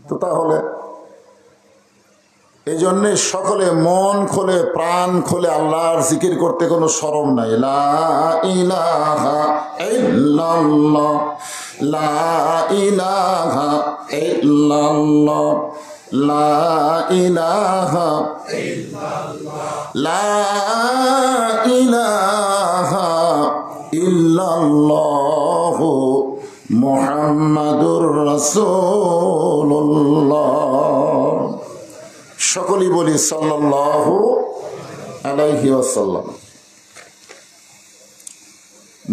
তো তাহলে এই জন্যে সকলে মন খোলে প্রাণ খোলে আল্লাহর জিকির করতে কোনো শরম নাই। লা ইলাহা ইল্লাল্লাহ, লা ইলাহা ইল্লাল্লাহ, লা ইলাহা ইল্লাল্লাহ, লা ইলাহা ইল্লাল্লাহ মুহাম্মাদুর রাসূলুল্লাহ। সকলেই বলি সাল্লাল্লাহু আলাইহি ওয়াসাল্লাম।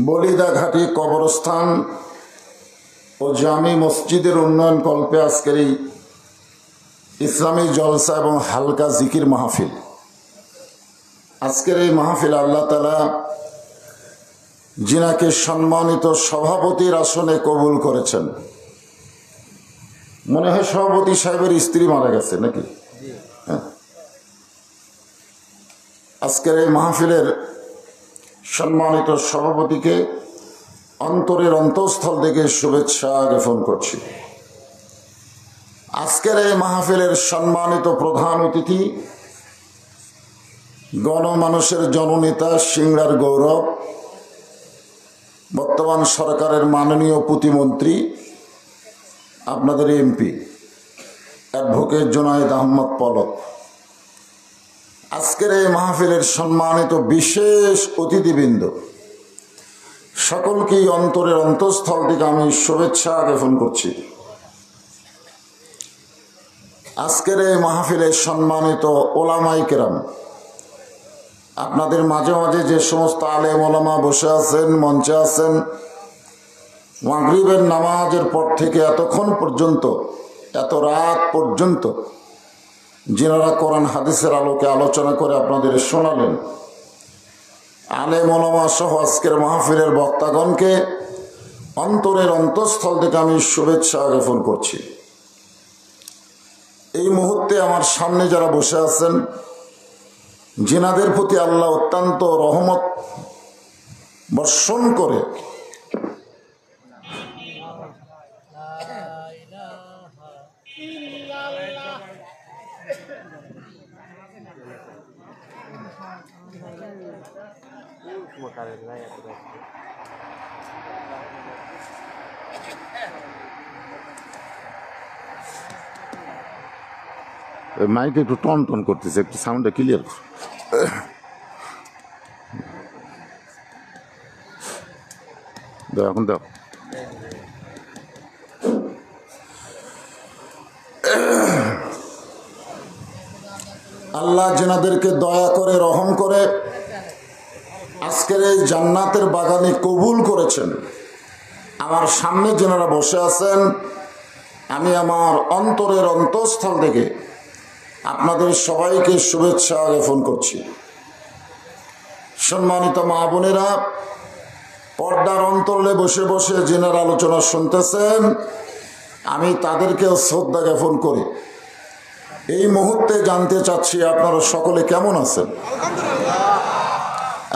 বলিদা ঘাটি কবরস্থান ও জামি মসজিদের উন্নয়ন কল্পে আজকের এই ইসলামী জলসা এবং হালকা জিকির মাহফিল। আজকের এই মাহফিল আল্লাহ তাআলা যিনাকে সম্মানিত সভাপতির আসনে কবুল করেছেন। মনে হয় সভাপতি সাহেবের স্ত্রী মারা গেছে নাকি? আজকের এই মাহফিলের সম্মানিত সভাপতিকে অন্তরের অন্তঃস্থল থেকে শুভেচ্ছা জ্ঞাপন করছি। আজকের এই মাহফিলের সম্মানিত প্রধান অতিথি গণমানুষের জননেতা, সিংড়ার গৌরব, বর্তমান সরকারের মাননীয় প্রতিমন্ত্রী, আপনাদের এমপি অ্যাডভোকেট জুনায়েদ আহমদ পলক। আজকের এই মাহফিলের সম্মানিত বিশেষ অতিথিবৃন্দ, সকলকেই অন্তরের অন্তঃস্থল থেকে আমি শুভেচ্ছা জ্ঞাপন করছি। আজকের এই মাহফিলের সম্মানিত ওলামায়ে কেরাম, আপনাদের মাঝে মাঝে যে সমস্ত আলেম ওলামা বসে আছেন, মঞ্চে আছেন, মাগরিবের নামাজের পর থেকে এতক্ষণ পর্যন্ত, এত রাত পর্যন্ত যিনারা কোরআন হাদিসের আলোকে আলোচনা করে আপনাদের শোনালেন, আলেম ওলামা সহ আজকের মাহফিলের বক্তাগণকে অন্তরের অন্তঃস্থল থেকে আমি শুভেচ্ছা জ্ঞাপন করছি। এই মুহূর্তে আমার সামনে যারা বসে আছেন, যিনাদের প্রতি আল্লাহ অত্যন্ত রহমত বর্ষণ করে মাইকে একটু টন টন করতেছে, একটু সাউন্ডটা ক্লিয়ার। দাও এখন দাও। আল্লাহ যেনাদেরকে দয়া করে রহম করে আজকের এই জান্নাতের বাগানে কবুল করেছেন, আমার সামনে যেনারা বসে আছেন, আমি আমার অন্তরের অন্তঃস্থল থেকে আপনাদের সবাইকে শুভেচ্ছা জ্ঞাপন করছি। সম্মানিত মা বোনেরা, পর্দার অন্তরে বসে বসে যিনারা আলোচনা শুনতেছেন, আমি তাদেরকেও শ্রদ্ধা জ্ঞাপন করি। এই মুহূর্তে জানতে চাচ্ছি আপনারা সকলে কেমন আছেন?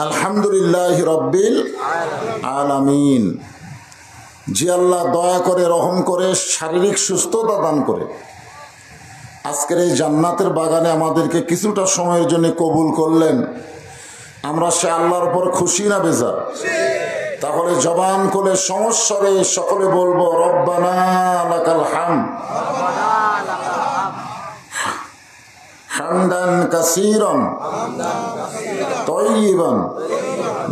আলহামদুলিল্লাহ রাব্বিল আলামিন। যে আল্লাহ দয়া করে রহম করে শারীরিক সুস্থতা দান করে আজকের এই জান্নাতের বাগানে আমাদেরকে কিছুটা সময়ের জন্য কবুল করলেন, আমরা সে আল্লাহর উপর খুশি না বেজার? তাহলে জবান খুলে সমস্যারে সকলে বলবো রব্বানা লাকাল হামদ হামদান কাসীরান তাইয়িবান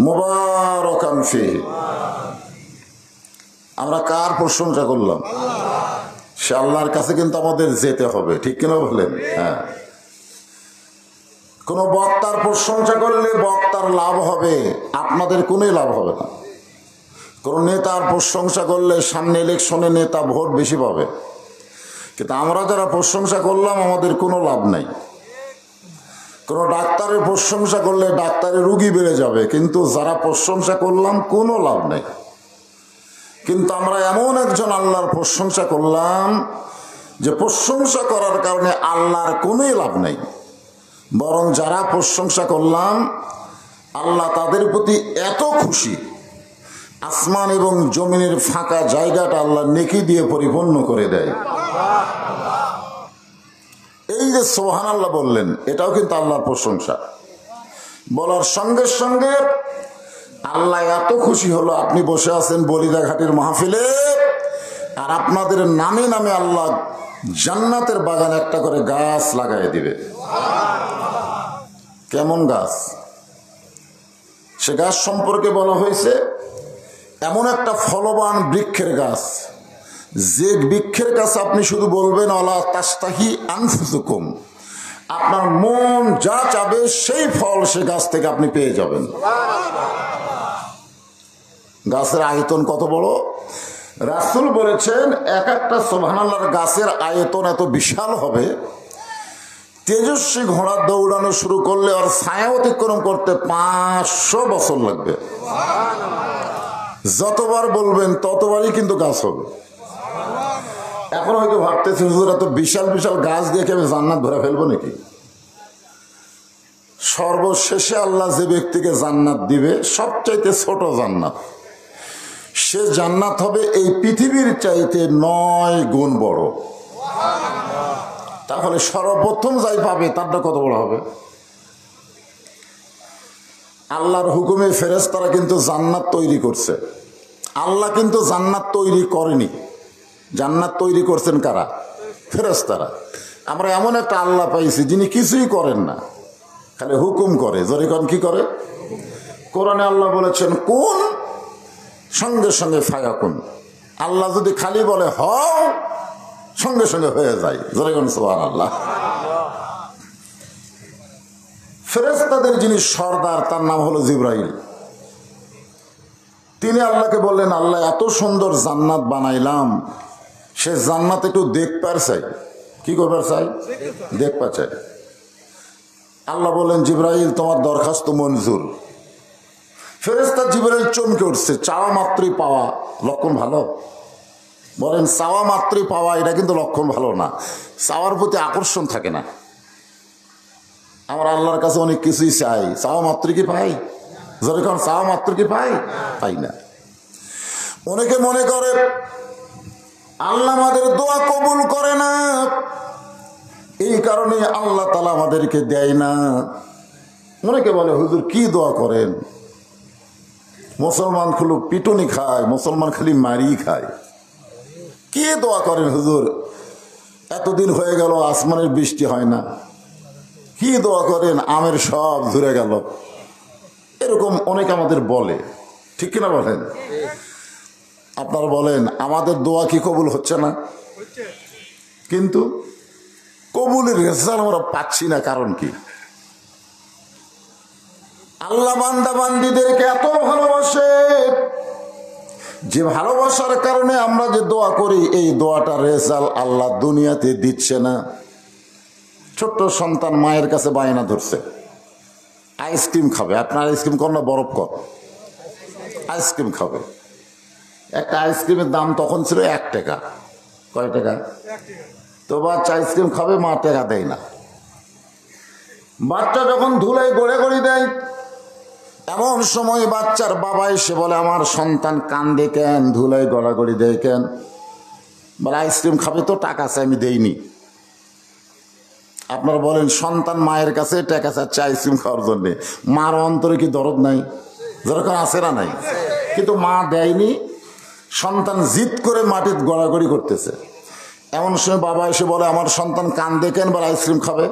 মুবারাকান ফীহি। আমরা কার প্রশংসা করলাম? সে আল্লাহর কাছে কিন্তু আমাদের যেতে হবে, ঠিক কিনা বলেন? হ্যাঁ, কোন বক্তার প্রশংসা করলে বক্তার লাভ হবে, আপনাদের কোনোই লাভ হবে না। কোন নেতার প্রশংসা করলে সামনে ইলেকশনে নেতা ভোট বেশি পাবে, কিন্তু আমরা যারা প্রশংসা করলাম আমাদের কোনো লাভ নাই। কোন ডাক্তারের প্রশংসা করলে ডাক্তারের রুগী বেড়ে যাবে, কিন্তু যারা প্রশংসা করলাম কোনো লাভ নেই। কিন্তু আমরা এমন একজন আল্লাহর প্রশংসা করলাম যে প্রশংসা করার কারণে আল্লাহর কোনোই লাভ নেই, বরং যারা প্রশংসা করলাম আল্লাহ তাদের প্রতি এত খুশি, আসমান এবং জমিনের ফাঁকা জায়গাটা আল্লাহ নেকি দিয়ে পরিপূর্ণ করে দেয়। যে সুবহানাল্লাহ বললেন, এটাও কিন্তু আল্লাহর প্রশংসা। বলার সঙ্গে সঙ্গে আল্লাহ এত খুশি হলো, আপনি বসে আছেন বলিদা ঘাটের মাহফিলে, আর আপনাদের নামে নামে আল্লাহ জান্নাতের বাগান একটা করে গাছ লাগাই দিবে। কেমন গাছ? সে গাছ সম্পর্কে বলা হয়েছে এমন একটা ফলবান বৃক্ষের গাছ, যে বৃক্ষের কাছে আপনি শুধু বলবেন আলা তাস্তাহি আনফুসুকুম, আপনার মন যা চাবে সেই ফল সে গাছ থেকে আপনি পেয়ে যাবেন। গাছের আয়তন কত বড়! রাসূল বলেছেন এক একটা সুবহানাল্লাহর গাছের আয়তন এত বিশাল হবে, তেজস্বী ঘোড়া দৌড়ানো শুরু করলে আর ছায়া অতিক্রম করতে 500 বছর লাগবে। যতবার বলবেন ততবারই কিন্তু গাছ হবে। এখন হয়তো ভাবতেছে হুজুর এত বিশাল বিশাল গাছ দিয়ে কি আমি জান্নাত ধরে ফেলবো নাকি? সর্বশেষে আল্লাহ যে ব্যক্তিকে জান্নাত দিবে, সবচাইতে ছোট জান্নাত, সে জান্নাত হবে এই পৃথিবীর চাইতে 9 গুণ বড়। তাহলে সর্বপ্রথম যাই পাবে তারটা কত বড় হবে? আল্লাহর হুকুমে ফেরেশতারা কিন্তু জান্নাত তৈরি করছে। আল্লাহ কিন্তু জান্নাত তৈরি করেনি। জান্নাত তৈরি করছেন কারা? ফেরেশতারা। আমরা এমন একটা আল্লাহ পাইছি যিনি কিছুই করেন না, খালি হুকুম করে। যখন কি করে? কোরআনে আল্লাহ বলেছেন কোন, সঙ্গে সঙ্গে ফায়াকুন। আল্লাহ যদি খালি বলে হও, সঙ্গে সঙ্গে হয়ে যায়। যখন সুবহানাল্লাহ। ফেরেশতাদের যিনি সর্দার তার নাম হলো জিবরাইল। তিনি আল্লাহকে বললেন আল্লাহ এত সুন্দর জান্নাত বানাইলাম, সে জান্নাত একটু দেখবার চাই। কি করবার চাই? দেখবার চাই। আল্লাহ বললেন জিবরাইল তোমার দরখাস্ত মঞ্জুর। ফেরেশতা জিবরাইল চমকে উঠছে। চাওয়া মাত্রই পাওয়া লক্ষণ ভালো? বলেন চাওয়া মাত্রই পাওয়া এটা কিন্তু লক্ষণ ভালো না। চাওয়ার প্রতি আকর্ষণ থাকে না। আমরা আল্লাহর কাছে অনেক কিছুই চাই, চাওয়া মাত্র কি পাই? যখন চাওয়া মাত্র কি পাই? পাই না। অনেকে মনে করে আল্লাহ আমাদের দোয়া কবুল করে না, এই কারণে আল্লাহ তাআলা আমাদেরকে দেয় না। অনেকে বলে হুজুর কি দোয়া করেন? মুসলমান খুলু পিটুনি খায়, মুসলমান খালি মারি খায়। কি দোয়া করেন হুজুর? এতদিন হয়ে গেল আসমানের বৃষ্টি হয় না। কি দোয়া করেন? আমের সব ঝরে গেল। এরকম অনেকে আমাদের বলে, ঠিক কিনা বলেন? আপনারা বলেন আমাদের দোয়া কি কবুল হচ্ছে না? কিন্তু কবুলের রেজাল্ট আমরা পাচ্ছি না, কারণ কি? আল্লাহ বান্দা বান্দীদেরকে এত ভালোবাসে যে ভালোবাসার কারণে আমরা যে দোয়া করি, এই দোয়াটার রেজাল্ট আল্লাহ দুনিয়াতে দিচ্ছে না। ছোট্ট সন্তান মায়ের কাছে বায়না ধরছে আইসক্রিম খাবে। আপনার আইসক্রিম কর না বরফ কর, আইসক্রিম খাবে। একটা আইসক্রিমের দাম তখন ছিল 1 টাকা। কয় টাকা? তো বাচ্চা আইসক্রিম খাবে, মা টাকা দেয় না। বাচ্চা যখন ধুলাই গড়ে গড়ি দেয়, এমন সময় বাচ্চার বাবা এসে বলে আমার সন্তান কান্দে কেন, ধুলাই গড়াগড়ি দেয় কেন? বলে আইসক্রিম খাবে তো টাকা আছে, আমি দেইনি। আপনারা বলেন সন্তান মায়ের কাছে টাকা চাচ্ছে আইসক্রিম খাওয়ার জন্যে, মার অন্তরে কি দরদ নাই? যেরকম আছে না নাই? কিন্তু মা দেয়নি, সন্তান জিদ করে মাটির গড়াগড়ি করতেছে। এমন সময় বাবা এসে বলে আমার সন্তান কান্দে কেন? বলে আইসক্রিম খাবে,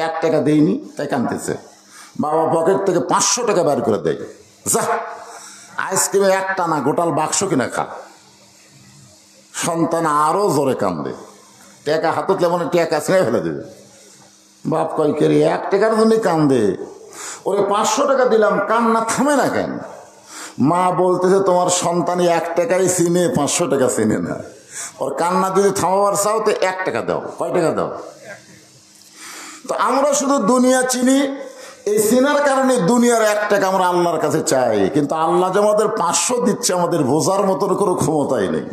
1 টাকা দেয়নি তাই কান্দতেছে। বাবা পকেট থেকে 500 টাকা বের করে দেয়, যা আইসক্রিমে একটা না গোটাল বাক্স কিনা খা। সন্তান আরো জোরে কান্দে, টাকা হাতত মনে টাকা ছিঁড়ে ফেলে দেবে। বাপ কয় কে রে, 1 টাকার জন্য কান্দে, ওরে 500 টাকা দিলাম, কান্না থামে না কেন? মা বলতেছে তোমার সন্তানই 1 টাকাই চিনে, 500 টাকা চিনে না। ওর কান্না যদি থামাবার চাও তো 1 টাকা দাও। কয় টাকা দাও? তো আমরা শুধু দুনিয়া চিনি, এই চিনার কারণে দুনিয়ার 1 টাকা আমরা আল্লাহর কাছে চাই, কিন্তু আল্লাহ যে আমাদের 500 দিচ্ছে আমাদের বোঝার মতন কোনো ক্ষমতাই নেই।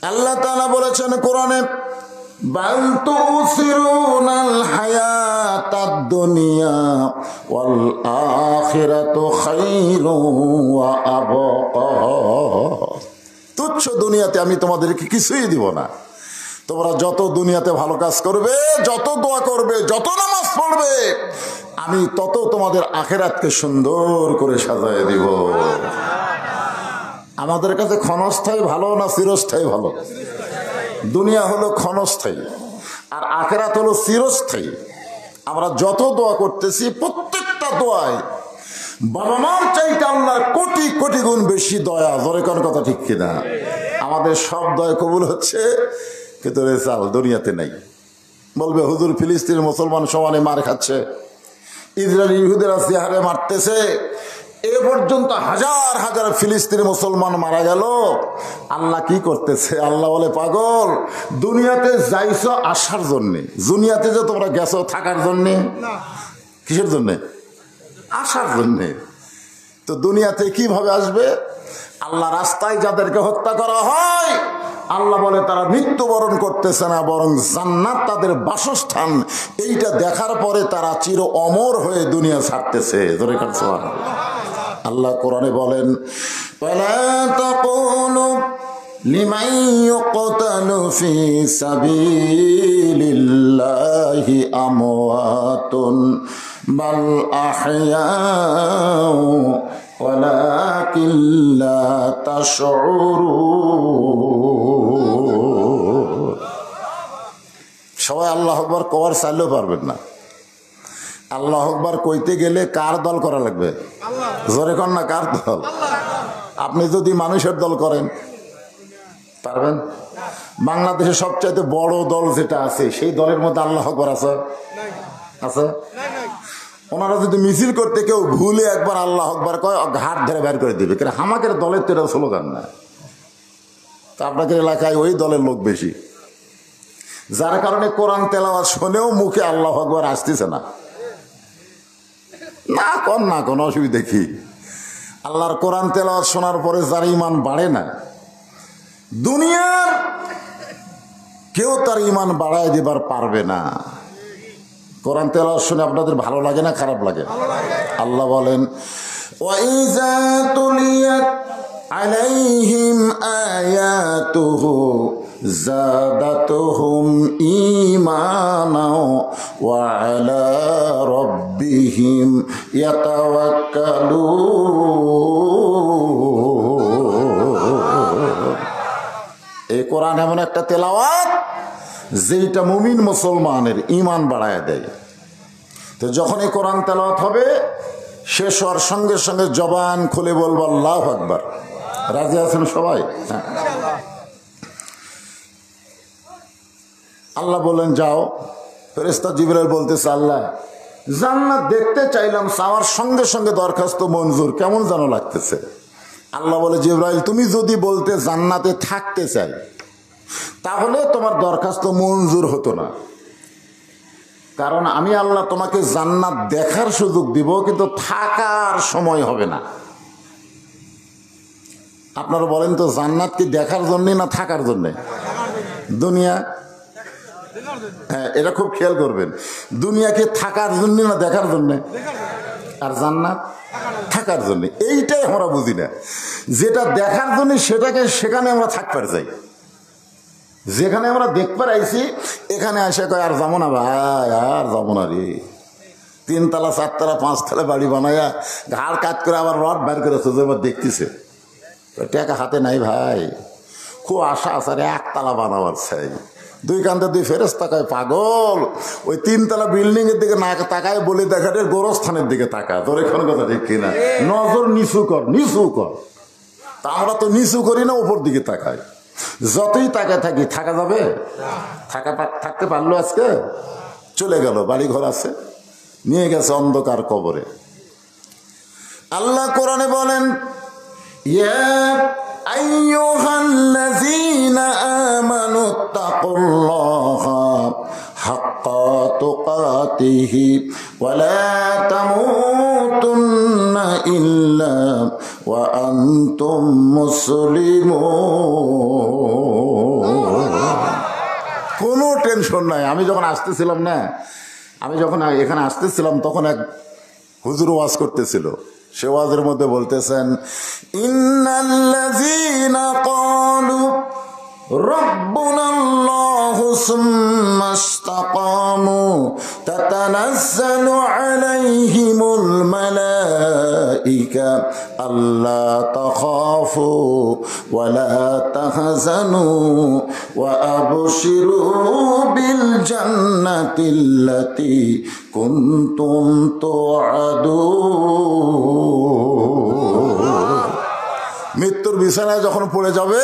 আল্লাহ তাআলা বলেছেন কোরআনে বাল তুসিরুনাল হায়াতাদ দুনিয়া ওয়াল আখিরাতু খায়রুন ওয়া আবকা। তুচ্ছ দুনিয়াতে আমি তোমাদেরকে কিছুই দিব না, তোমরা যত দুনিয়াতে ভালো কাজ করবে, যত দোয়া করবে, যত নামাজ পড়বে, আমি তত তোমাদের আখিরাতকে সুন্দর করে সাজায় দিব। আমাদের কাছে ক্ষণস্থায়ী ভালো না চিরস্থায়ী ভালো? দুনিয়া হলো ক্ষণস্থায়ী আর আখিরাত হলো চিরস্থায়ী। আমরা যত দোয়া করতেছি প্রত্যেকটা দোয়ায় বাবা মার চাইতে আল্লাহর কোটি কোটি গুণ বেশি দয়া। জোরে কোন কথা ঠিক কিনা? আমাদের সব দয়া কবুল হচ্ছে, কিন্তু রেজাল দুনিয়াতে নেই। বলবে হুজুর ফিলিস্তিনের মুসলমান সমানে মার খাচ্ছে, ইসরায়েলি ইহুদিরা যে হারে মারতেছে, এ পর্যন্ত হাজার হাজার ফিলিস্তিনি মুসলমান মারা গেল, আল্লাহ কি করতেছে? আল্লাহ বলে পাগল, দুনিয়াতে যাইছো আসার জন্যে, দুনিয়াতে যে তোমরা গেছো থাকার জন্যে, কিসের জন্যে? আসার জন্যে। তো দুনিয়াতে কিভাবে আসবে? আল্লাহ রাস্তায় যাদেরকে হত্যা করা হয়, আল্লাহ বলে তারা মৃত্যুবরণ করতেছে না, বরং জান্নাত তাদের বাসস্থান। এইটা দেখার পরে তারা চির অমর হয়ে দুনিয়া ছাড়তেছে। ধরে কাটছে আল্লাহ কোরআনে বলেন, ওয়ালা তাকুলু লিমান ইউকতালু ফি সাবিলিল্লাহি আমওয়াতুন বাল আহইয়াউ ওয়ালাকিন লা তাশউরুন। সবাই আল্লাহু আকবার কওয়ার চাইলেও পারবেন না। আল্লাহু আকবার কইতে গেলে কার দল করা লাগবে? জোরে কর না, কার দল? আপনি যদি মানুষের দল করেন পারবেন? বাংলাদেশের সবচাইতে বড় দল যেটা আছে, সেই দলের মধ্যে আল্লাহু আকবার আছে? আছে? ওনারা যদি মিছিল করতে কেউ ভুলে একবার আল্লাহু আকবার কয়, ঘাট ধরে বের করে দিবে। কারণ আমাদের দলের তো এটা স্লোগান না। তা আপনাদের এলাকায় ওই দলের লোক বেশি, যার কারণে কোরআন তেলাওয়াত শুনেও মুখে আল্লাহু আকবার আসতেছে না। না কোন না কোন অসুবিধা কি? আল্লাহর কোরআন তেলাওয়াত শোনার পরে যার ঈমান বাড়ে না, দুনিয়ার কেউ তার ঈমান বাড়ায় দিবার পারবে না। কোরআন তেলাওয়াত শুনে আপনাদের ভালো লাগে না খারাপ লাগে? আল্লাহ বলেন, ওয়াইযা তুলিয়াত আলাইহিম আয়াতুহু যাদাতুহুম ঈমানাও ওয়া আলা রাব্বিহিম ইয়াতাওয়াক্কালুন। এই কোরআন এমন একটা তেলাওয়াত যেটা মুমিন মুসলমানের ঈমান বাড়ায় দেয়। তো যখন এই কোরআন তেলাওয়াত হবে, শেষ হওয়ার সঙ্গে সঙ্গে জবান খুলে বলবো আল্লাহু আকবার। রাজি আছেন সবাই? হ্যাঁ। আল্লাহ বলেন যাও। ফেরেশতা জিবরাইল বলতেছে, আল্লাহ জান্নাত দেখতে চাইলাম, চাওয়ার সঙ্গে সঙ্গে দরখাস্ত মঞ্জুর, কেমন যেন লাগতেছে। আল্লাহ বলে, জিবরাইল তুমি যদি বলতে জান্নাতে থাকতে চাই, তাহলে তোমার দরখাস্ত মঞ্জুর হতো না। কারণ আমি আল্লাহ তোমাকে জান্নাত দেখার সুযোগ দিব, কিন্তু থাকার সময় হবে না। আপনারা বলেন তো, জান্নাত কি দেখার জন্যে না থাকার জন্যে? দুনিয়া, হ্যাঁ এটা খুব খেয়াল করবেন, দুনিয়া কি থাকার জন্য না দেখার জন্যে? আর জান্নাত থাকার জন্য। এইটাই আমরা বুঝি না। যেটা দেখার জন্য সেটাকে সেখানে আমরা থাকবার চাই। যেখানে আমরা দেখবার আইছি, এখানে এসে কয় আর যাবো না ভাই, আর যাবো না রে। 3 তলা 4 তলা 5 তলা বাড়ি বানায়া ঘাড় কাজ করে আবার রড বের করে এবার দেখতেছে, টাকা হাতে নাই ভাই, খুব আশা আছে আর 1 তলা বানাবার চাই। 2 কান্দে 2 ফেরেশতা কয় পাগল, ওই 3 তলা বিল্ডিং এর দিকে না তাকায় বলে দেখাটে গোরস্থানের দিকে তাকা। তোর এখানে কথা ঠিক কিনা? নজর নিচু কর, নিচু কর। তা আমরা তো নিচু করি না, উপর দিকে তাকাই। যতই তাকায় থাকি, থাকা যাবে? থাকতে পারলো? আজকে চলে গেল, বাড়ি ঘর আছে, নিয়ে গেছে অন্ধকার কবরে। আল্লাহ কোরআনে বলেন, ইয়া আইয়ুহাল্লাযীনা আমানুত্তাকুল্লাহা হাক্কা তুকাতিহি ওয়া লা তামুতুন্না ইল্লা ওয়া আনতুম মুসলিমুন। কোনো টেনশন নাই। আমি যখন আসতেছিলাম না, আমি যখন এখানে আসতেছিলাম, তখন এক হুজুর ওয়াজ করতেছিল। সে ওয়াজের মধ্যে বলতেছেন, ইন্নাল্লাযীনা ক্বালু রাব্বুনাল্লাহু ثم استقاموا تتنزل عليهم الملائكة ألا تخافوا ولا تحزنوا وأبشروا بالجنة التي كنتم توعدون। মৃত্যুর বিছানায় যখন পড়ে যাবে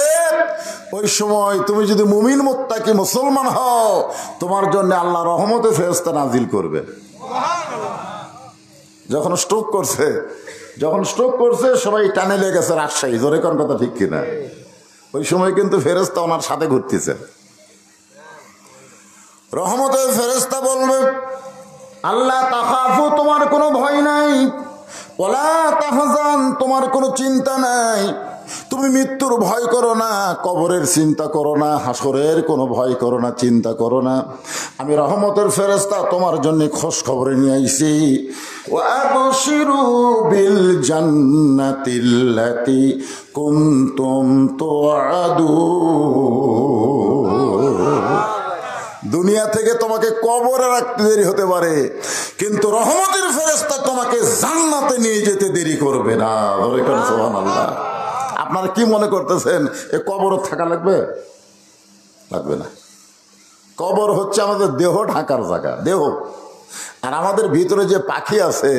ওই সময় তুমি যদি মুমিন মুত্তাকি মুসলমান হও, তোমার জন্য আল্লাহ রহমতে ফেরেশতা নাজিল করবে। যখন স্ট্রোক করছে সবাই টানে লেগেছে রাজশাহী, জোরে কোন কথা ঠিক কিনা? ওই সময় কিন্তু ফেরেশতা ওনার সাথে ঘুরতেছে। রহমতের ফেরেশতা বলবে, আল্লাহ তাখাফু, তোমার কোনো ভয় নাই, ওয়ালা তাহজান, তোমার কোনো চিন্তা নাই, তুমি মৃত্যুর ভয় করো না, কবরের চিন্তা করো না, হাসরের কোনো ভয় করো না, চিন্তা করো না। আমি রহমতের ফেরেশতা তোমার জন্য খোঁজ খবরে নিয়ে আইছি। ওয়াবশিরু বিল জান্নাতিল্লাতি কুনতুম তুআদুন। দুনিয়া থেকে তোমাকে কবরে রাখতে দেরি হতে পারে, কিন্তু রহমতের ফেরেশতা তোমাকে জান্নাতে নিয়ে যেতে দেরি করবে না। সুবহানাল্লাহ। আপনারা কি মনে করতেছেন এ কবর থাকা লাগবে? লাগবে না। কবর হচ্ছে আমাদের দেহ ঢাকার জায়গা, দেহ। আর আমাদের ভিতরে যে পাখি আছে,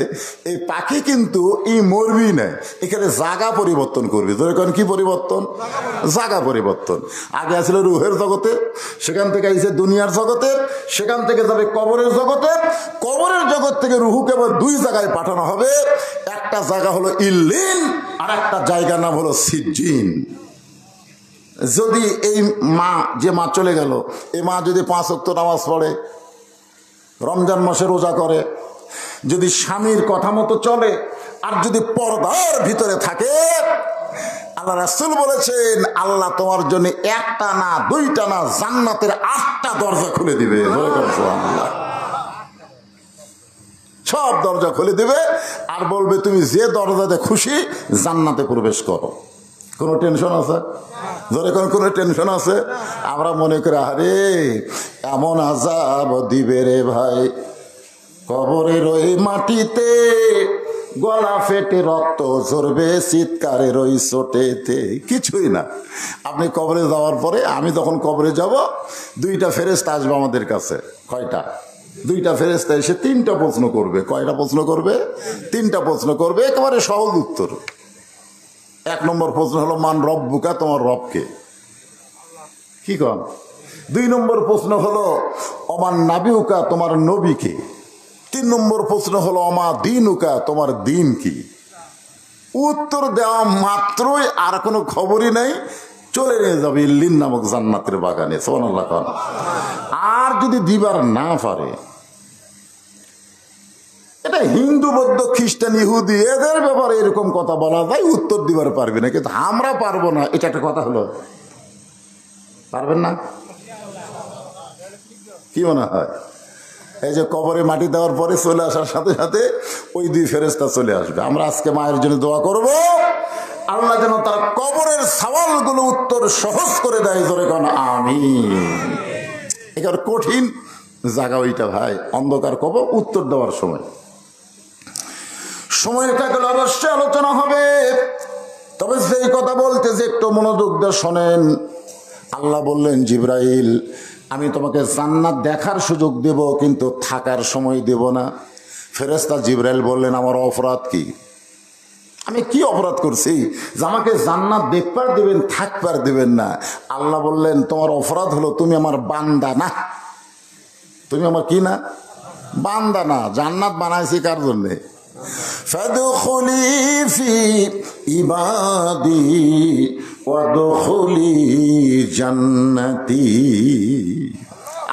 এই পাখি কিন্তু এই মরবি নাই, এখানে জায়গা পরিবর্তন করবি। ধরে কেন কি পরিবর্তন? জায়গা পরিবর্তন। আগে আসলে রুহের জগতে, সেখান থেকে আইসে দুনিয়ার জগতে, সেখান থেকে যাবে কবরের জগতে। কবরের জগৎ থেকে রুহুকে আবার দুই জায়গায় পাঠানো হবে। একটা জায়গা হলো ইল্লিন, আর একটা জায়গার নাম হলো সিজ্জিন। যদি এই যে মা চলে গেল, এই মা যদি 5 ওয়াক্ত নামাজ পড়ে, রমজান মাসে রোজা করে, যদি স্বামীর কথা মতো চলে, আর যদি পর্দার ভিতরে থাকে, আল্লাহ রাসূল বলেছেন আল্লাহ তোমার জন্য একটা না, দুইটা না, জান্নাতের 8টা দরজা খুলে দিবে। সব দরজা খুলে দিবে আর বলবে তুমি যে দরজাতে খুশি জান্নাতে প্রবেশ করো। কোনো টেনশন আছে? ধরে কোনো টেনশন আছে? আমরা মনে করি আরে এমন আযাব দিবে রে ভাই, কবরের ওই মাটিতে গলা ফেটে রক্ত ঝরবে চিৎকারের ওই চোটেতে। কিছুই না। আপনি কবরে যাওয়ার পরে, আমি তখন কবরে যাব, 2টা ফেরেশতা আসবে আমাদের কাছে। কয়টা? 2টা ফেরেশতা এসে 3টা প্রশ্ন করবে। কয়টা প্রশ্ন করবে? 3টা প্রশ্ন করবে, একেবারে সহজ উত্তর। 1 নম্বর প্রশ্ন হলো মান রব্বুকা, তোমার রবকে? কি কন? 2 নম্বর প্রশ্ন হলো অমান নাবিউকা, তোমার নবীকে? 3 নম্বর প্রশ্ন হলো অমা দিনুকা, তোমার দিন কি? উত্তর দেওয়া মাত্রই আর কোনো খবরই নাই, চলে নিয়ে যাবে ইল্লিন নামক জান্নাতের বাগানে। সুবহানাল্লাহ। আর যদি দিবার না পারে, এটা হিন্দু, বৌদ্ধ, খ্রিস্টান, ইহুদি, এদের ব্যাপারে এরকম কথা বলা যায়, উত্তর দিবার পারবে না, কিন্তু আমরা পারবো না, এটা একটা কথা হলো? পারবেন না? কি মনে হয়? এই যে কবরে মাটি দেওয়ার পরে চলে আসার সাথে সাথে ওই 2 ফেরেশতা চলে আসবে। আমরা আজকে মায়ের জন্য দোয়া করব, আল্লাহ যেন তার কবরের সওয়ালগুলো উত্তর সহজ করে দেয়। ধরে কোন আমিন। এটা কঠিন জায়গা ওইটা ভাই, অন্ধকার কবর, উত্তর দেওয়ার সময়টা গেলে অবশ্যই আলোচনা হবে। তবে সেই কথা বলতে যে একটু মনোযোগ দিয়ে শোনেন। আল্লাহ বললেন জিবরাইল, আমি তোমাকে জান্নাত দেখার সুযোগ দেব, কিন্তু থাকার সময় দেব না। ফেরেশতা জিবরাইল বললেন আমার অপরাধ কি? আমি কি অপরাধ করছি যে আমাকে জান্নাত দেখবার দেবেন, থাকবার দেবেন না? আল্লাহ বললেন তোমার অপরাধ হলো তুমি আমার বান্দা না। তুমি আমার কি না? বান্দা না। জান্নাত বানাইছি কার জন্যে? ফাদখুলি ফি ইবাদি ওয়াদখুলি জান্নাতি।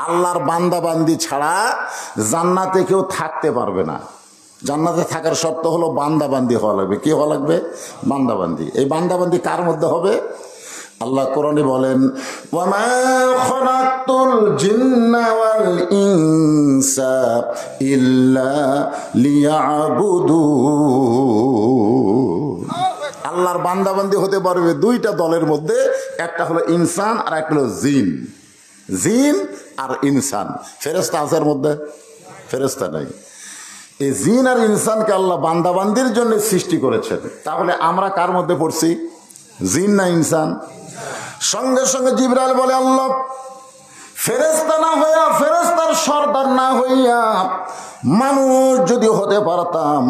আল্লাহর বান্দা বান্দি ছাড়া জান্নাতে কেউ থাকতে পারবে না। জান্নাতে থাকার শর্ত হলো বান্দা বান্দি হওয়া লাগবে। কি হওয়া লাগবে? বান্দা বান্দি। এই বান্দা বান্দি কার মধ্যে হবে? আল্লাহ কোরআনে বলেন ওয়ামা খালাকতুল জিন্না ওয়াল ইনসা ইল্লা লিয়াবুদুন। আল্লাহর বান্দাবান্দি হতে পারবে 2টা দলের মধ্যে, একটা হলো ইনসান আর একটা হলো জিন। জিন আর ইনসান। ফেরেশতা আছে এর মধ্যে? ফেরেশতা নাই। এই জিন আর ইনসানকে আল্লাহ বান্দাবান্দির জন্য সৃষ্টি করেছেন। তাহলে আমরা কার মধ্যে পড়ছি? জিন না ইনসান? সঙ্গে সঙ্গে জিবরাইল বলে, আল্লাহ, ফেরেশতা না হইয়া, ফেরেশতার সর্দার না হইয়া মানুষ যদি হতে পারতাম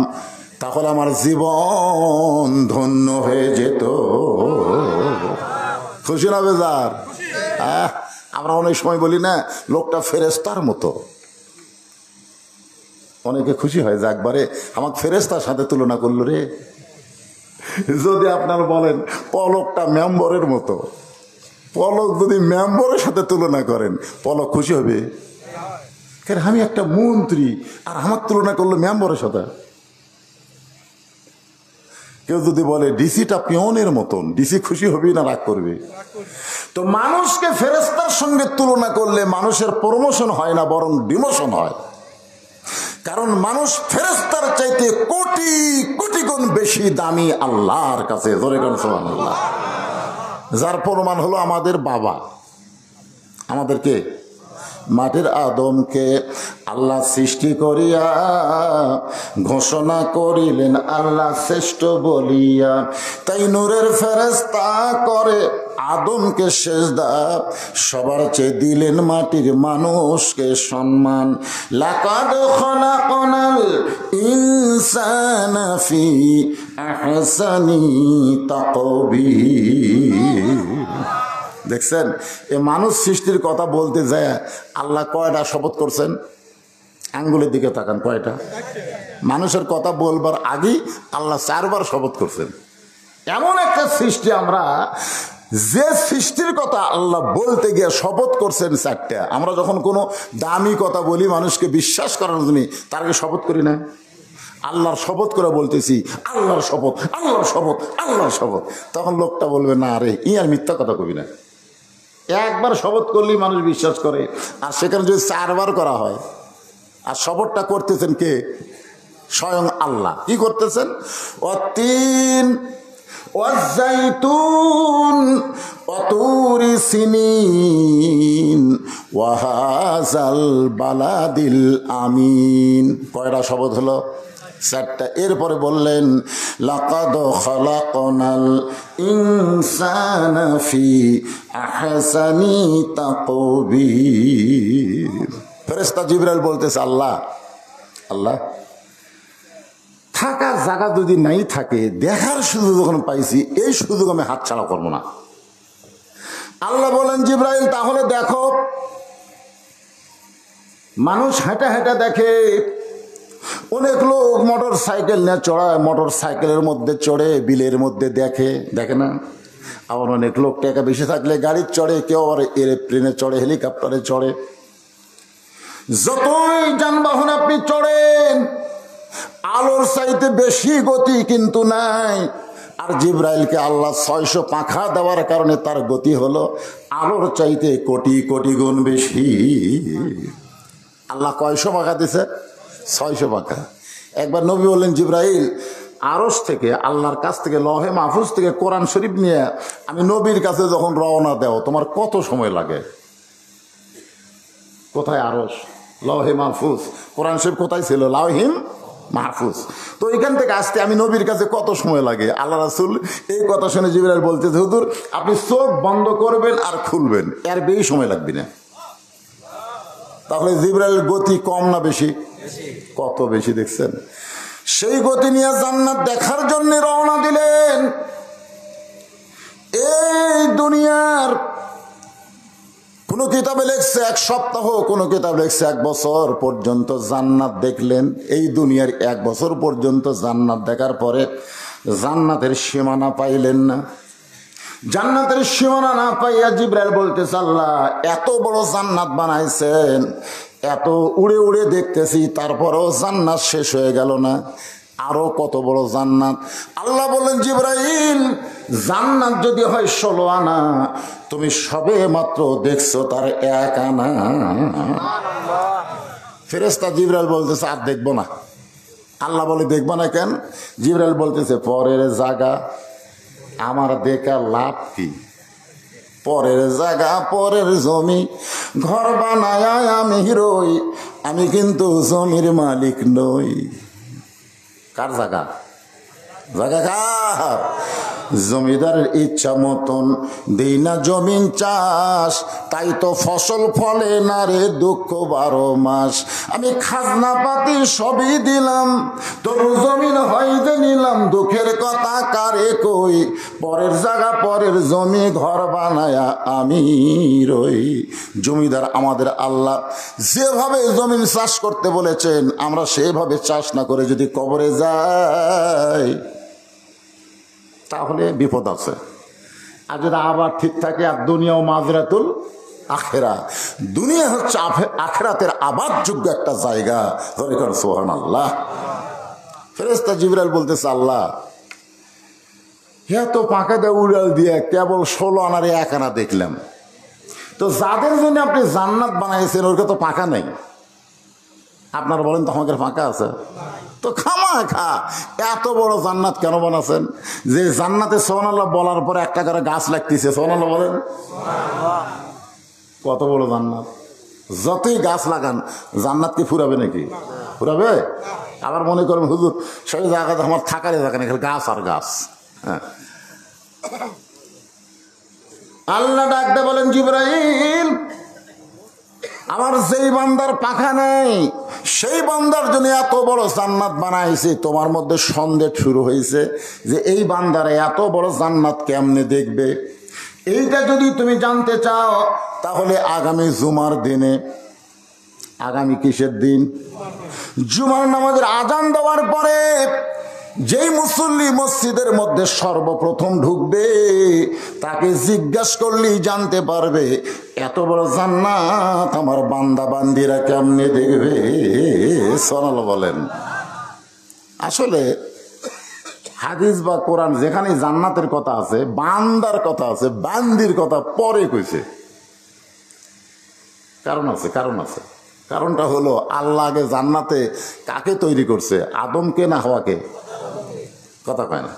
তাহলে আমার জীবন ধন্য হয়ে যেত। খুশি না বেজার? আমরা অনেক সময় বলি না, লোকটা ফেরেশতার মতো। অনেকে খুশি হয় যে একবারে আমাকে ফেরেশতার সাথে তুলনা করলো রে। যদি আপনার বলেন পলকটা মেম্বরের মতো, পলক যদি মেম্বরের সাথে তুলনা করেন, পলক খুশি হবে? কারণ আমি একটা মন্ত্রী আর আমার তুলনা করলো মেম্বরের সাথে। কেউ যদি বলে ডিসিটা পিয়নের মতন, ডিসি খুশি হবে না রাগ করবে? তো মানুষকে ফেরেশতার সঙ্গে তুলনা করলে মানুষের প্রমোশন হয় না, বরং ডিমোশন হয়। কারণ মানুষ ফেরেশতার চাইতে কোটি কোটি গুণ বেশি দামি আল্লাহর কাছে। ধরে গেল সুবহানাল্লাহ। যার প্রমাণ হলো আমাদের বাবা, আমাদেরকে মাটির আদমকে আল্লাহ সৃষ্টি করিয়া ঘোষণা করিলেন আল্লাহ শ্রেষ্ঠ বলিয়া। তাই নূরের ফেরেশতা করে আদমকে সেজদা, সবার চেয়ে দিলেন মাটির মানুষকে সম্মান। লাকাদ খলাকনাল ইনসানা ফি আহসানি তাকবীর। দেখছেন, এই মানুষ সৃষ্টির কথা বলতে যায় আল্লাহ কয়টা শপথ করছেন? আঙ্গুলের দিকে তাকান, কয়টা? মানুষের কথা বলবার আগেই আল্লাহ 4 বার শপথ করছেন। এমন একটা সৃষ্টি আমরা, যে সৃষ্টির কথা আল্লাহ বলতে গিয়ে শপথ করছেন 4টা। আমরা যখন কোনো দামি কথা বলি মানুষকে বিশ্বাস করার জন্য, তার আগে শপথ করি না? আল্লাহর শপথ করে বলতেছি, আল্লাহর শপথ, আল্লাহর শপথ, আল্লাহর শপথ। তখন লোকটা বলবে, না রে, ই আর মিথ্যা কথা কবি না। একবার শপথ করলেই মানুষ বিশ্বাস করে, আর সেখানে যদি 4 বার করা হয়। আর শপথটা করতেছেন কে? স্বয়ং আল্লাহ। কি করতেছেন? অতীন ওয়াজাইতুন ওয়াতুরি সিনিন ওয়াহাজাল বালাদিল আমিন। কয়টা শপথ হলো? 4টা। এরপরে বললেন লাকাদ খলাকনাল ইনসানা ফি আহসানি তাকবীর। ফেরেশতা জিবরাইল বলতেছে, আল্লাহ, আল্লাহ, থাকার জায়গা যদি নাই থাকে, দেখার সুযোগ যখন পাইছি, এই সুযোগ আমি হাতছাড়া করবো না। আল্লাহ বলেন, জিবরাইল, তাহলে দেখো। মানুষ হেঁটে হেঁটে দেখে, অনেক লোক মোটর সাইকেল নিয়ে চড়ায়, মোটর সাইকেলের মধ্যে চড়ে বিলের মধ্যে দেখে, দেখে না? আবার অনেক লোক টাকা বেশি থাকলে গাড়ির চড়ে, কেউ আবার এরোপ্লেনে চড়ে, হেলিকপ্টারে চড়ে। যতই যানবাহন আপনি চড়েন, আলোর চাইতে বেশি গতি কিন্তু নাই। আর জিবরাইলকে আল্লাহ 600 পাখা দেওয়ার কারণে তার গতি হলো আলোর চাইতে কোটি কোটি গুণ বেশি। আল্লাহ কয়শো পাখা দিছে? 600 পাখা। একবার নবী বললেন, জিবরাইল, আরশ থেকে, আল্লাহর কাছ থেকে, লহে মাহফুজ থেকে কোরআন শরীফ নিয়ে আমি নবীর কাছে যখন রওনা দেও, তোমার কত সময় লাগে? কোথায় আরশ? লহে মাহফুজ। কোরআন শরীফ কোথায় ছিল? লাওহিম মাহফুজ। তো এখান থেকে আসতে আমি নবীর কাছে কত সময় লাগে? আল্লাহ রাসূল এই কথা শুনে জিবরাইল বলতেছে, হুজুর, আপনি চোখ বন্ধ করবেন আর খুলবেন, এর বেশি সময় লাগবে না। তাহলে জিবরাইল গতি কম না বেশি? কত বেশি! দেখছেন, সেই গতি নিয়ে জান্নাত দেখার জন্য রওনা দিলেন। এই দুনিয়ার কোন কিতাবে লেখছে 1 সপ্তাহ, কোন কিতাব লেখছে 1 বছর পর্যন্ত জান্নাত দেখলেন। এই দুনিয়ার 1 বছর পর্যন্ত জান্নাত দেখার পরে জান্নাতের সীমানা পাইলেন না। জান্নাতের সীমানা না পাইয়া জিবরাইল বলতেছে, আল্লাহ, এত বড় জান্নাত বানাইছেন, এত উড়ে উড়ে দেখতেছি, তারপরেও জান্নাত শেষ হয়ে গেল না, আরো কত বড় জান্নাত? আল্লাহ বললেন, জিবরাইল, জান্নাত যদি হয় 16 আনা, তুমি সবে মাত্র দেখছো তার 1 আনা। ফেরেশতা জিবরাইল বলতেছে, আর দেখবো না। আল্লাহ বলে, দেখবো না কেন? জিবরাইল বলতেছে, পরের জায়গা আমার দেখা লাভ কি? পরের জায়গা পরের জমি ঘর বানায় আমি রই, আমি কিন্তু জমির মালিক নই। কার জায়গা? জায়গা কার? জমিদারের ইচ্ছা মতন দেই না জমিন চাষ, তাই তো ফসল ফলে না রে দুঃখ 12 মাস। আমি খাজনা পাতি সবই দিলাম, তবু জমিন হইতে নিলাম, দুঃখের কথা কারে কই, পরের জায়গা পরের জমি ঘর বানায়া আমি রই। জমিদার আমাদের আল্লাহ যেভাবে জমিন চাষ করতে বলেছেন, আমরা সেভাবে চাষ না করে যদি কবরে যাই তাহলে বিপদ আছে। আর যদি আবার ঠিক থাকে, আর দুনিয়াও মাজরাতুল আখেরা, দুনিয়া হচ্ছে আখেরাতের আবাদ যোগ্য একটা জায়গা। সুবহানাল্লাহ। ফেরেশতা জিবরাইল বলতেছে, আল্লাহ তো পাকা দিয়ে উড়াল দিয়ে কেবল 16 আনারে 1 আনা দেখলাম, তো যাদের জন্য আপনি জান্নাত বানাইছেন ওর তো পাকা নেই, আপনারা বলেন তো আমাদের ফাঁকা আছে? তো খামাখা এত বড় জান্নাত কেন বানাচ্ছেন? যে জান্নাতে সুবহানাল্লাহ বলার পরে একটা করে গাছ লাগতেছে, সুবহানাল্লাহ বলেন। কত বড় জান্নাত! যতই গাছ লাগান জান্নাত কি ফুরাবে নাকি? ফুরাবে? আবার মনে করেন হুজুর সেই জায়গাতে আমার থাকারই জায়গা নেই, গাছ আর গাছ। হ্যাঁ, আল্লাহ ডাকতে বলেন, জিবরাইল আমার যেই বান্দার পাখা নেই সেই বান্দার জন্য এত বড় জান্নাত বানাইছে, তোমার মধ্যে সন্দেহ শুরু হয়েছে যে এই বান্দারা এত বড় জান্নাত কেমনে দেখবে। এইটা যদি তুমি জানতে চাও তাহলে আগামী জুমার দিনে, আগামী কিসের দিন? জুমার নামাজের আজান দেওয়ার পরে যেই মুসল্লি মসজিদের মধ্যে সর্বপ্রথম ঢুকবে তাকে জিজ্ঞাসা করলেই জানতে পারবে এত বড় জান্নাত আমার বান্দা বান্দিরা কেমনে দেখবে। সুবহানাল্লাহ বলেন। আসলে হাদিস বা কোরআন যেখানে জান্নাতের কথা আছে, বান্দার কথা আছে, বান্দির কথা পরে কইছে। কারণ আছে, কারণ আছে। কারণটা হলো আল্লাহ আগে জান্নাতে কাকে তৈরি করছে, আদমকে না হাওয়াকে? কথা কয় না।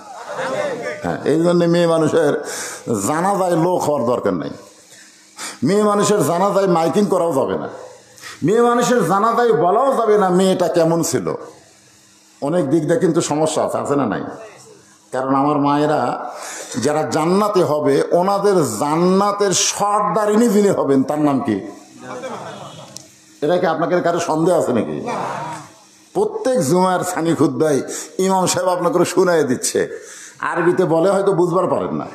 হ্যাঁ, এই জন্য মেয়ে মানুষের জানাজায় লোক হওয়ার দরকার নাই। মেয়ে মানুষের জানাজায় মাইকিং করাও যাবে না, মেয়ে মানুষের জানাজায় বলাও যাবে না মেয়েটা কেমন ছিল। অনেক দিক দিয়ে কিন্তু সমস্যা আছে, আছে না নাই? কারণ আমার মায়েরা যারা জান্নাতে হবে, ওনাদের জান্নাতের সর্দারিনী যিনি হবেন তার নাম কি? এটা কি আপনাকে কারো সন্দেহ আছে নাকি? প্রত্যেক জুমার সানি খুতবায় ইমাম সাহেব আপনাকে শুনাই দিচ্ছে, আরবিতে বলে হয়তো বুঝবার পারেন না।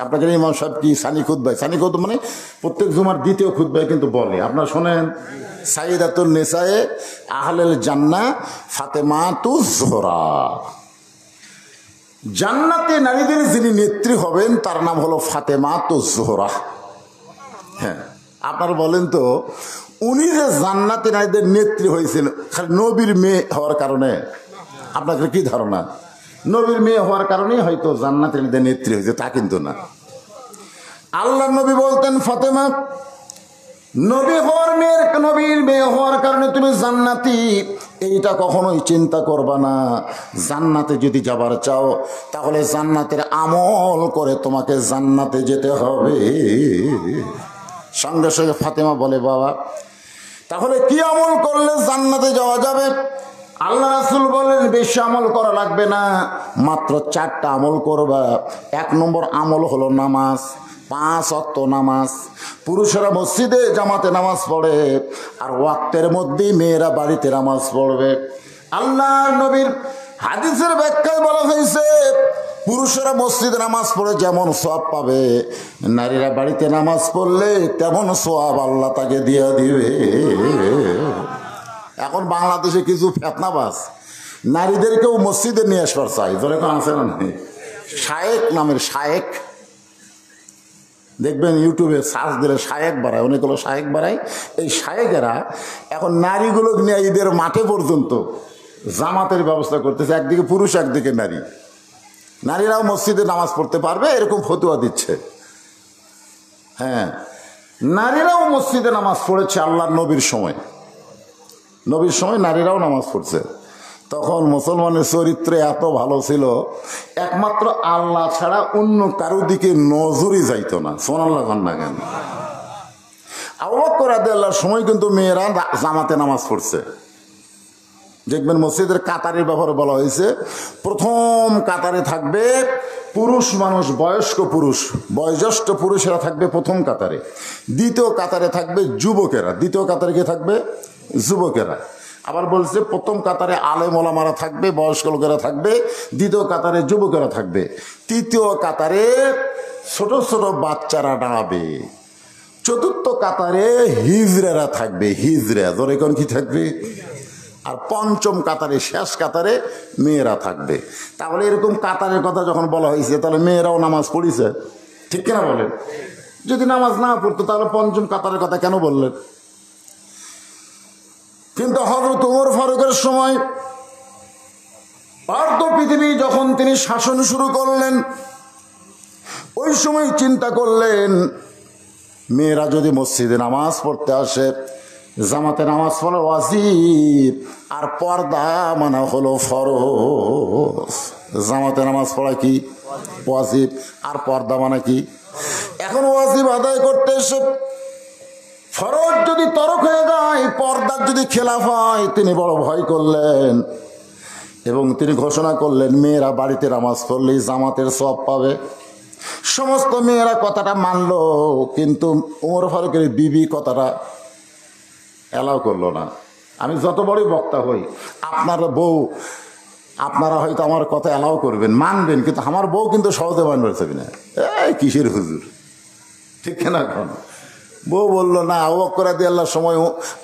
আপনাকে ইমাম সাহেব কি সানি খুতবায়, সানি খুতবা মানে প্রত্যেক জুমার দ্বিতীয় খুতবায় কিন্তু বলে, আপনারা শোনেন, সাইয়্যিদাতুন নিসায়ে আহলেল জান্নাহ ফাতেমাতুজ যোহরা, জান্নাতে নারীদের যিনি নেত্রী হবেন তার নাম হলো ফাতেমাতুজ যোহরা। হ্যাঁ, আপনারা বলেন তো উনি যে জান্নাতে নারীদের নেত্রী হয়েছিল খালি নবীর মেয়ে হওয়ার কারণে? আপনাদের কি ধারণা নবীর মেয়ে হওয়ার কারণেই হয়তো জান্নাতে নারীদের নেত্রী হয়েছে? তা কিন্তু না। আল্লাহ নবী বলতেন, ফাতেমা নবীর মেয়ে হওয়ার কারণে তুমি জান্নাতি, এইটা কখনোই চিন্তা করবা না। জান্নাতে যদি যাবার চাও তাহলে জান্নাতের আমল করে তোমাকে জান্নাতে যেতে হবে। সঙ্গে সঙ্গে ফাতেমা বলে, বাবা তাহলে কি আমল করলে জান্নাতে যাওয়া যাবে? আল্লাহ রাসূল বলেন, বেশি আমল করা লাগবে না, মাত্র 4টা আমল করবা। 1 নম্বর আমল হলো নামাজ, 5 ওয়াক্ত নামাজ। পুরুষেরা মসজিদে জামাতে নামাজ পড়ে, আর ওয়াক্তের মধ্যেই মেয়েরা বাড়িতে নামাজ পড়বে। আল্লাহ নবীর হাদিসের ব্যাখ্যায় বলা হয়েছে, পুরুষেরা মসজিদে নামাজ পড়ে যেমন সওয়াব পাবে, নারীরা বাড়িতে নামাজ পড়লে তেমন সওয়াব আল্লাহ তাকে দিয়ে দিবে। এখন বাংলাদেশে কিছু ফেতনাবাজ নারীদেরকেও মসজিদে নিয়ে আসবার চাই, ধরে কোন আছে না? শায়েক নামের শায়েক, দেখবেন ইউটিউবে সার্চ দিলে শায়েক বাড়ায়, অনেকগুলো শায়েক বাড়ায়। এই শায়েকেরা এখন নারীগুলো নিয়ে ঈদের মাঠে পর্যন্ত জামাতের ব্যবস্থা করতেছে, একদিকে পুরুষ একদিকে নারী, নারীরাও মসজিদে নামাজ পড়তে পারবে এরকম ফতোয়া দিচ্ছে। হ্যাঁ, নারীরাও মসজিদে নামাজ পড়েছে আল্লাহর নবীর সময়, নবীর সময় নারীরাও নামাজ পড়ছে। তো তখন মুসলমানের চরিত্র এত ভালো ছিল, একমাত্র আল্লাহ ছাড়া অন্য কারো দিকে নজরই যাইতো না। সুবহানাল্লাহ না কেন? আবু বকর রাদিয়াল্লাহর সময় কিন্তু মেয়েরা জামাতে নামাজ পড়ছে। দেখবেন মসজিদের কাতারের ব্যাপারে বলা হয়েছে, প্রথম কাতারে থাকবে পুরুষ মানুষ, বয়স্ক পুরুষ, বয়োজ্যেষ্ঠ পুরুষেরা থাকবে প্রথম কাতারে। দ্বিতীয় কাতারে থাকবে যুবকেরা। দ্বিতীয় কাতারে কে থাকবে? যুবকেরা। আবার বলছে প্রথম কাতারে আলেম ওলামারা থাকবে, বয়স্ক লোকেরা থাকবে। দ্বিতীয় কাতারে যুবকেরা থাকবে। তৃতীয় কাতারে ছোট ছোট বাচ্চারা দাঁড়াবে। চতুর্থ কাতারে হিজড়ারা থাকবে। হিজড়া ধরে কোন কি থাকবে? আর পঞ্চম কাতারে, শেষ কাতারে মেয়েরা থাকবে। তাহলে এরকম কাতারের কথা যখন বলা হয়েছে, তাহলে মেয়েরাও নামাজ পড়িছে, ঠিক কিনা বলেন? যদি নামাজ না পড়তো তাহলে পঞ্চম কাতারের কথা কেন বললেন? কিন্তু হযরত ওমর ফারুকের সময় অর্ধ পৃথিবী যখন তিনি শাসন শুরু করলেন, ওই সময় চিন্তা করলেন মেয়েরা যদি মসজিদে নামাজ পড়তে আসে, জামাতে নামাজ পড়া ওয়াজিব, আর পর্দা মানা হলো ফরজ। জামাতে নামাজ পড়া কি ওয়াজিব, আর পর্দা মানা কি? এখন ওয়াজিব আদায় করতে এসে ফরজ যদি তরক হয়ে যায়, পর্দার যদি খেলাফ হয়, তিনি বড় ভয় করলেন এবং তিনি ঘোষণা করলেন মেয়েরা বাড়িতে নামাজ পড়লেই জামাতের সওয়াব পাবে। সমস্ত মেয়েরা কথাটা মানলো, কিন্তু ওমর ফারুকের বিবি কথাটা অ্যালাউ করলো না। আমি যত বড়ই বক্তা হই, আপনার বউ, আপনারা হয়তো আমার কথা অ্যালাউ করবেন, মানবেন, কিন্তু আমার বউ কিন্তু সহজে মানবে না। এই কিসের হুজুর, ঠিক না? এখন বউ বললো না, আবু বকর রাদিয়াল্লাহর সময়,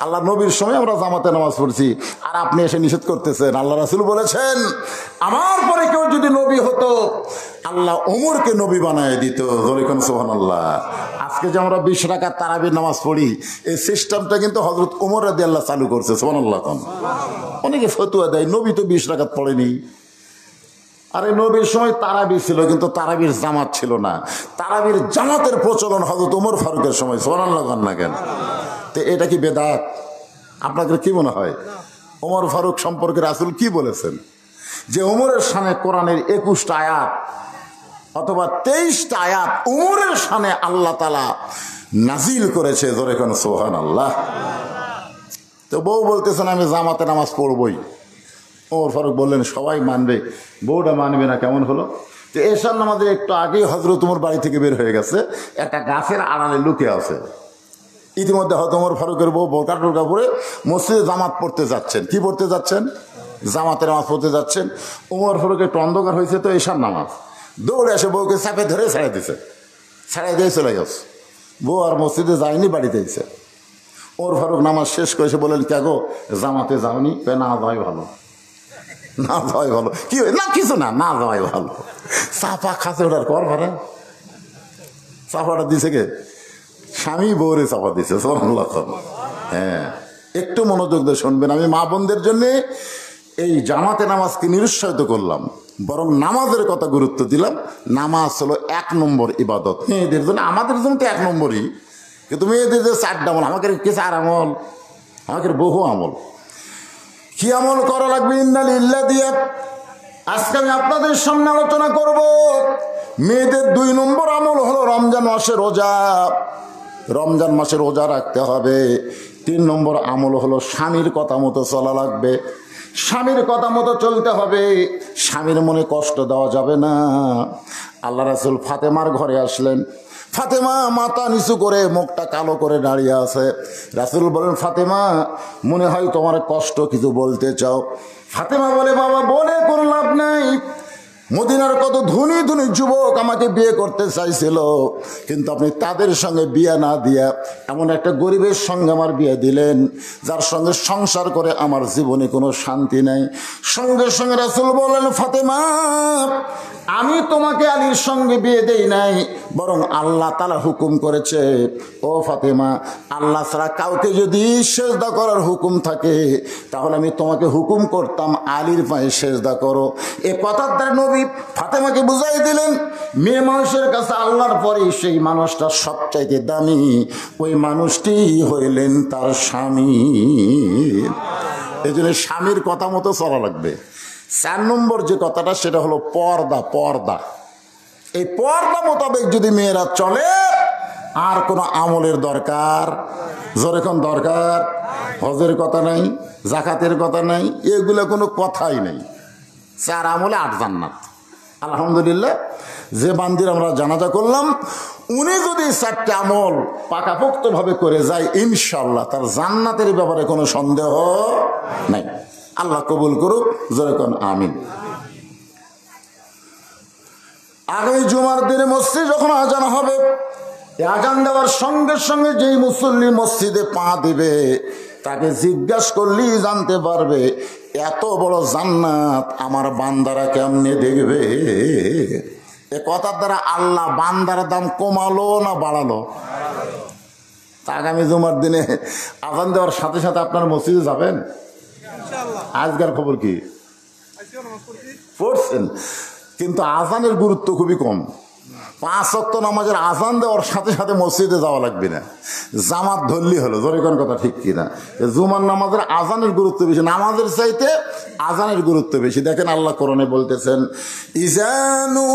আল্লাহ নবীর সময় আমরা জামাতে নামাজ পড়ছি, আর আপনি এসে নিষেধ করতেছেন। আল্লাহ রাসূল বলেছেন আমার পরে কেউ যদি নবী হতো, আল্লাহ ওমরকে নবী বানায় দিত। বলেন সুবহানাল্লাহ। আজকে যে আমরা 20 রাকাত তারাবির নামাজ পড়ি, এই সিস্টেমটা কিন্তু হযরত ওমর রাদিয়াল্লাহু চালু করছে। সুবহানাল্লাহ। অনেকে ফতোয়া দেয় নবী তো 20 রাকাত পড়েনি। আরে নবীর সময় তারাবি ছিল, কিন্তু তারাবির জামাত ছিল না। তারাবির জামাতের প্রচলন হযরত ওমর ফারুকের সময়। সুবহানাল্লাহ না কেন? তো এটা কি বেদাত? আপনাদের কি মনে হয়? ওমর ফারুক সম্পর্কে রাসূল কি বলেছেন? যে ওমরের শানে কোরআনের 21টা আয়াত অথবা 23টা আয়াত ওমরের শানে আল্লাহ তাআলা নাজিল করেছে। জোরে কোন সুবহানাল্লাহ। তো বউ বলতেছেন আমি জামাতে নামাজ পড়বই। ওমর ফারুক বললেন সবাই মানবে, বউটা মানবে না, কেমন হলো? তো এশার নামাজের একটু আগেই হযরত ওমর বাড়ি থেকে বের হয়ে গেছে, একটা গাছের আড়ালে লুকিয়ে আছে। ইতিমধ্যে হয়তো ওমর ফারুকের বউ বোরকা টোরকা পরে মসজিদে জামাত পড়তে যাচ্ছেন। কি পড়তে যাচ্ছেন? জামাতের নামাজ পড়তে যাচ্ছেন। ওমর ফারুক একটু অন্ধকার হয়েছে, তো এশার নামাজ, দৌড়ে এসে বউকে চাপে ধরে ছেড়ে দিছে, ছেড়ে দিয়ে চলে গেছে। বউ আর মসজিদে যায়নি, বাড়িতে গেছে। ওমর ফারুক নামাজ শেষ করেছে, বলেন কে গো জামাতে যাওনি? না যাওয়াই ভালো, না যাওয়াই ভালো। কি না কিছু না, না যাওয়াই ভালো। চাপা খাচ্ছে ওটার কর ভরে, চাপাটা দিছে কে? স্বামী বউরে চাপা দিছে। হ্যাঁ, একটু মনোযোগ দিয়ে শুনবেন। আমি মা বোনদের জন্য এই জামাতে নামাজকে নিরুৎসাহিত করলাম, বরং নামাজের কথা গুরুত্ব দিলাম। নামাজ হলো 1 নম্বর ইবাদত মেয়েদের জন্য। আমাদের জন্য তো 1 নম্বরই, কিন্তু মেয়েদের যে 4টা আমল, আমাকে কি 4 আমল, আমাকে বহু আমল। কি আমল করা লাগবে? ইন্না লিল্লাহ দিয়া আজকে আমি আপনাদের সামনে আলোচনা করব। মেয়েদের 2 নম্বর আমল হলো রমজান মাসে রোজা। রমজান মাসে রোজা রাখতে হবে। 3 নম্বর আমল হলো স্বামীর কথা মতো চলা লাগবে। স্বামীর কথা মতো চলতে হবে, স্বামীর মনে কষ্ট দেওয়া যাবে না। আল্লাহ রাসূল ফাতেমার ঘরে আসলেন। ফাতেমা মাথা নিচু করে, মুখটা কালো করে দাঁড়িয়ে আছে। রাসূল বলেন ফাতেমা, মনে হয় তোমার কষ্ট কিছু বলতে চাও। ফাতেমা বলে বাবা বলে কোনো লাভ নাই, মদিনার কত ধনী ধনী যুবক আমাকে বিয়ে করতে চাইছিল, কিন্তু আপনি তাদের সঙ্গে বিয়ে না দিয়া এমন একটা গরিবের সঙ্গে আমার বিয়ে দিলেন, যার সঙ্গে সংসার করে আমার জীবনে কোনো শান্তি নাই। সঙ্গে সঙ্গে রাসূল বলেন ফাতেমা, আমি তোমাকে আলীর সঙ্গে বিয়ে দেই নাই, বরং আল্লাহ তাআলা হুকুম করেছে, ও ফাতেমা, আল্লাহ ছাড়া কাউকে যদি সেজদা করার হুকুম থাকে, তাহলে আমি তোমাকে হুকুম করতাম আলীর পায়ে সেজদা করো। এ কথার দ্বারা নবী ফাতেমাকে বুঝাই দিলেন, মেয়ে মানুষের কাছে আল্লাহর পরে সেই মানুষটা সবচাইতে দামি, ওই মানুষটি হইলেন তার স্বামী। এই জন্য স্বামীর কথা মতো চলা লাগবে। 4 নম্বর যে কথাটা সেটা হলো পর্দা। পর্দা, এই পর্দা মোতাবেক যদি মেয়েরা চলে আর কোনো আমলের দরকার, যেরকম দরকার হজের কথা নাই, জাকাতের কথা নাই, এগুলো কোনো কথাই নেই। 4 আমলে 8 জান্নাত। আলহামদুলিল্লাহ, যে বান্দির আমরা জানাজা করলাম উনি যদি 4টা আমল পাকাপোক্তভাবে করে যায় ইনশাআল্লাহ তার জান্নাতের ব্যাপারে কোনো সন্দেহ নাই। আল্লাহ কবুল করুক, যেরকম আমিন। আগামী জুমার দিনে মসজিদ যখন আজান হবে, আজান দেওয়ার সঙ্গে সঙ্গে যেই মুসল্লি মসজিদে পা দিবে তাকে জিজ্ঞাসা করলেই জানতে পারবে এত বড় জান্নাত আমার বান্দারা কেমনে দেখবে। এ কথার দ্বারা আল্লাহ বান্দার দাম কমালো না বাড়ালো? তা আগামী জুমার দিনে আজান দেওয়ার সাথে সাথে আপনার মসজিদে যাবেন? আজকের খবর কি পড়ছেন? কিন্তু আজানের গুরুত্ব খুবই কম। 5 ওয়াক্ত নামাজের আজান দেওয়ার সাথে সাথে মসজিদে যাওয়া লাগবে না, জামাত ধরলি হলো। জোরে কথা ঠিক কিনা? জুমার নামাজের আজানের গুরুত্ব বেশি, নামাজের চাইতে আজানের গুরুত্ব বেশি। দেখেন আল্লাহ কোরআনে বলতেছেন, ইজানু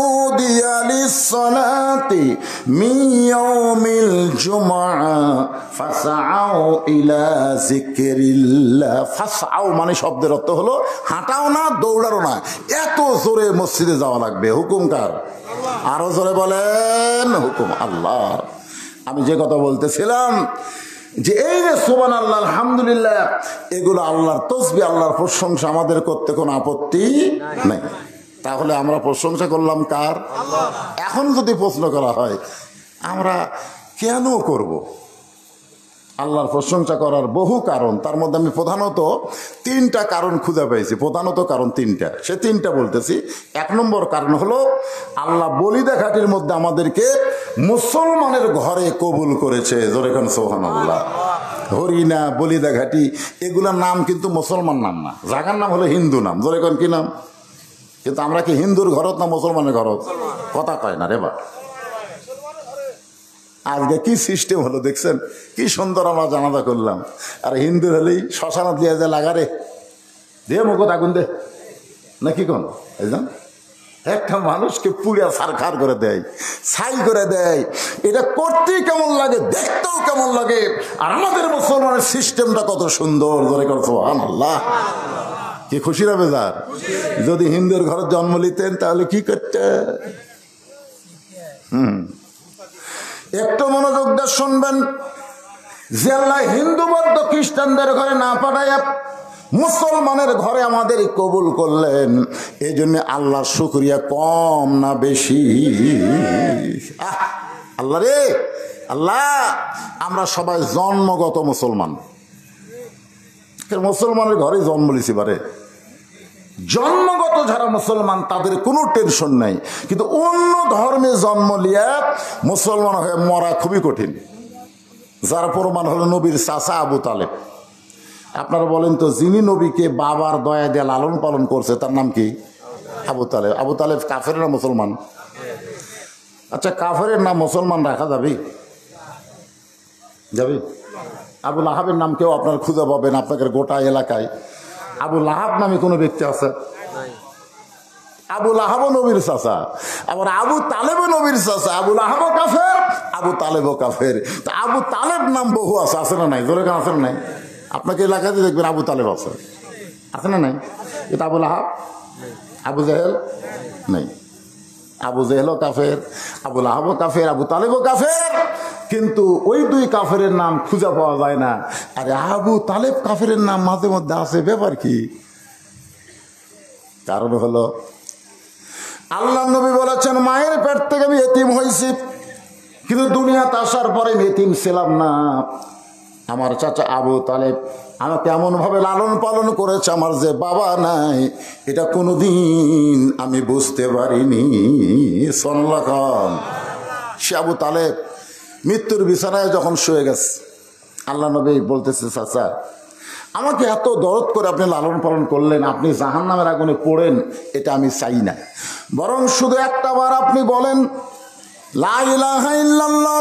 দিয়ালিস সালাতি মিন ইয়াউমিল জুমআ ফাসআউ ইলা যিকরিল্লাহ। ফাসআউ মানে শব্দের অর্থ হলো হাঁটাও না, দৌড়াও না, এত জোরে মসজিদে যাওয়া লাগবে। হুকুম কার? আরো জোরে বলেন, হুকুম আল্লাহ। আমি যে কথা বলতেছিলাম যে এই যে সুবহানাল্লাহ, আলহামদুলিল্লাহ, এগুলো আল্লাহর তসবিহ, আল্লাহর প্রশংসা, আমাদের করতে কোনো আপত্তি নাই। তাহলে আমরা প্রশংসা করলাম কার? এখন যদি প্রশ্ন করা হয় আমরা কেন করব, আল্লাহর প্রশংসা করার বহু কারণ, তার মধ্যে আমি প্রধানত 3টা কারণ খুঁজে পেয়েছি। প্রধানত কারণ 3টা, সে 3টা বলতেছি। 1 নম্বর কারণ হলো আল্লাহ বলিদা ঘাটির মধ্যে আমাদেরকে মুসলমানের ঘরে কবুল করেছে। জোরে খান সুবহানাল্লাহ। হরিণা, বলিদা ঘাটি এগুলোর নাম কিন্তু মুসলমান নাম না, জায়গার নাম হলো হিন্দু নাম। জোরে খান কি নাম? কিন্তু আমরা কি হিন্দুর ঘরত না মুসলমানের ঘরত? কথা কয় না রে বা। আজকে কি সিস্টেম হলো দেখছেন, কি সুন্দর আমরা জানাজা করলাম। আর হিন্দু হলেই শ্মশান দিয়ে যে লাগারে দে মুখত আগুন দে নাকি কোন একটা মানুষকে পুড়িয়া সারখার করে দেয়, ছাই করে দেয়। এটা করতেই কেমন লাগে, দেখতেও কেমন লাগে। আর আমাদের মুসলমানের সিস্টেমটা কত সুন্দর। ধরে করছো আল্লাহ, কি খুশি হবে যার। যদি হিন্দুর ঘরে জন্ম নিতেন তাহলে কি করতে? একটু মনোযোগ দিয়ে শুনবেন, যে আল্লাহ হিন্দু বৌদ্ধ খ্রিস্টানদের ঘরে না পাঠায় মুসলমানের ঘরে আমাদের কবুল করলেন, এই জন্য আল্লাহর শুকরিয়া কম না বেশি? আল্লাহ রে আল্লাহ, আমরা সবাই জন্মগত মুসলমান, মুসলমানের ঘরে জন্ম লিছি পারে। জন্মগত যারা মুসলমান তাদের কোনো টেনশন নাই, কিন্তু অন্য ধর্মে জন্ম লিয়া মুসলমান হয়ে মরা খুবই কঠিন। যার প্রমাণ হলো নবীর চাচা আবু তালেব। আপনারা বলেন তো, যিনি নবীকে বাবার দয়া দিয়ে লালন পালন করছে তার নাম কি? আবু তালেব। আবু তালেব কাফের না মুসলমান? আচ্ছা, কাফের নাম মুসলমান রাখা যাবে? যাবে? আবু লাহাবের নাম কেউ আপনার খুঁজে পাবেন আপনাদের গোটা এলাকায়? আবু লাহাব নামে কোনো ব্যক্তি আছে? আবু লাহাবও নবীর চাচা, আবার আবু তালেবও নবীর চাচা। আবু লাহাবও কাফের, আবু তালেবও কাফের। তা আবু তালেব নাম বহু আছে, আছে না নাই? জোরে কেন আছে না নাই? আপনাকে এলাকাতে দেখবেন আবু তালেব আছে, আছে না নাই? এটা আবু লাহাব, আবু জেহেল নেই। আবু জেহেলও কাফের, আবু লাহাবও কাফের, আবু তালেবও কাফের। কিন্তু ওই 2 কাফের নাম খুঁজে পাওয়া যায় না। আরে আবু তালেব কাফের নাম মাঝে মধ্যে আছে, ব্যাপার কি? কারণ হলো আল্লাহ নবী বলেছেন, মায়ের পেট থেকে আমি এতিম হয়েছি, কিন্তু দুনিয়াতে আসার পরে এতিম ছিলাম না। আমার চাচা আবু তালেব আমাকে এমনভাবে লালন পালন করেছে, আমার যে বাবা নাই এটা কোনোদিন আমি বুঝতে পারিনি। সল্লাহ খান, সে আবু তালেব মৃত্যুর বিছানায় যখন শুয়ে গেছে, আল্লাহ নবী বলতেছে, চাচা আমাকে এত দরদ করে আপনি লালন পালন করলেন, আপনি জাহান্নামের আগুনে পড়েন এটা আমি চাই না, বরং শুধু একটা বার আপনি বলেন লা ইলাহা ইল্লাল্লাহ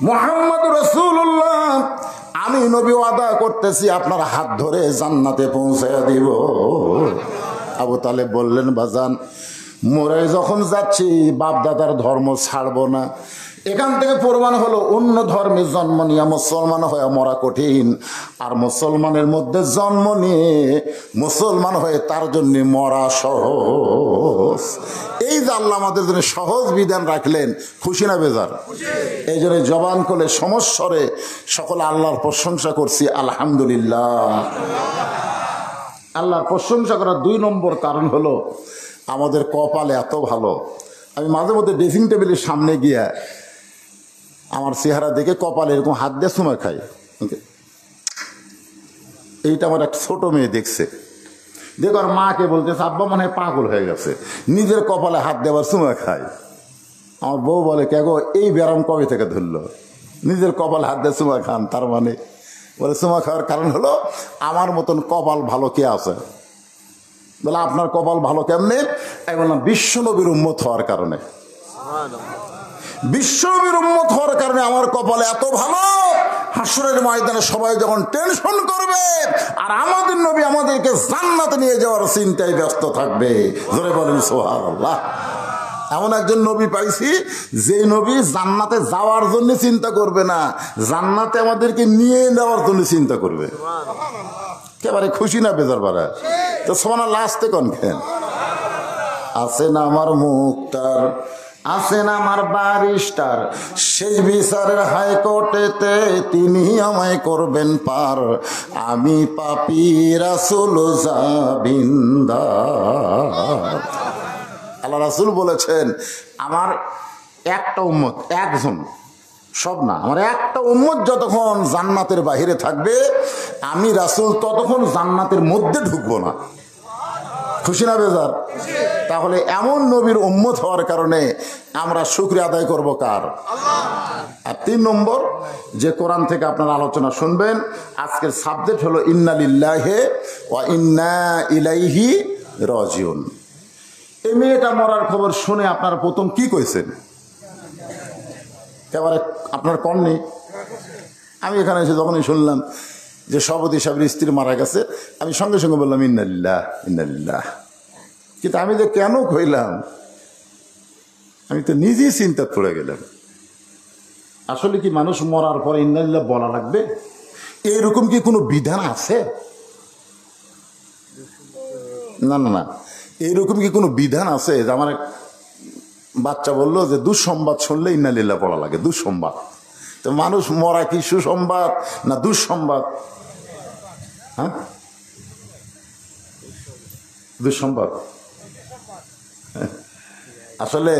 মুহাম্মাদুর রাসূলুল্লাহ। আমি নবী ওয়াদা করতেছি আপনার হাত ধরে জান্নাতে পৌঁছাইয়া দিব। আবু তালেব বললেন, বাজান মরে যখন যাচ্ছি বাপ দাদার ধর্ম ছাড়বো না। এখান থেকে প্রমাণ হলো অন্য ধর্মে জন্ম নিয়ে মুসলমান হয়ে মরা কঠিন, আর মুসলমানের মধ্যে জন্ম নিয়ে মুসলমান হয়ে তার জন্য মরা সহজ। এই যে আল্লাহ আমাদের জন্য সহজ বিধান রাখলেন, খুশি না বেজার? এই জন্য জবান খুলে সমস্বরে সকলে আল্লাহর প্রশংসা করছি, আলহামদুলিল্লাহ। আল্লাহর প্রশংসা করার 2 নম্বর কারণ হলো আমাদের কপাল এত ভালো। আমি মাঝে মধ্যে ড্রেসিং টেবিলের সামনে গিয়া আমার চেহারা দেখে কপালে এরকম হাত দিয়ে সময় খাই। এইটা আমার এক ছোট মেয়ে দেখছে, দেখো আর মাকে বলতেছে আব্বা মনে হয় পাগল হয়ে গেছে, নিজের কপালে হাত দেওয়ার সময় খায়। আমার বউ বলে, কে গো এই ব্যারাম কবে থেকে ধরলো? নিজের কপালে হাত দিয়ে সময় খান, তার মানে বলে সময় খাওয়ার কারণ হলো আমার মতন কপাল ভালো কে আছে? বলে আপনার কপাল ভালো কেমনে? আমি বললাম বিশ্বনবীর উম্মত হওয়ার কারণে। বিশ্বনবীর উম্মত হওয়ার কারণে আমার কপাল এত ভালো, হাসরের ময়দানে সবাই যখন টেনশন করবে আর আমাদের নবী আমাদেরকে জান্নাতে নিয়ে যাওয়ার চিন্তায় ব্যস্ত থাকবে। জোরে বলেন সুবহানাল্লাহ। এমন একজন নবী পাইছি যে নবী জান্নাতে যাওয়ার জন্য চিন্তা করবে না, জান্নাতে আমাদেরকে নিয়ে যাওয়ার জন্য চিন্তা করবে। একেবারে খুশি না বেজার পাড়া? তো সুবহানাল্লাহ আসতে কোন খেন? আছে না আমার মুক্তার, আছে না আমার বারিস্টার, শেষ বিচারের হাইকোর্টেতে তিনি আমায় করবেন পার। আমি পাপী রাসূল জাবিন্দার। আল্লাহ রাসূল বলেছেন, আমার একটা উম্মত, একজন, সব না, আমার একটা উম্মত যতক্ষণ জান্নাতের বাহিরে থাকবে আমি রাসূল ততক্ষণ জান্নাতের মধ্যে ঢুকবো না। খুশি না বেজার? তাহলে এমন নবীর উম্মত হওয়ার কারণে আমরা শুকরিয়া আদায় করব কার? আর 3 নম্বর যে কোরআন থেকে আপনারা আলোচনা শুনবেন, আজকের সাবজেক্ট হলো ইন্না লিল্লাহি ওয়া ইন্না ইলাইহি রাজিউন। এই মেয়েটা মরার খবর শুনে আপনারা প্রথম কি কইছেন? একেবারে আপনার কন নেই। আমি এখানে এসে যখনই শুনলাম যে সভাপতি সাহেবের স্ত্রী মারা গেছে, আমি সঙ্গে সঙ্গে বললাম ইন্না লিল্লাহ ইন্না লিল্লাহ। কিন্তু আমি যে কেন কইলাম, আমি তো নিজেই চিন্তা পড়ে গেলাম। আসলে কি মানুষ মরার পরে ইন্না লিল্লাহ বলা লাগবে? এইরকম কি কোনো বিধান আছে? না না না, এইরকম কি কোনো বিধান আছে? যে আমার এক বাচ্চা বললো যে দুঃসংবাদ শুনলে ইন্না লিল্লাহ পড়া লাগে। দুঃসংবাদ, তো মানুষ মরা কি সুসংবাদ না দুঃসংবাদ? হ্যাঁ, দুঃসংবাদ। আসলে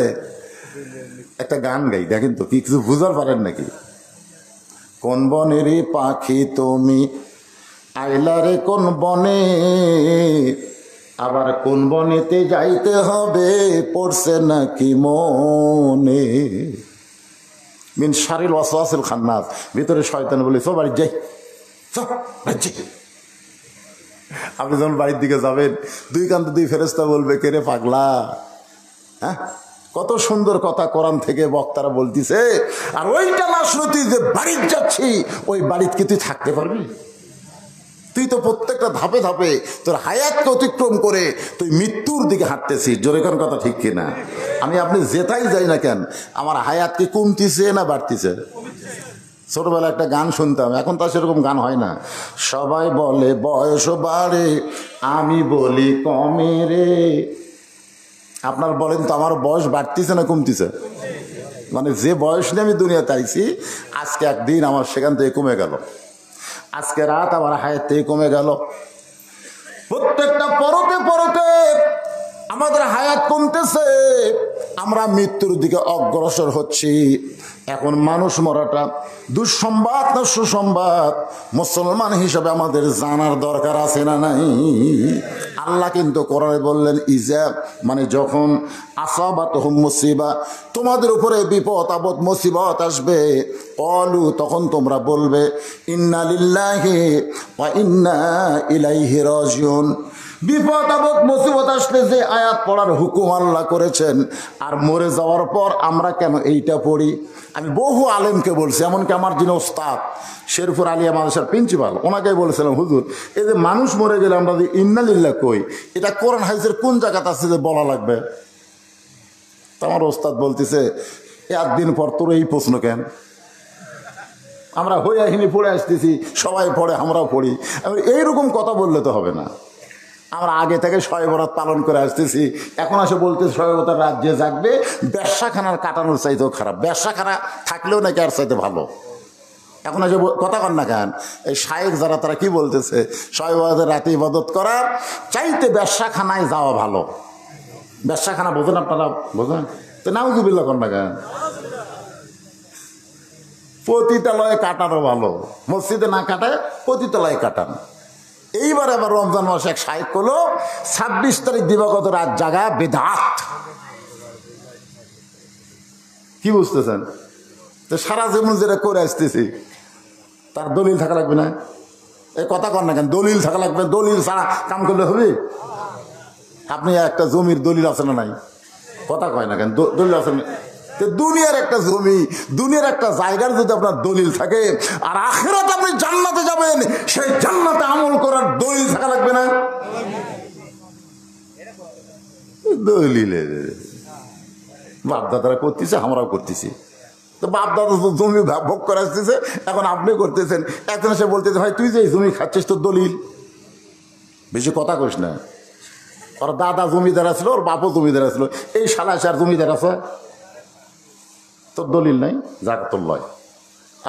একটা গান গাই, দেখেন তো কি কিছু বুঝার পারেন নাকি? কোন বনের পাখি তুমি আইলা রে কোন বনে, আবার কোন বনেতে যাইতে হবে পড়ছে নাকি মনে। মিন শারিল ওয়াসওয়াসিল খান্নাস, ভিতরে শয়তান বলে সব বাড়ি যাই। আপনি যখন বাড়ির দিকে যাবেন 2 কান্তে 2 ফেরেশতা বলবে, কে রে পাগলা? হ্যাঁ, কত সুন্দর কথা কোরআন থেকে বক্তারা বলতিছে। আর ওইটা না শুনে তুই যে বাড়ির যাচ্ছি, ওই বাড়িতে কি তুই থাকতে পারবি? তুই তো প্রত্যেকটা ধাপে ধাপে তোর হায়াতকে অতিক্রম করে তুই মৃত্যুর দিকে হাঁটতেছিস। জোরে কোন কথা ঠিক কিনা? আমি আপনি যেটাই যাই না কেন, আমার হায়াত কি কমতিছে না বাড়তিছে? ছোটবেলা একটা গান শুনতাম, এখন তো সেরকম গান হয় না। সবাই বলে বয়স বাড়ে, আমি বলি কমে রে। আপনার বলেন তো আমার বয়স বাড়তিছে না কমতিছে? মানে যে বয়স নিয়ে আমি দুনিয়াতে আইছি, আজকে একদিন আমার সেখান থেকে কমে গেল, আজকে রাত আমার হায়াত থেকে কমে গেল। প্রত্যেকটা পরতে পরতে আমাদের হায়াত কমতেছে, আমরা মৃত্যুর দিকে অগ্রসর হচ্ছি। এখন মানুষ মরাটা দুঃসংবাদ না সুসংবাদ, মুসলমান হিসাবে আমাদের জানার দরকার আছে না নাই? আল্লাহ কিন্তু কোরআনে বললেন ইজা, মানে যখন আসাবাতহুম মুসিবা, তোমাদের উপরে বিপদ আপদ মুসিবত আসবে, ক্বালু, তখন তোমরা বলবে ইন্না লিল্লাহি ওয়া ইন্না ইলাইহি রাজিউন। বিপদ আপদ মুসিবত আসলে যে আয়াত পড়ার হুকুম আল্লাহ করেছেন, আর মরে যাওয়ার পর আমরা কেন এইটা পড়ি? আমি বহু আলেমকে বলছি, এমনকি আমার যিনি ওস্তাদ শেরপুর আলিয়া মাদ্রাসার প্রিন্সিপাল, ওনাকে বলেছিলাম, হুজুর এই যে মানুষ মরে গেলে আমরা যে ইন্না লিল্লাহ কই, এটা কোরআন হাদিসের কোন জায়গাতে আছে যে বলা লাগবে? তো আমার ওস্তাদ বলতেছে, একদিন পর তোর এই প্রশ্ন কেন? আমরা হইয়াহিনী পড়ে আসতেছি, সবাই পড়ে, আমরাও পড়ি। এইরকম কথা বললে তো হবে না। আমরা আগে থেকে শবে বরাত পালন করে আসতেছি, এখন আসে বলতেছি শবে বরাতের রাত যে জাগবে ব্যবসাখানার কাটানোর চাইতেও খারাপ, ব্যবসাখানা থাকলেও নাকি আর চাইতে ভালো। এখন এসে কথা কন না কেন? এই শায়েখ যারা তারা কি বলতেছে, শবে বরাতের রাতে ইবাদত করার চাইতে ব্যবসাখানায় যাওয়া ভালো। ব্যবসাখানা বোঝেন আপনারা? বোঝেন তো? নাউজুবিল্লাহ কন না কেন? পতিতালয়ে কাটানো ভালো, মসজিদে না কাটায় পতিতালয়ে কাটান। এইবার আবার রমজান মাসে এক শায়েখ হলো 26 তারিখ দিবাগত রাত জাগা বেদাত। কি বুঝতেছেন? তো সারা জীবন যেটা করে আসতেছি তার দলিল থাকা লাগবে না? এই কথা কর না কেন? দলিল থাকা লাগবে, দলিল ছাড়া কাম করলে হবে? আপনি একটা জমির দলিল আছে না নাই? কথা কয় না কেন? দলিল আছে না? দুনিয়ার একটা জমি, দুনিয়ার একটা জায়গার যদি আপনার দলিল থাকে, আর আখিরাতে আপনি জান্নাতে যাবেন, সেই জান্নাতে আমল করার দলিল থাকা লাগবে না? দলিলে বাপদাদারা করতেছে, আমরাও করতেছি। তো বাপদাদা তো জমি ভোগ করে আসতেছে, এখন আপনি করতেছেন। এখন এসে বলতেছে, ভাই তুই যে জমি খাচ্ছিস তোর দলিল। বেশি কথা কইস না। ওর দাদা জমিদার আসলো, ওর বাপও জমিদার আসলো, এই শালা আর জমিদার আছে, তোর দলিল নাই, জাকাতুল লয়।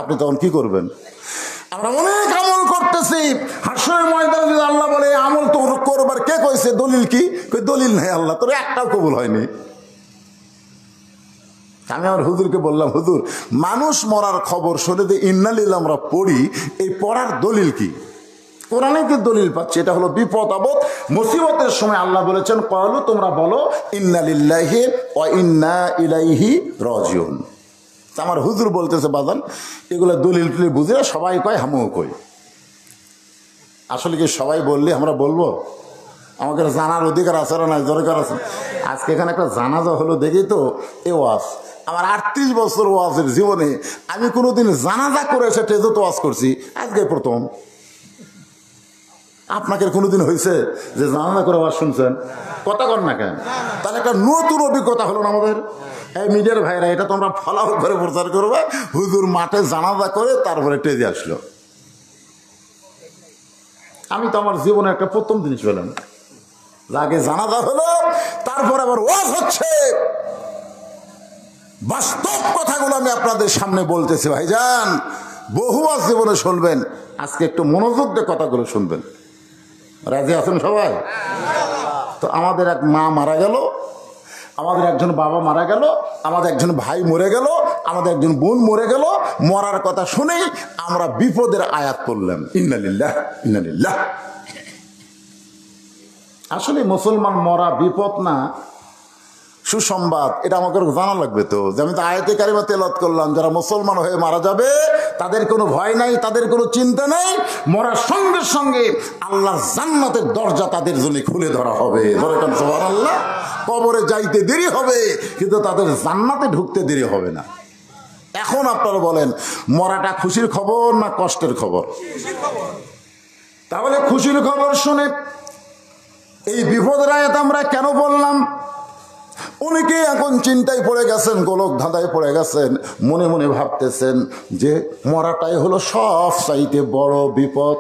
আপনি তখন কি করবেন? আমরা অনেক আমল করতেছি, হাসরের ময়দানে যদি আল্লাহ বলে আমল তো করবার, কে কইছে? দলিল কি? দলিল নাই আল্লাহ, তোর একটাও কবুল হয়নি। আমি আমার হুজুরকে বললাম, হুজুর মানুষ মরার খবর শুনে যে ইন্না লিল্লাহ আমরা পড়ি, এই পড়ার দলিল কি? কোরআনে কি দলিল পাচ্ছি? এটা হলো বিপদ আপদ মুসিবতের সময় আল্লাহ বলেছেন, ক্বালু তোমরা বলো ইন্না লিল্লাহি ওয়া ইন্না ইলাইহি রাজিউন। আমার হুজুর বলতেছে, বাজান এগুলো দলিল টলিল বুঝে না, সবাই কয় আমিও কই। আসলে কি সবাই বললে আমরা বলবো? আমাকে জানার অধিকার আছে না নাই? দরকার আছে। আজকে এখানে একটা জানাজা হলো দেখি তো, এ ওয়াজ আমার 38 বছর ওয়াজের জীবনে আমি কোনোদিন জানাজা করে এসে টেজে তো ওয়াজ করছি, আজকে প্রথম। আপনাকে কোনোদিন হয়েছে যে জানাজা করে ওয়াজ শুনছেন? কথা কর না কেন? তাহলে একটা নতুন অভিজ্ঞতা হলো না আমাদের। এই মিডিয়ার ভাইরা, এটা তোমরা ফলাও করে প্রচার করবে, হুজুর মাঠে জানাজা করে তারপরে টেজে আসলো। আমি তো আমার জীবনে একটা প্রথম জিনিস পেলাম, আগে জানাজা হলো, তারপর আবার ওয়াজ হচ্ছে। বাস্তব কথাগুলো আমি আপনাদের সামনে বলতেছি ভাইজান, বহু ওয়াজ জীবনে শুনবেন, আজকে একটু মনোযোগ দিয়ে কথাগুলো শুনবেন। রাজি আছেন সবাই? তো আমাদের এক মা মারা গেল, আমাদের একজন বাবা মারা গেল, আমাদের একজন ভাই মরে গেল, আমাদের একজন বোন মরে গেল। মরার কথা শুনেই আমরা বিপদের আয়াত করলাম, ইন্না লিল্লাহ ইন্না লিল্লাহ। আসলে মুসলমান মরা বিপদ না, সুসংবাদ। এটা আমাকে জানা লাগবে তো, যে আমি তো আয়াতে কারিমা তেলাওয়াত করলাম, যারা মুসলমান হয়ে মারা যাবে তাদের কোনো ভয় নাই, তাদের কোনো চিন্তা নেই। মরার সঙ্গে সঙ্গে আল্লাহর জান্নাতের দরজা তাদের জন্য খুলে ধরা হবে। সুবহানাল্লাহ। কবরে যাইতে দেরি হবে, কিন্তু তাদের জান্নাতে ঢুকতে দেরি হবে না। এখন আপনারা বলেন, মরাটা খুশির খবর না কষ্টের খবর? তাহলে খুশির খবর শুনে এই বিপদের আয়াত আমরা কেন বললাম? অনেকে এখন চিন্তায় পড়ে গেছেন, গোলক ধাঁধায় পড়ে গেছেন, মনে মনে ভাবতেছেন যে মরাটাই হলো সব চাইতে বড় বিপদ।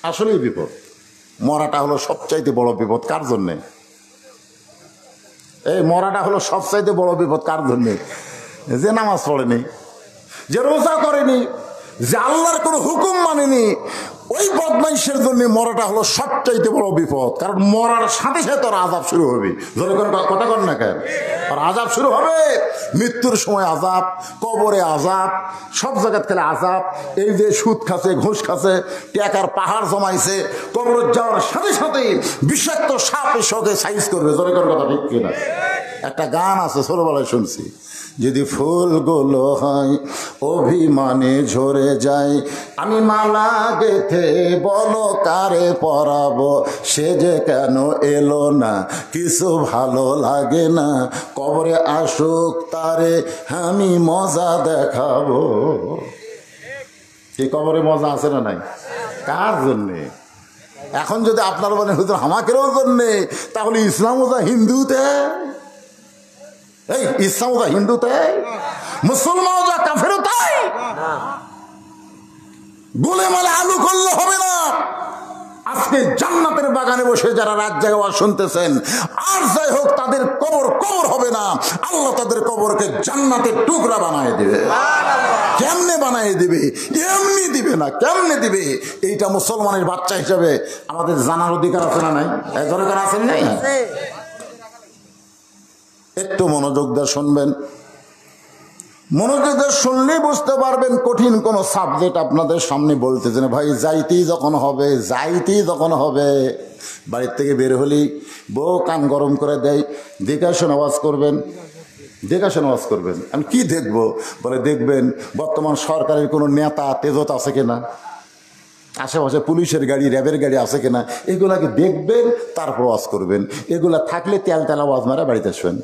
আসলেই বিপদ, মরাটা হলো সবচাইতে বড় বিপদ। কার জন্যে? এই মরাটা হলো সবচাইতে বড় বিপদ কার জন্যে? যে নামাজ পড়েনি, যে রোজা করেনি, যে আল্লাহর কোনো হুকুম মানেনি, ওই বদমাইশের জন্য মরাটা হলো সবচাইতে বড় বিপদ। কারণ মরার সাথে সাথে তোর আযাব শুরু হবে। কথা কর না কেন? আর আযাব শুরু হবে, মৃত্যুর সময় আযাব, কবরে আযাব, সব জায়গায় খেলে আযাব। এই যে সুদ খাচ্ছে, ঘুষ খাচ্ছে, টাকার পাহাড় জমাইছে, কবরে যাওয়ার সাথে সাথে বিষাক্ত সাপ এসে সাইজ করবে। জোরে কথা ঠিক কিনা? একটা গান আছে ছোটবেলায় শুনছি, যদি ফুলগুলো হয় অভিমানে ঝরে যায়, আমি মালা গেথে বলো কারে পরাবো, সে যে কেন এলো না কিছু ভালো লাগে না, কবরে আসুক তারে আমি মজা দেখাবো। এই কবরে মজা আছে না নাই? কার জন্যে? এখন যদি আপনারা বলেন হুজুর আমাকেও জন্যে, তাহলে ইসলামও যা হিন্দুতে, এই ইসলামও যা হিন্দুতে, মুসলমানও যা কাফেরও তাই। গোলেমালে আলু করলে হবে না। আজকে জান্নাতের বাগানে বসে যারা রাত জাগা শুনতেছেন, আর যাই হোক তাদের কবর কবর হবে না, আল্লাহ তাদের কবরকে জান্নাতের টুকরা বানায় দিবে। কেমনে বানায় দিবে? এমনি দিবে না, কেমনে দিবে? এইটা মুসলমানের বাচ্চা হিসাবে আমাদের জানার অধিকার আছে না নাই? দরকার আছেন নাই? একটু মনোযোগ দিয়ে শুনবেন, মনোযোগ দিয়ে শুনলেই বুঝতে পারবেন কঠিন কোন সাবজেক্ট আপনাদের সামনে বলতেছেন। ভাই যাইতেই যখন হবে বাড়ির থেকে বের হলেই বউ কান গরম করে দেয়, দেখে শুনে আওয়াজ করবেন, আমি কি দেখবো? বলে দেখবেন বর্তমান সরকারের কোনো নেতা তেজত আছে কিনা, আশেপাশে পুলিশের গাড়ি র্যাবের গাড়ি আছে কিনা, এগুলাকে দেখবেন, তারপর আওয়াজ করবেন। এগুলা থাকলে তেল আওয়াজ মারা বাড়িতে আসবেন।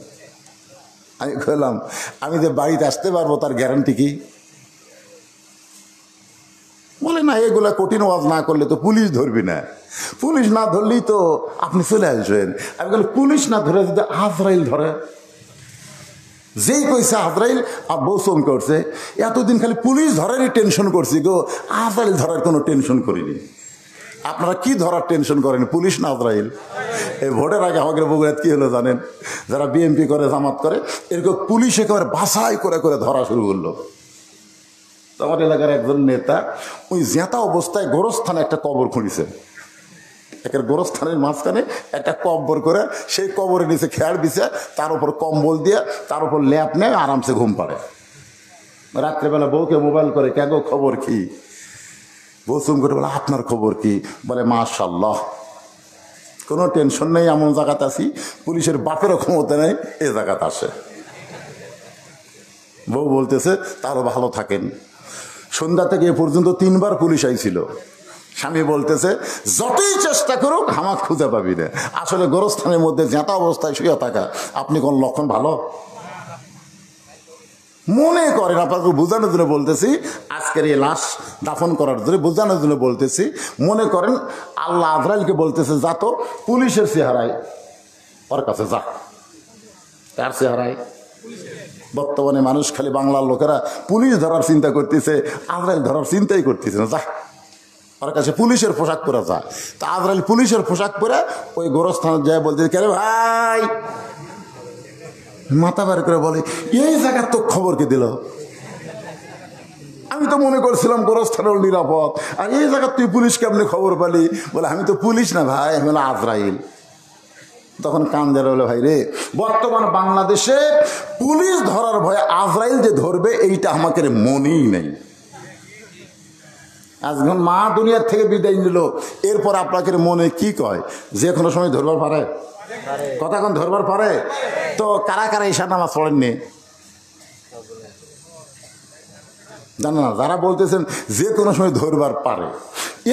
আমি বললাম আমি যে বাড়িতে আসতে পারবো তার গ্যারান্টি কি? বলে না, এগুলা কঠিন ওয়াজ না করলে তো পুলিশ ধরবি না, পুলিশ না ধরলেই তো আপনি চলে আসবেন। আমি বলি পুলিশ না ধরে যদি আজরাইল ধরে, যেই কইছে আজরাইল বউ চম করছে, এতদিন খালি পুলিশ ধরারই টেনশন করছি গো, আজরাইল ধরার কোনো টেনশন করিনি। আপনারা কি ধরার টেনশন করেন, পুলিশ না আজরাইল? এই ভোটের আগে আমাদের বগুড়াত কি হলো জানেন? যারা বিএনপি করে জামাত করে এরকম পুলিশ একেবারে বাছাই করে করে ধরা শুরু করলো। আমার এলাকার একজন নেতা ওই জেতা অবস্থায় গোরস্থানে একটা কবর খুঁড়িছে, একের গোরস্থানের মাঝখানে একটা কবর করে সেই কবরের নিচে খেয়ার দিছে, তার উপর কম্বল দিয়ে তার উপর ল্যাপ নেয়, আরামসে ঘুম পাড়ে। রাত্রেবেলা বউকে মোবাইল করে, কে গো খবর কি? বউ চুম করে বলে আপনার খবর কি? বলে মাশাআল্লাহ, কোনো টেনশন নেই, এমন জায়গাতে আসি পুলিশের বাপেরও ক্ষমতা নেই, এ জায়গাতে আসে। বউ বলতেছে তারও ভালো থাকেন। সন্ধ্যা থেকে এ পর্যন্ত 3 বার পুলিশ আইছিল। স্বামী বলতেছে যতই চেষ্টা করুক হামাক খুঁজে পাবি না। আসলে গোরস্থানের মধ্যে জেতা অবস্থায় শুয়ে থাকা আপনি কোন লক্ষণ ভালো মনে করেন? আপনাকে বোঝানোর জন্য বলতেছি, আজকের এই লাশ দাফন করার জন্য বোঝানোর জন্য বলতেছি। মনে করেন আল্লাহ আজরাইলকে বলতেছে যা তো পুলিশের চেহারায় ওর কাছে যা। কার চেহারায়? বর্তমানে মানুষ খালি বাংলার লোকেরা পুলিশ ধরার চিন্তা করতেছে, আজরাইল ধরার চিন্তাই করতেছে না। যা ওর কাছে পুলিশের পোশাক পরে যা। তা আজরাইল পুলিশের পোশাক পরে ওই গোরস্থানে যায়, বলতে কে ভাই, মাথা বের করে বলে এই জায়গার তো খবর কে দিল? আমি তো মনে করছিলাম গোরস্থানের নিরাপদ, আর এই জায়গার তুই পুলিশ কেমনি খবর পালি? বলে আমি তো পুলিশ না ভাই, আমি হলো আজরাইল। তখন কান্দে রইল, ভাই রে, বর্তমান বাংলাদেশে পুলিশ ধরার ভয়ে আজরাইল যে ধরবে এইটা আমাকে মনেই নেই। আজকে মা দুনিয়ার থেকে বিদায় নিল, এরপর আপনাকে মনে কি কয়? যে কোনো সময় ধরবার পারে, কথা কোন ধরবার পারে? তো কারা কারা ঈশার নামাজ পড়েননি জানো না? যারা বলতেছেন যে কোনো সময় ধরবার পারে,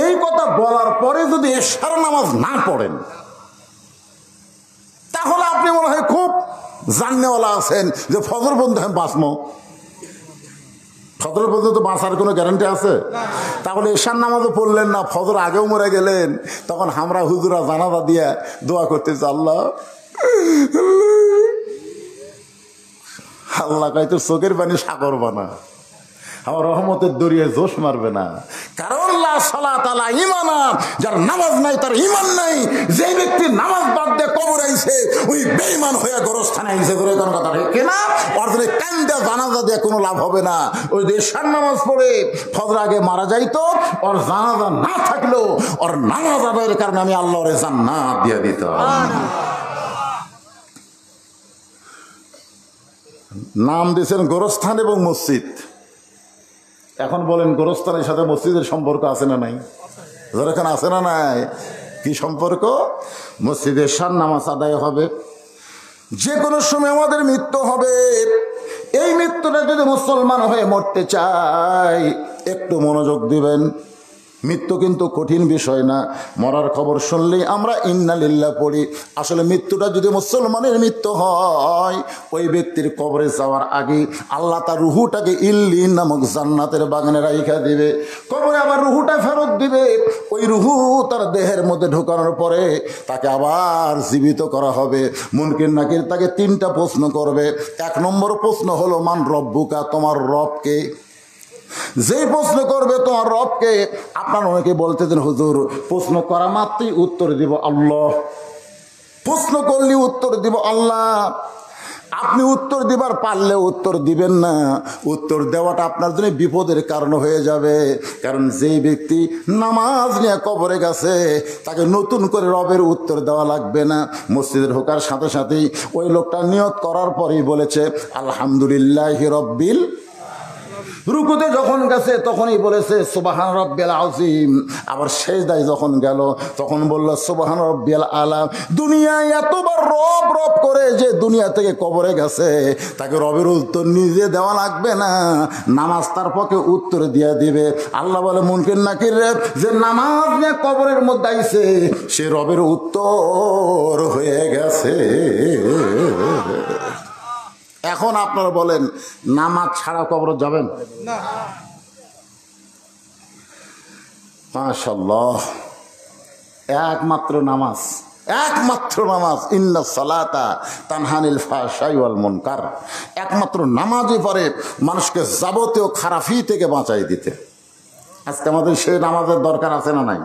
এই কথা বলার পরে যদি ঈশার নামাজ না পড়েন তাহলে আপনি মনে হয় খুব জাননেওয়ালা আছেন যে ফজর পর্যন্ত আমি বাঁচবো। ফজর পর্যন্ত বাঁচার কোনো গ্যারান্টি আছে? তাহলে ঈশার নামাজও পড়লেন না, ফজর আগেও মরে গেলেন। তখন আমরা হুজুরা জানাজা দিয়া দোয়া করতেছি, আল্লাহ আল্লাহ কয় তোর চোখের পানি সাগর বানা, আমার রহমতের দরিয়ায় জোশ মারবে না। কারণ যার নামাজ নাই তার ইমান নাই। যে ব্যক্তি নামাজ বাদ দিয়ে কবর আইছে ওই বেঈমান হয়ে গোরস্থানে আইছে, করে কোনো কথা কিনা? ওর জন্য কান্দা জানাজা দিয়ে কোনো লাভ হবে না। ওই ঈশার নামাজ পড়ে ফজর আগে মারা যাইতো, ওর জানাজা না থাকলেও ওর নামাজ আদায়ের কারণে আমি আল্লাহর জান্নাত দিয়ে দিতাম। নাম দিয়েছেন গোরস্থান এবং মসজিদ। এখন বলেন গোরস্থানের সাথে মসজিদের সম্পর্ক আছে না নাই? যেখানে আছে না নাই? কি সম্পর্ক? মসজিদে ঈশার নামাজ আদায় হবে, যে কোনো সময় আমাদের মৃত্যু হবে। এই মৃত্যুটা যদি মুসলমান হয়ে মরতে চায়, একটু মনোযোগ দিবেন। মৃত্যু কিন্তু কঠিন বিষয় না। মরার খবর শুনলেই আমরা ইন্না লিল্লাহ পড়ি। আসলে মৃত্যুটা যদি মুসলমানের মৃত্যু হয়, ওই ব্যক্তির কবরে যাওয়ার আগে আল্লাহ তার রুহুটাকে ইল্লিন নামক জান্নাতের বাগানে রাইখা দিবে। কবরে আবার রুহুটা ফেরত দিবে। ওই রুহু তার দেহের মধ্যে ঢোকানোর পরে তাকে আবার জীবিত করা হবে। মুনকির নাকির তাকে 3টা প্রশ্ন করবে। 1 নম্বর প্রশ্ন হলো মান রব্বুকা, তোমার রবকে। যেই প্রশ্ন করবে তোমার রবকে, আপনার অনেকে বলতেছেন হুজুর প্রশ্ন করা মাত্রই উত্তর দিব আল্লাহ, প্রশ্ন করলে উত্তর দিব আল্লাহ। আপনি উত্তর দিবার পারলে উত্তর দিবেন না, উত্তর দেওয়াটা আপনার জন্য বিপদের কারণ হয়ে যাবে। কারণ যেই ব্যক্তি নামাজ নিয়ে কবরে গেছে, তাকে নতুন করে রবের উত্তর দেওয়া লাগবে না। মসজিদে ঢোকার সাথে সাথেই ওই লোকটা নিয়ত করার পরেই বলেছে আলহামদুলিল্লাহি রব্বিল। রুকুতে যখন গেছে তখনই বলেছে সুবহান রাব্বিয়াল আযীম। আবার সেজদায় যখন গেল তখন বলল সুবহান রাব্বিয়াল আলা। দুনিয়ায় এতবার রব রব করে যে দুনিয়া থেকে কবরে গেছে, তাকে রবের উত্তর নিজে দেওয়া লাগবে না, নামাজ তার পক্ষে উত্তর দিয়ে দিবে। আল্লাহ বলে মুনকির নাকির রে, যে নামাজ নিয়ে কবরের মধ্যে আইছে সে রবের উত্তর হয়ে গেছে। এখন আপনারা বলেন নামাজ ছাড়া কবর যাবেন? মাশাআল্লাহ, একমাত্র নামাজ, একমাত্র নামাজ। ইন্না সালাতা তানহানিল ফাহশাই ওয়াল মুনকার। একমাত্র নামাজই পারে মানুষকে যাবতীয় খারাপি থেকে বাঁচাই দিতে। আজকে আমাদের সেই নামাজের দরকার আছে না নাই?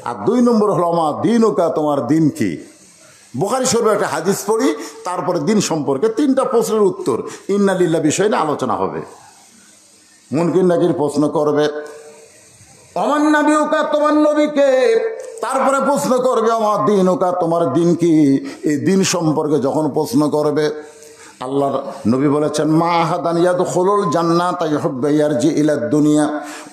আর 2 নম্বর হলো আমার দিনুকা, তোমার দিন কি। বুখারী শরীফে একটা হাদিস পড়ি, তারপরে দিন সম্পর্কে 3টা প্রশ্নের উত্তর ইন্না লিল্লাহ বিষয় নিয়ে আলোচনা হবে। মুনকির নাকির প্রশ্ন করবে আমার নবীকা, তোমার নবীকে। তারপরে প্রশ্ন করবে আমার দিনুকা, তোমার দিন কি। এই দিন সম্পর্কে যখন প্রশ্ন করবে, আল্লাহর নবী বলেছেন মা আহাদান ইয়াদখুলুল জান্নাতা ইউহিব্বু ইয়ারজি ইলাদ দুনিয়া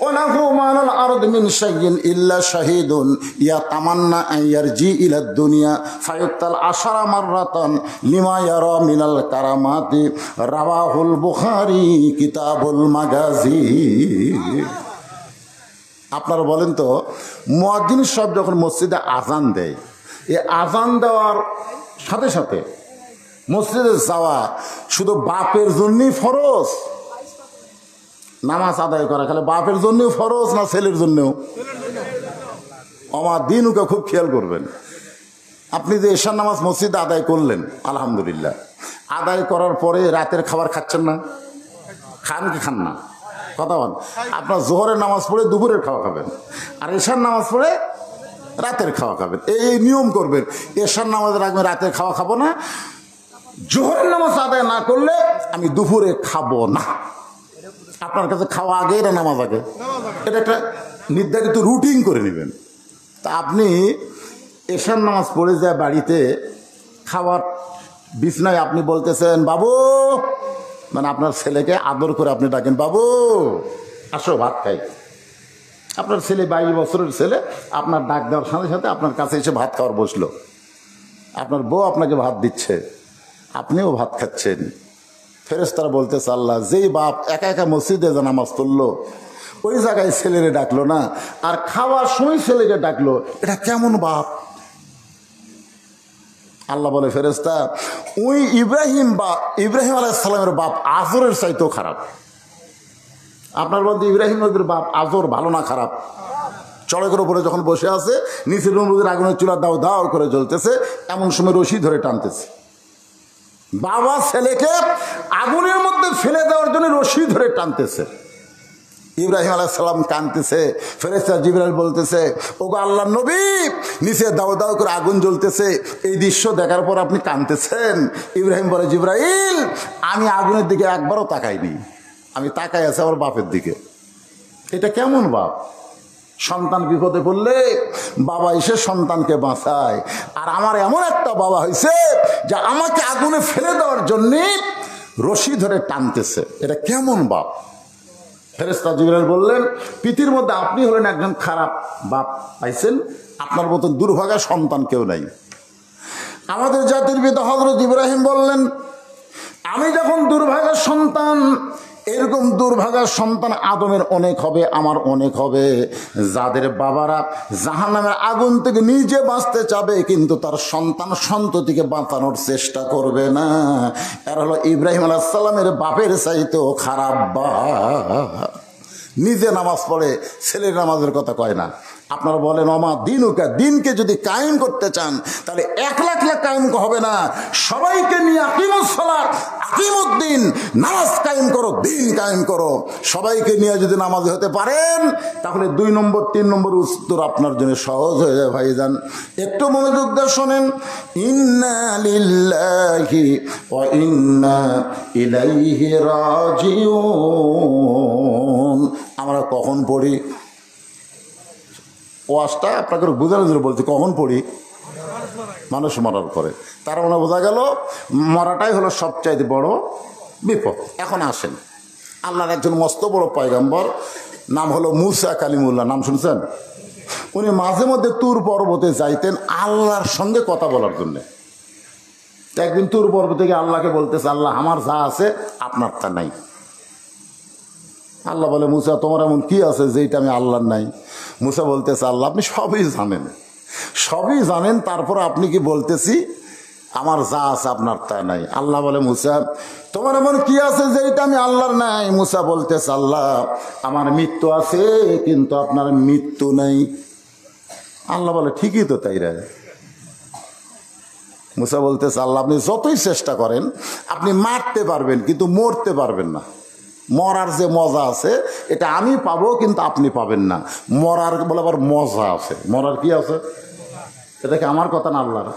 ওয়া লাহু মা'আল আরদি মিন শাইইন ইল্লা শাহীদুন ইয়াতামান্না আন ইয়ারজি ইলাদ দুনিয়া ফায়ুক্তাল আশারা মাররাতান লিমা ইয়ারা মিনাল কারামাতি। রাওয়াহুল বুখারী কিতাবুল মাগাজি। আপনারা বলেন তো, মুয়াজ্জিন সাহেব যখন মসজিদে আজান দেয়, এই আজান দেওয়ার সাথে সাথে মসজিদে যাওয়া শুধু বাপের জন্যই ফরজ? নামাজ আদায় করা খালি বাপের জন্যও ফরজ না ছেলের জন্যও? আমার দিনকে খুব খেয়াল করবেন। আপনি যে এশার নামাজ মসজিদে আদায় করলেন, আলহামদুলিল্লাহ, আদায় করার পরে রাতের খাবার খাচ্ছেন না? খান কি খান না? কথা বল। আপনার জোহরের নামাজ পড়ে দুপুরের খাওয়া খাবেন, আর এশার নামাজ পড়ে রাতের খাওয়া খাবেন। এই নিয়ম করবেন। এশার নামাজ রাখবেন, রাতের খাওয়া খাবো না। জোহরের নামাজ আদায় না করলে আমি দুপুরে খাবো না। আপনার কাছে খাওয়া আগে না নামাজ আগে? এটা একটা নির্ধারিত রুটিন করে নেবেন। তা আপনি এশার নামাজ পড়ে যায় বাড়িতে খাওয়ার বিছনায় আপনি বলতেছেন বাবু, মানে আপনার ছেলেকে আদর করে আপনি ডাকেন বাবু আসো ভাত খাই। আপনার ছেলে 22 বছরের ছেলে, আপনার ডাক দেওয়ার সাথে সাথে আপনার কাছে এসে ভাত খাওয়ার বসলো। আপনার বউ আপনাকে ভাত দিচ্ছে, আপনিও ভাত খাচ্ছেন। ফেরেশতারা বলতেছে আল্লাহ, যেই বাপ একা একা মসজিদে যে নামাজ পড়লো, ওই জায়গায় ছেলেরে ডাকলো না, আর খাওয়ার সময় ছেলেকে ডাকলো, এটা কেমন বাপ? আল্লাহ বলে ফেরেশতা, ওই ইব্রাহিম আলাইহিস সালামের বাপ আজরের চাইতেও খারাপ। আপনার বলতে ইব্রাহিম নবীর বাপ আজর ভালো না খারাপ? চড়কের উপরে যখন বসে আছে, নিচের নদীর আগুনের চুলা দাও দাও করে জ্বলতেছে, এমন সময় রশি ধরে টানতেছে। বাবা ছেলেকে আগুনের মধ্যে ফেলে দেওয়ার জন্য রশি ধরে টানতেছে। ইব্রাহিম আলাইহিস সালাম কাঁদতেছে। ফেরেশতা জিবরাইল বলতেছে, ওগো আল্লাহর নবী, নিচে দাও দাও করে আগুন জ্বলতেছে, এই দৃশ্য দেখার পর আপনি কাঁদতেছেন? ইব্রাহিম বলে, জিবরাইল, আমি আগুনের দিকে একবারও তাকাইনি, আমি তাকাই আছি আমার বাপের দিকে। এটা কেমন বাপ? সন্তান বিপদে পড়লে বাবা এসে সন্তানকে বাঁচায়, আর আমার এমন একটা বাবা হয়েছে যা আমাকে আগুনে ফেলে দেওয়ার জন্যে রশি ধরে টানতেছে। এটা কেমন বাপ? ফেরেশতা জিবরাইল বললেন, পৃথিবীর মধ্যে আপনি হলেন একজন খারাপ বাপ পাইছেন, আপনার মতন দুর্ভাগা সন্তান কেউ নাই। আমাদের জাতির পিতা হযরত ইব্রাহিম বললেন, আমি যখন দুর্ভাগা সন্তান, এরকম দুর্ভাগা সন্তান আদমের অনেক হবে, আমার অনেক হবে। যাদের বাবারা জাহান্নামের আগুন থেকে নিজে বাঁচতে চাবে কিন্তু তার সন্তান সন্ততিকে বাঁচানোর চেষ্টা করবে না, এরা হলো ইব্রাহিম আলাইহিস সালামের বাপের চাইতেও খারাপ বাপ। নিজে নামাজ পড়ে ছেলের নামাজের কথা কয় না। আপনারা বলেন ওমা দিনুকা, দিনকে যদি কায়েম করতে চান তাহলে 1,00,000 কায়েম হবে না, সবাইকে নিয়ে আকিমুস সালাত, আকিমুদ্দিন, নামাজ কায়েম করো, দিন কায়েম করো। সবাইকে নিয়ে যদি নামাজি হতে পারেন তাহলে 2 নম্বর 3 নম্বর উত্তর আপনার জন্য সহজ হয়ে যায় ভাইজান। একটু মনোযোগ দিয়ে শোনেন, ইন্না লিল্লাহি ওয়া ইন্না ইলাইহি রাজিউন। আমরা কখন পড়ি ওয়াজটা? আপনাকে বোঝানোর জন্য বলছি, কখন পড়ি? মানুষ মরার পরে। তার মানে বোঝা গেল মরাটাই হলো সবচাইতে বড় বিপদ। এখন আসেন, আল্লাহর একজন মস্ত বড় পয়গম্বর, নাম হলো মুসা কালিমুল্লাহ, নাম শুনছেন? উনি মাঝে মধ্যে তুর পর্বতে যাইতেন আল্লাহর সঙ্গে কথা বলার জন্যে। একদিন তুর পর্বতে গিয়ে আল্লাহকে বলতেছে, আল্লাহ আমার যা আছে আপনার তা নাই। আল্লাহ বলে, মুসা তোমার এমন কি আছে যেটা আমি আল্লাহর নাই? মুসা বলতেছে, আল্লাহ আপনি সবই জানেন, সবই জানেন, তারপর আপনি কি বলতেছি আমার যা আছে আপনার তা নাই। আল্লাহ বলে, মুসা তোমার এমন কি আছে যেটা আমি আল্লাহর নাই? মুসা বলতেছে, আল্লাহ আমার মৃত্যু আছে কিন্তু আপনার মৃত্যু নাই। আল্লাহ বলে, ঠিকই তো তাই রে। মুসা বলতেছে, আল্লাহ আপনি যতই চেষ্টা করেন আপনি মারতে পারবেন কিন্তু মরতে পারবেন না। মরার যে মজা আছে এটা আমি পাবো কিন্তু আপনি পাবেন না। মরার বলে আবার মজা আছে। মরার কি আছে? এটা কি আমার কথা না আল্লাহর?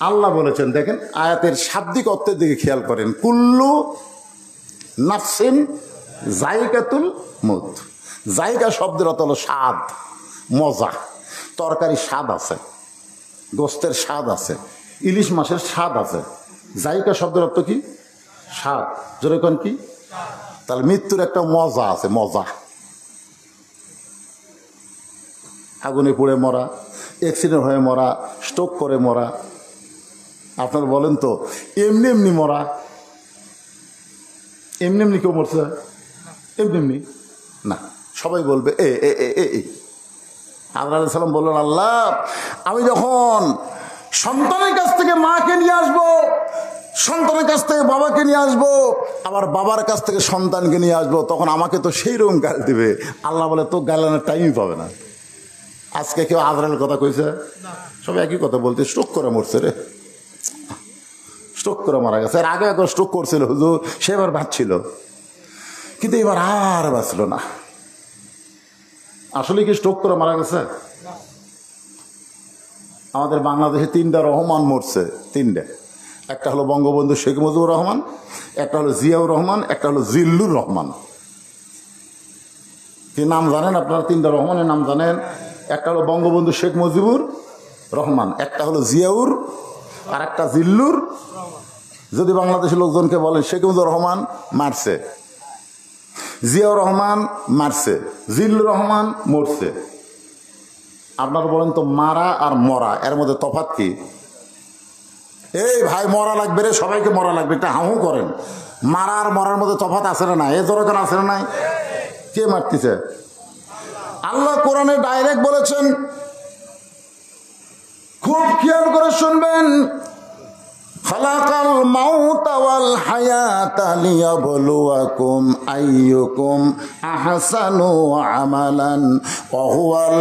আল্লাহ বলেছেন, দেখেন আয়াতের শাব্দিক অর্থের দিকে খেয়াল করেন, কুল্লু নাফসিন জায়গাতুল মউত। জায়গা শব্দের অর্থ হলো স্বাদ, মজা। তরকারি স্বাদ আছে, গোস্তের স্বাদ আছে, ইলিশ মাছের স্বাদ আছে। জায়গা শব্দের অর্থ কি? স্বাদ। যেরকম কি? তাহলে মৃত্যুর একটা মজা আছে, মজা। আগুনে পুড়ে মরা, অ্যাক্সিডেন্ট হয়ে মরা, স্ট্রোক করে মরা। আপনারা বলেন তো এমনি এমনি মরা? এমনি এমনি কেউ মরছে? এমনি এমনি না। সবাই বলবে এ এ এ এ। আল্লাহ আলাইহিস সালাম বললেন, আল্লাহ আমি যখন সন্তানের কাছ থেকে মাকে নিয়ে আসবো, সন্তানের কাছ থেকে বাবাকে নিয়ে আসবো, আবার বাবার কাছ থেকে সন্তানকে নিয়ে আসবো, তখন আমাকে তো সেই রকম গাল দিবে। আল্লাহ বলে, তো গালানোর টাইমই পাবে না। আজকে কেউ আজরাইলের কথা কইছে? সবাই একই কথা বলতে, স্ট্রোক করে মরছে রে, স্ট্রোক করে মারা গেছে। এর আগে একবার স্ট্রোক করছিল হুজুর, সে এবার বাঁচছিল কিন্তু এবার আর বাঁচল না। আসলে কি স্ট্রোক করে মারা গেছে? আমাদের বাংলাদেশে 3টা রহমান মরছে, 3টে। একটা হলো বঙ্গবন্ধু শেখ মুজিবুর রহমান, একটা হলো জিয়াউর রহমান, একটা হলো জিল্লুর রহমান। কি নাম জানেন আপনারা? 3টা রহমানের নাম জানেন? একটা হলো বঙ্গবন্ধু শেখ মুজিবুর রহমান, একটা হলো জিয়াউর, আর একটা জিল্লুর। যদি বাংলাদেশের লোকজনকে বলেন শেখ মুজিবুর রহমান মারছে, জিয়াউর রহমান মারছে, জিল্লুর রহমান মরছে, আপনারা বলেন তো মারা আর মরা এর মধ্যে তফাৎ কি? এই ভাই মরা লাগবে রে, সবাইকে মরা লাগবে, এটা হাউ করেন। মারা আর মরার মধ্যে তফাৎ আছে না নাই? এ দরকার আছে না নাই? কে মারতেছে? আল্লাহ কোরআনে ডাইরেক্ট বলেছেন, খুব খেয়াল করে শুনবেন, খালাকাল মাউতা ওয়াল হায়াতা লিয়াবলুয়াকুম আইয়ুকুম আহসানু আমালান ওয়া হুয়াল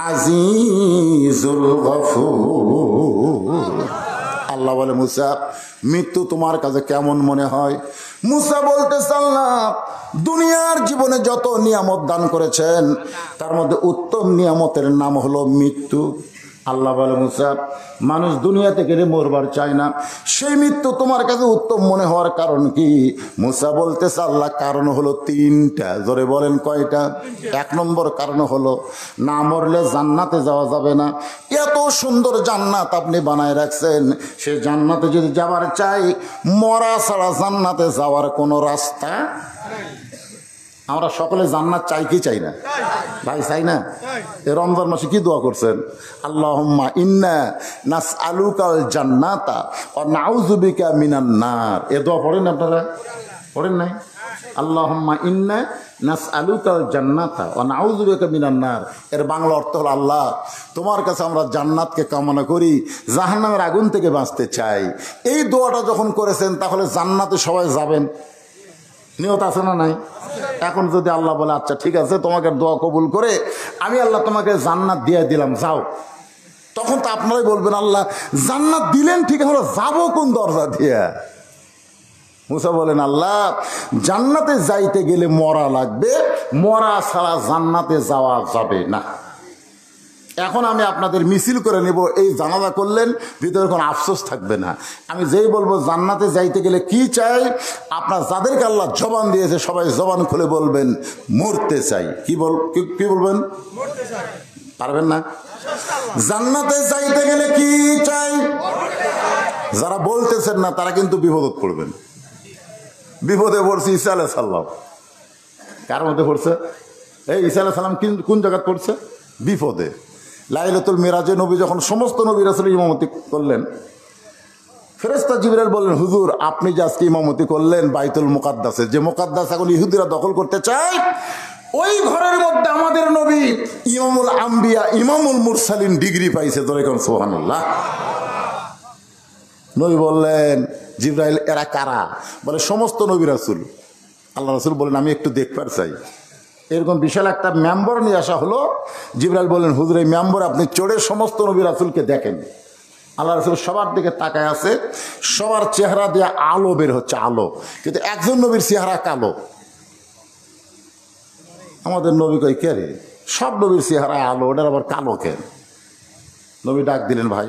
আজিজুল গফুর। আল্লাহ বলে, মুসা মৃত্যু তোমার কাছে কেমন মনে হয়? মুসা বলতেছে, আল্লাহ দুনিয়ার জীবনে যত নিয়ামত দান করেছেন তার মধ্যে উত্তম নিয়ামতের নাম হলো মৃত্যু। আল্লাহ বলে, মুসা মানুষ দুনিয়া থেকে মরবার চায় না, সেই মৃত্যু তোমার কাছে উত্তম মনে হওয়ার কারণ কি? মুসা বলতেছে, আল্লাহ কারণ হলো 3টা। জোরে বলেন কয়টা? 1 নম্বর কারণ হলো না মরলে জান্নাতে যাওয়া যাবে না। এত সুন্দর জান্নাত আপনি বানায় রাখছেন, সে জান্নাতে যদি যাওয়ার চাই মরা ছাড়া জান্নাতে যাওয়ার কোনো রাস্তা। আমরা সকলে জান্নাত চাই কি চাই না ভাই? চাই না? এই রমজান মাসে কি দোয়া করছেন? আল্লাহুম্মা ইন্না নাসআলুকাল জান্নাতা ওয়া নাউযু বিকা মিনান নার। এ দোয়া পড়েন আপনারা? পড়েন নাই? আল্লাহুম্মা ইন্না নাসআলুকাল জান্নাতা ওয়া নাউযু বিকা মিনান নার। এর বাংলা অর্থ হলো, আল্লাহ তোমার কাছে আমরা জান্নাতকে কামনা করি, জাহান্নামের আগুন থেকে বাঁচতে চাই। এই দোয়াটা যখন করেছেন তাহলে জান্নাতে সবাই যাবেন, নিয়ত আছে না নাই? এখন যদি আল্লাহ বলে আচ্ছা ঠিক আছে তোমাকে দোয়া কবুল করে আমি আল্লাহ তোমাকে জান্নাত দিয়ে দিলাম, যাও, তখন তো আপনারাই বলবেন আল্লাহ জান্নাত দিলেন ঠিক, আমরা যাবো কোন দরজা দিয়ে? মুসা বলেন আল্লাহ জান্নাতে যাইতে গেলে মরা লাগবে, মরা ছাড়া জান্নাতে যাওয়া যাবে না। এখন আমি আপনাদের মিছিল করে নেব, এই জানাজা করলেন ভিতরে কোনো আফসোস থাকবে না। আমি যেই বলবো জান্নাতে যাইতে গেলে কি চাই, আপনার যাদেরকে আল্লাহ জবান দিয়েছে সবাই জবান খুলে বলবেন মরতে চাই। কি বলবেন? পারবেন না? জান্নাতে যাইতে গেলে কি চাই? যারা বলতেছেন না তারা কিন্তু বিপদে পড়বেন। বিপদে পড়ছে ঈসা আলাইহিস সালাম। কার মধ্যে পড়ছে? এই ঈসা আলাইহিস সালাম কোন জায়গায় পড়ছে? বিপদে। লাইলাতুল মিরাজে নবী যখন সমস্ত নবী রাসূল ইমামতি করলেন, ফেরেশতা জিবরাইল বললেন হুজুর আপনি যে আজকে ইমামতি করলেন বাইতুল মুকাদ্দাসে, যে মুকাদ্দাস এখন ইহুদিরা দখল করতে চায়, ওই ঘরের মধ্যে আমাদের নবী ইমামুল আম্বিয়া ইমামুল মুরসালিন ডিগ্রি পাইছে। ধরে কোন সুবহানাল্লাহ। নবী বললেন জিবরাইল এরা কারা? বলে সমস্ত নবী রাসূল। আল্লাহ রাসূল বলেন আমি একটু দেখবার চাই। এরকম বিশাল একটা মেম্বার নিয়ে আসা হলো। জিবরাইল বললেন হুজুর এই মেম্বার আপনি চড়ে সমস্ত নবী রাসূলকে দেখেন। আল্লাহ রাসূল সবার দিকে তাকায় আছে, সবার চেহারা দিয়ে আলো বের হচ্ছে, আলো, কিন্তু একজন নবীর চেহারা কালো। আমাদের নবী কই কে রে? সব নবীর চেহারা আলো, ওটার আবার কালো কেন? নবী ডাক দিলেন ভাই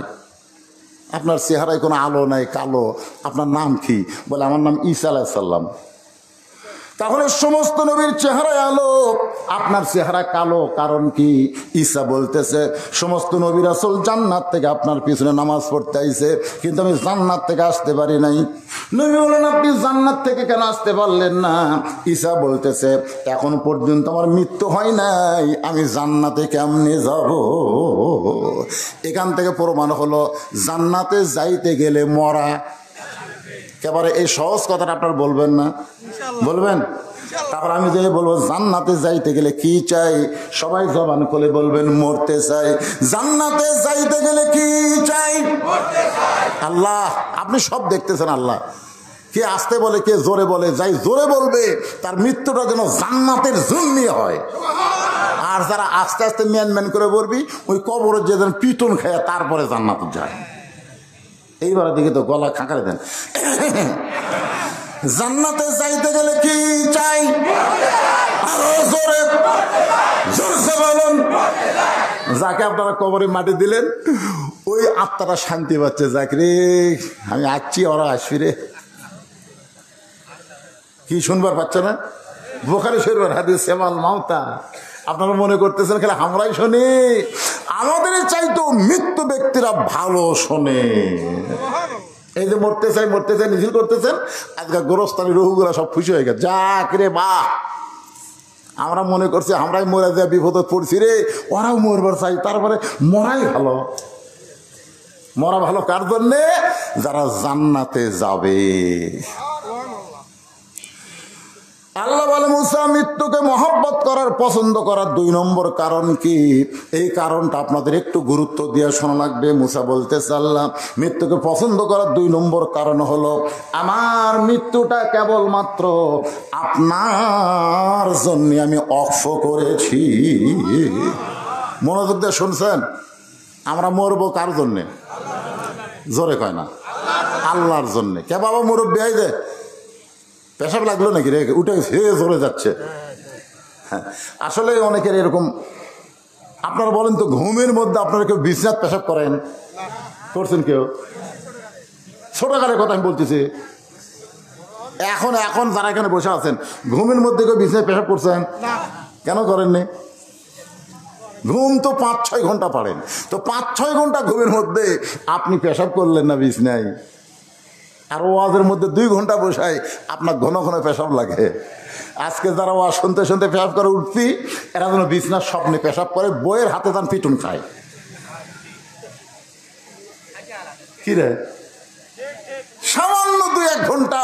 আপনার চেহারায় কোনো আলো নাই, কালো, আপনার নাম কি? বলে আমার নাম ঈসা আলাইহিস সালাম। তাহলে সমস্ত নবীর চেহারায় আলো, আপনার চেহারা কালো, কারণ কি? ঈসা বলতেছে সমস্ত নবী রাসূল জান্নাত থেকে আপনার পিছনে নামাজ পড়তে আইছে, কিন্তু আমি জান্নাত থেকে আসতে পারি নাই। নবী বলেন আপনি জান্নাত থেকে কেন আসতে পারলেন না? ঈসা বলতেছে এখন পর্যন্ত আমার মৃত্যু হয় নাই, আমি জান্নাতে কেমনে যাব? এখান থেকে প্রমাণ হলো জান্নাতে যাইতে গেলে মরা। একেবারে এই সহজ কথাটা আপনার বলবেন না? বলবেন? তারপর আমি যে বলবো জান্নাতে যাইতে গেলে কি চাই, সবাই জবান খুলে বলবেন মরতে চাই। জান্নাতে যাইতে গেলে কি চাই? আল্লাহ আপনি সব দেখতেছেন। আল্লাহ কে আস্তে বলে কে জোরে বলে, যাই জোরে বলবে তার মৃত্যুটা যেন জান্নাতের জন্যই হয়। আর যারা আস্তে আস্তে ম্যান ম্যান করে বলবি ওই কবরের যে যেন পিটন খায় তারপরে জান্নাতে যায়। এইবারের দিকে তো গলা খাঁকারে দেন। জান্নাতে যাইতে গেলে কি চাই? আরো জোরে জোরসে বলুন। যাকে আপনারা কবরে মাটি দিলেন ওই আত্মাটা শান্তি পাচ্ছে, যাক রে আমি আসছি ওরা আসবি রে। কি শুনবার পাচ্ছে না? বুখারী শরীফের হাদিস সেমাল মাউতা। আপনারা মনে করতেছেন খেলে আমরাই শুনি? আমাদের চাইতো মৃত্যু ব্যক্তিরা ভালো শোনে। এই যে মরতে চাই মিছিল করতেছেন, আজকে গোরস্থানি রহুগুলা সব খুশি হয়ে গেছে, যাক রে বাহ। আমরা মনে করছি আমরাই মরে যা বিপদে পড়ছি রে, ওরাও মরবার চাই, তারপরে মরাই ভালো। মরা ভালো কার জন্যে? যারা জান্নাতে যাবে। আল্লাহ বলে মুসা মৃত্যুকে মহব্বত করার পছন্দ করার 2 নম্বর কারণ কি? এই কারণটা আপনাদের একটু গুরুত্ব দিয়ে শোনা লাগবে। মুসা বলতেছে আল্লাহ মৃত্যুকে পছন্দ করার 2 নম্বর কারণ হলো আমার মৃত্যুটা কেবলমাত্র আপনার জন্য আমি অক্ষ করেছি। মনোযোগ দিয়ে শুনছেন? আমরা মরবো কার জন্যে? জোরে কয় না? আল্লাহর জন্যে। কে বাবা মুরব্বী আই দে পেশাব লাগলো নাকি রে, উঠে জোরে যাচ্ছে। হ্যাঁ আসলে অনেকের এরকম। আপনারা বলেন তো ঘুমের মধ্যে আপনারা কেউ বিছনাত পেশাব করেন? করছেন কেউ? ছোটকালের কথা আমি বলতেছি। এখন যারা এখানে বসে আছেন ঘুমের মধ্যে কেউ বিছনায় পেশাব করছেন? কেন করেননি? ঘুম তো 5-6 ঘন্টা পারেন, তো 5-6 ঘন্টা ঘুমের মধ্যে আপনি পেশাব করলেন না বিছনায়, আর ওয়াজের মধ্যে 2 ঘন্টা বসায় আপনার ঘন ঘন পেশাব লাগে। আজকে যারা ওয়া শুনতে শুনতে পেশাব করে উঠতি, এরা যেন বিছনার স্বপ্নে পেশাব করে, বইয়ের হাতে তান পিটুন খায়। কি রে, সামান্য 2-1 ঘন্টা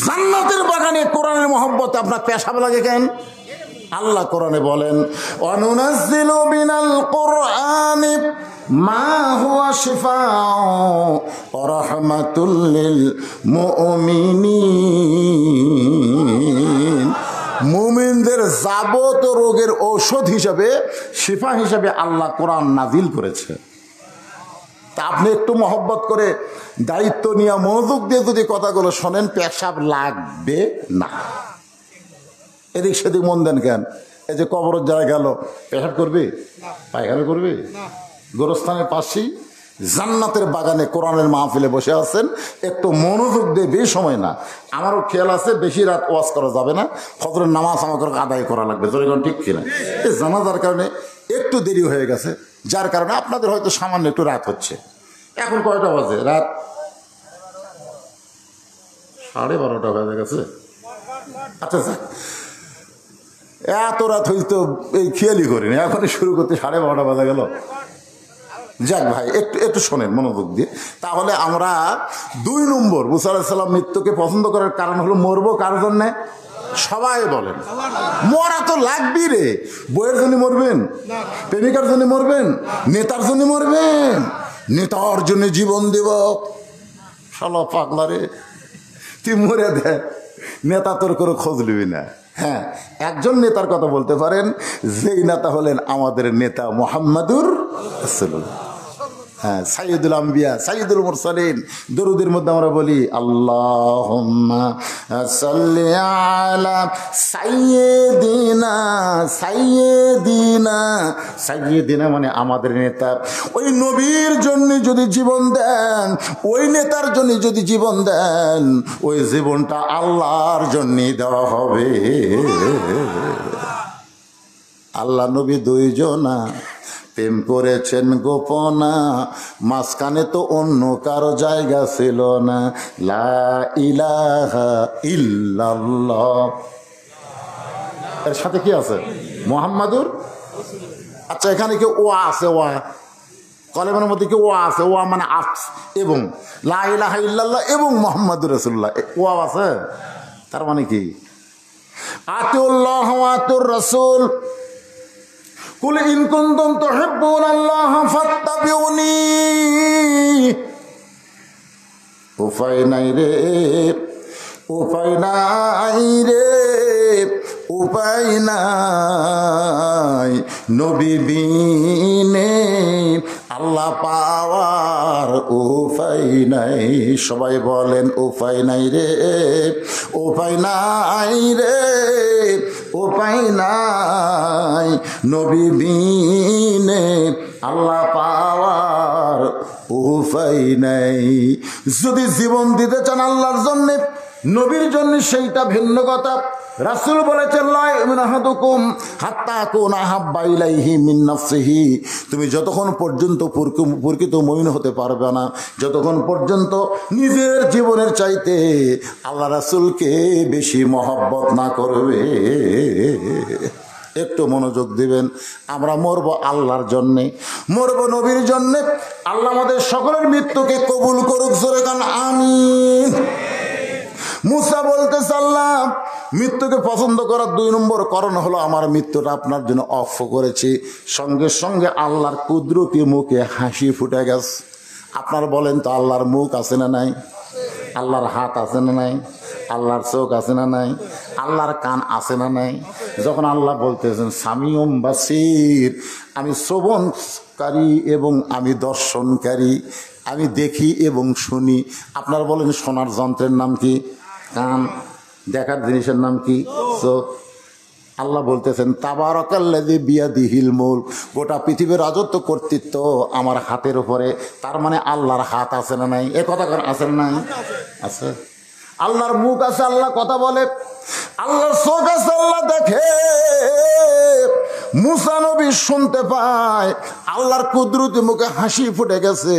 জান্নাতের বাগানে কোরআনের মহব্বতে আপনার পেশাব লাগে কেন? আল্লাহ কোরআনে বলেন, অনুনাজ্জিলু মিনাল কুরআনি মা হুয়া শিফাউ ওয়া রাহমাতুল লিল মুমিনিন। মুমিনদের যাবতীয় রোগের ঔষধ হিসাবে, শিফা হিসাবে আল্লাহ কোরআন নাজিল করেছে। তা আপনি একটু মহব্বত করে দায়িত্ব নিয়ে মনোযোগ দিয়ে যদি কথাগুলো শোনেন, পেশাব লাগবে না। এদিক সেদিক মন দেন কেন? এই যে কবরের যারা গেল, পেশাব করবি, পায়খানা করবি? গোরস্থানের পাশেই জান্নাতের বাগানে কোরআনের মাহফিলে বসে আছেন, একটু মনোযোগ দিয়ে, বেশি সময় না। আমারও খেয়াল আছে, বেশি রাত ওয়াজ করা যাবে না, ফজরের নামাজ আমাকে আদায় করা লাগবে। জনগণ ঠিক কিনা? এই জানাজার কারণে একটু দেরি হয়ে গেছে, যার কারণে আপনাদের হয়তো সামান্য একটু রাত হচ্ছে। এখন কয়টা বাজে? রাত 12:30 হয়ে গেছে। আচ্ছা, এত রাত হইতো এই খেয়ালই করিনি, এখনই শুরু করতে 12:30 বাজে গেল। যাক ভাই, একটু শোনেন মনোযোগ দিয়ে। তাহলে আমরা 2 নম্বর, মুসা আলাইহিস সালাম মৃত্যুকে পছন্দ করার কারণ হলো, মরবো কার জন্যে? সবাই বলেন, মরা তো লাগবি রে। বইয়ের জন্য মরবেন? প্রেমিকার জন্য মরবেন? নেতার জন্য মরবেন? নেতার জন্য জীবন দেব? শালা পাগলা রে, তুই মরে দে, নেতা তোর করে খোঁজ নিবি না। হ্যাঁ, একজন নেতার কথা বলতে পারেন, যেই নেতা হলেন আমাদের নেতা মুহাম্মাদুর রাসূলুল্লাহ। হ্যাঁ, সাইয়্যিদুল আম্বিয়া, সাইয়্যিদুল মুরসালিন। দরুদের মধ্যে আমরা বলি, আল্লাহুম্মা সাল্লি আলা সাইয়্যিদিনা, সাইয়্যিদিনা। সাইয়্যিদিনা মানে আমাদের নেতা। ওই নবীর জন্য যদি জীবন দেন, ওই নেতার জন্য যদি জীবন দেন, ওই জীবনটা আল্লাহর জন্যই দেওয়া হবে। আল্লাহ নবী 2 জনা, প্রেম করেছেন গোপনা, মাঝখানে তো অন্য কারো জায়গা ছিল না। লা ইলাহা ইল্লাল্লাহ, এর সাথে কি আছে? মুহাম্মাদুর। আচ্ছা, এখানে কি ওয়া আছে? ওয়া কলেমার মধ্যে কি ওয়া আছে? ওয়া মানে আফস, এবং লা ইলাহা ইল্লাল্লাহ এবং মুহাম্মাদুর রাসূলুল্লাহ, ওয়া আছে। তার মানে কি? আতিউল্লাহ ওয়া আতিউর রাসূল, কুল ইন কুনতুম তুহিব্বুনাল্লাহ ফাত্তাবিউনি। উপায় নাই রে, উপায় নাই রে, উপায় নাই, নবী বিনে আল্লাহ পাওয়ার উপায় নাই। সবাই বলেন, উপায় নাই রে, উপায় নাই রে, উপায় নাই, নবী বিনে আল্লাহ পাওয়ার উপায় নাই। যদি জীবন দিতে চান আল্লাহর জন্যে, নবীর জন্য, সেইটা ভিন্ন কথা। রাসূল বলেছেন, লা ইউমিনু আহাদুকুম হাত্তা আকুনা আহাব্বা ইলাইহি মিন নাফসিহি। তুমি যতক্ষণ পর্যন্ত প্রকৃত মুমিন হতে পারবে না, যতক্ষণ পর্যন্ত নিজের জীবনের চাইতে আল্লাহ রাসূলকে বেশি মহব্বত না করবে। একটু মনোযোগ দিবেন। আমরা মরব আল্লাহর জন্যে, মরব নবীর জন্যে। আল্লাহ আমাদের সকলের মৃত্যুকে কবুল করুক। জোরে কান আমিন। মুসা বলতেছে, আল্লাহ মৃত্যুকে পছন্দ করার 2 নম্বর কারণ হলো, আমার মৃত্যুটা আপনার জন্য অফ করেছি। সঙ্গে সঙ্গে আল্লাহর কুদরতি মুখে হাসি ফুটে গেছে। আপনার বলেন তো, আল্লাহর মুখ আছে না নাই? আল্লাহর হাত আছে না নাই? আল্লাহর চোখ আছে না নাই? আল্লাহর কান আছে না নাই? যখন আল্লাহ বলতেছেন সামিউম বাসির, আমি শ্রবণকারী এবং আমি দর্শনকারী, আমি দেখি এবং শুনি। আপনার বলেন, শোনার যন্ত্রের নাম কি? কান। দেখার জিনিসের নাম কি? চোখ। আল্লাহ বলতেছেন, তাবারাকাল্লাযী বিয়াদিহিল মুলক, গোটা পৃথিবীর রাজত্ব কর্তৃত্ব আমার হাতের উপরে। তার মানে আল্লাহর হাত আছে না নাই? এ কথা আছে না নাই? আছে। আল্লাহর মুখ আছে, আল্লাহ কথা বলে। আল্লাহর চোখ আছে, আল্লাহ দেখে। মুসা নবী শুনতে পায় আল্লাহর কুদরতি মুখে হাসি ফুটে গেছে।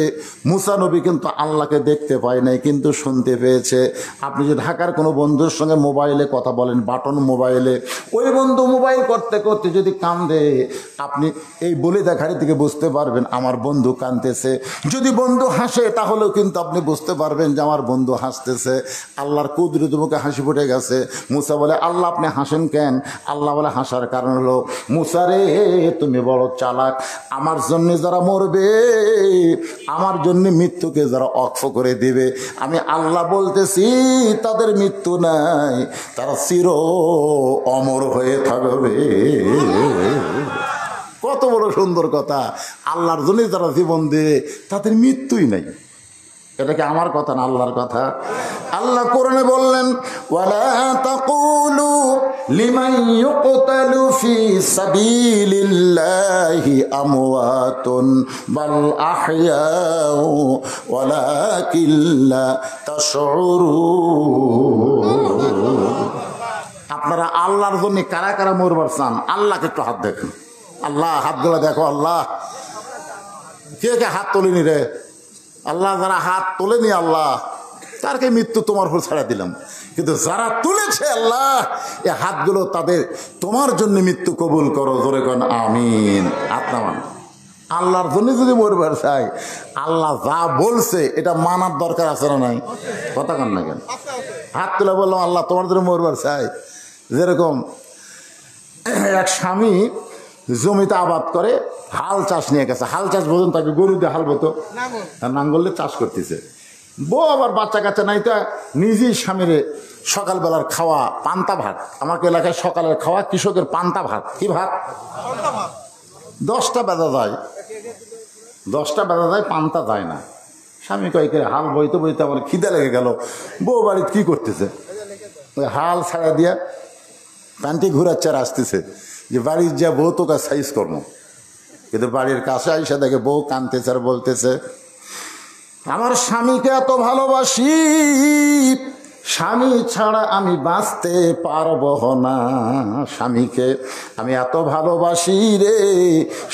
মুসা নবী কিন্তু আল্লাহকে দেখতে পায় নাই, কিন্তু শুনতে পেয়েছে। আপনি যে ঢাকার কোনো বন্ধুর সঙ্গে মোবাইলে কথা বলেন, বাটন মোবাইলে, ওই বন্ধু মোবাইল করতে করতে যদি কান্দে, আপনি এই বলে দেখার থেকে বুঝতে পারবেন আমার বন্ধু কাঁদতেছে। যদি বন্ধু হাসে তাহলেও কিন্তু আপনি বুঝতে পারবেন যে আমার বন্ধু হাসতেছে। আল্লাহর কুদরতি মুখে হাসি ফুটে গেছে। মুসা বলে, আল্লাহ আপনি হাসেন কেন? আল্লাহ বলে, হাসার কারণ হলো, মুসা রে তুমি বড় চালাক, আমার জন্য যারা মরবে, আমার জন্য মৃত্যুকে যারা অক্ষ করে দিবে, আমি আল্লাহ বলতেছি তাদের মৃত্যু নাই, তারা চির অমর হয়ে থাকবে। কত বড় সুন্দর কথা! আল্লাহর জন্য যারা জীবন দেবে তাদের মৃত্যুই নাই। এটা কি আমার কথা না আল্লাহর কথা? আল্লাহ কোরআনে বললেন, ওয়ালা তাকুলু লিমান ইউকতালু ফি সাবিলিল্লাহি আমওয়াতুন বাল আহইয়াউ ওয়ালাকিন লা তাশউরুন। আপনারা আল্লাহর জন্য কারা কারা মরবার চান? আল্লাহকে একটু হাত দেখেন। আল্লাহ হাতগুলো দেখো। আল্লাহ কে কে হাত তোলেনি রে? আল্লাহ যারা হাত তোলেনি আল্লাহ তারকে মৃত্যু তোমার উপর ছাড়া দিলাম, কিন্তু যারা তুলেছে আল্লাহ এই হাতগুলো তাদের তোমার জন্য মৃত্যু কবুল করো। জোরে কোন আমিন। হাত নামান। আল্লাহর জন্য যদি মরবার চাই, আল্লাহ যা বলছে এটা মানার দরকার আছে না নাই? কথা কন না কেন? হাত তুলে বললাম আল্লাহ তোমার জন্য মরবার চাই। যেরকম এক স্বামী জমিতে আবাদ করে, হাল চাষ নিয়ে গেছে। হাল চাষ বোঝেন? তাকে গরু দিয়ে হাল বতো, নাঙ্গলে চাষ করতেছে। বউ আবার বাচ্চা কাচ্চা নাই, তো নিজেই স্বামীরে সকালবেলার খাওয়া পান্তা ভাত, আমাকে এলাকায় সকালের খাওয়া কৃষকের পান্তা ভাত। কি ভাত? 10টা বেজা যায়, 10টা বেজা যায়, পান্তা যায় না। স্বামী কয়েক হাল বইতে বইতে আমার খিদে লেগে গেল। বউ বাড়িতে কি করতেছে? ওই হাল ছাড়া দিয়া প্যান্টি ঘুরাচ্ছে আর আসতেছে যে বাড়ির যা বউ তোকে সাইজ কর্ম। কিন্তু বাড়ির কাছে আইসা দেখে বউ কাঁদতেছে আর বলতেছে, আমার স্বামীকে এত ভালোবাসি, স্বামী ছাড়া আমি বাঁচতে পারবো না। স্বামীকে আমি এত ভালোবাসি রে,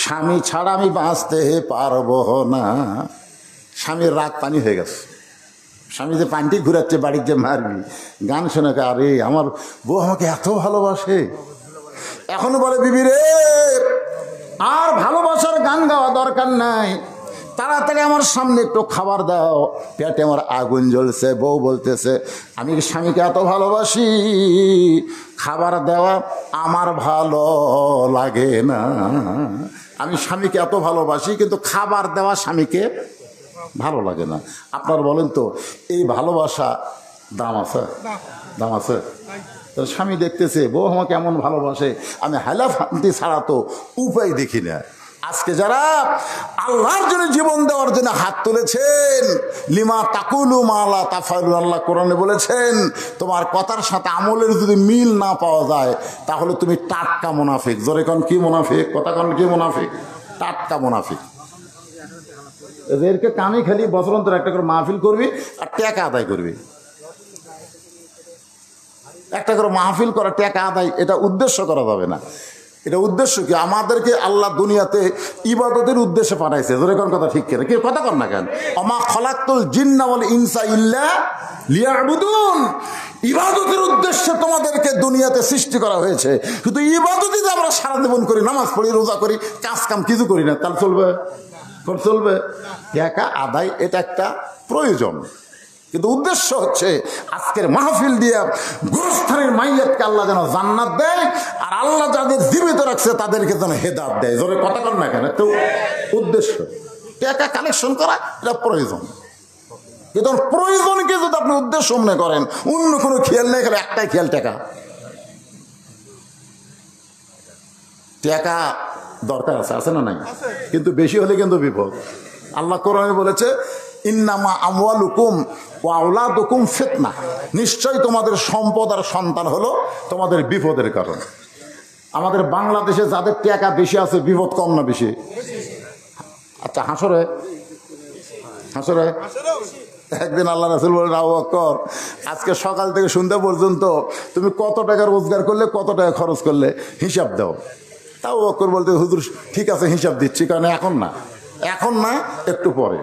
স্বামী ছাড়া আমি বাঁচতে পারবো না। স্বামীর রাগ পানি হয়ে গেছে। স্বামী যে পানটি ঘুরাচ্ছে বাড়ির যে মারবি, গান শোনে, আরে আমার বউ আমাকে এত ভালোবাসে। এখনো বলে, বিবি রে আর ভালোবাসার গান গাওয়া দরকার নাই, তাড়াতাড়ি আমার সামনে একটু খাবার দাও, পেটে আমার আগুন জ্বলছে। বউ বলতেছে, আমি স্বামীকে এত ভালোবাসি, খাবার দেওয়া আমার ভালো লাগে না। আমি স্বামীকে এত ভালোবাসি, কিন্তু খাবার দেওয়া স্বামীকে ভালো লাগে না। আপনার বলেন তো এই ভালোবাসা দাম আছে? দাম আছে? স্বামী দেখতেছে বউ আমাকে এমন ভালোবাসে, আমি হালাফান্তি ছাড়া তো উপায় দেখি না। আজকে যারা আল্লাহর জন্য জীবন দেওয়ার জন্য হাত তুলেছেন, লিমা তাকুলু মালা তাফালু, আল্লাহ কোরআনে বলেছেন তোমার কথার সাথে আমলের যদি মিল না পাওয়া যায় তাহলে তুমি টাটকা মুনাফিক। জোরে কোন কি মুনাফিক? কথা কোন কি মুনাফিক? টাটকা মুনাফিক। এদেরকে কানে খালি বছরান্তর একটা করে মাহফিল করবি আর টাকা আদায় করবি। একটা করে মাহফিল করা, টাকা আদায়, এটা উদ্দেশ্য করা যাবে না। এটা উদ্দেশ্য কি? আমাদেরকে আল্লাহ দুনিয়াতে ইবাদতের উদ্দেশ্যে পাঠাইছে। জোরে কোন কথা ঠিক কেন? কি কথা কর না কেন? অমা খলাকতুল জিন্না ওয়াল ইনসা ইল্লা লিয়াবুদুন। ইবাদতের উদ্দেশ্যে তোমাদেরকে দুনিয়াতে সৃষ্টি করা হয়েছে, কিন্তু ইবাদতই যে আমরা সারা জীবন করি, নামাজ পড়ি, রোজা করি, কাজ কাম কিছু করি না, তাহলে চলবে? চলবে? টাকা আদায় এটা একটা প্রয়োজন, কিন্তু উদ্দেশ্য হচ্ছে আজকের মাহফিল দিয়ে গুরুস্থানের মাইয়াতকে আল্লাহ যেন জান্নাত দেয়, আর আল্লাহ যাদের জীবিত রাখছে তাদেরকে যেন হেদায়েত দেয়। জোরে কথা কর না কেন? তো উদ্দেশ্য টাকা কালেকশন করা এটা প্রয়োজন, কিন্তু প্রয়োজনকে যদি আপনি উদ্দেশ্য মনে করেন, অন্য কোনো খেয়াল নেই, খেলে একটাই খেয়াল, টাকা। টাকা দরকার আছে, আছে না নাই? কিন্তু বেশি হলে কিন্তু বিপদ। আল্লাহ কোরআনে বলেছে, ইন্নামা আমওয়ালুকুম ওয়া আওলাদুকুম ফিতনা, নিশ্চয় তোমাদের সম্পদ আর সন্তান হলো তোমাদের বিপদের কারণ। আমাদের বাংলাদেশে যাদের টাকা বেশি আছে বিপদ কম না বেশি? আচ্ছা হাসরে, হাসরে একদিন আল্লাহ রাসূল বলেন, আবু বকর আজকে সকাল থেকে সন্ধ্যা পর্যন্ত তুমি কত টাকা রোজগার করলে, কত টাকা খরচ করলে, হিসাব দাও। আবু বকর বলতে, হুজুর ঠিক আছে হিসাব দিচ্ছি, কারণ এখন না একটু পরে।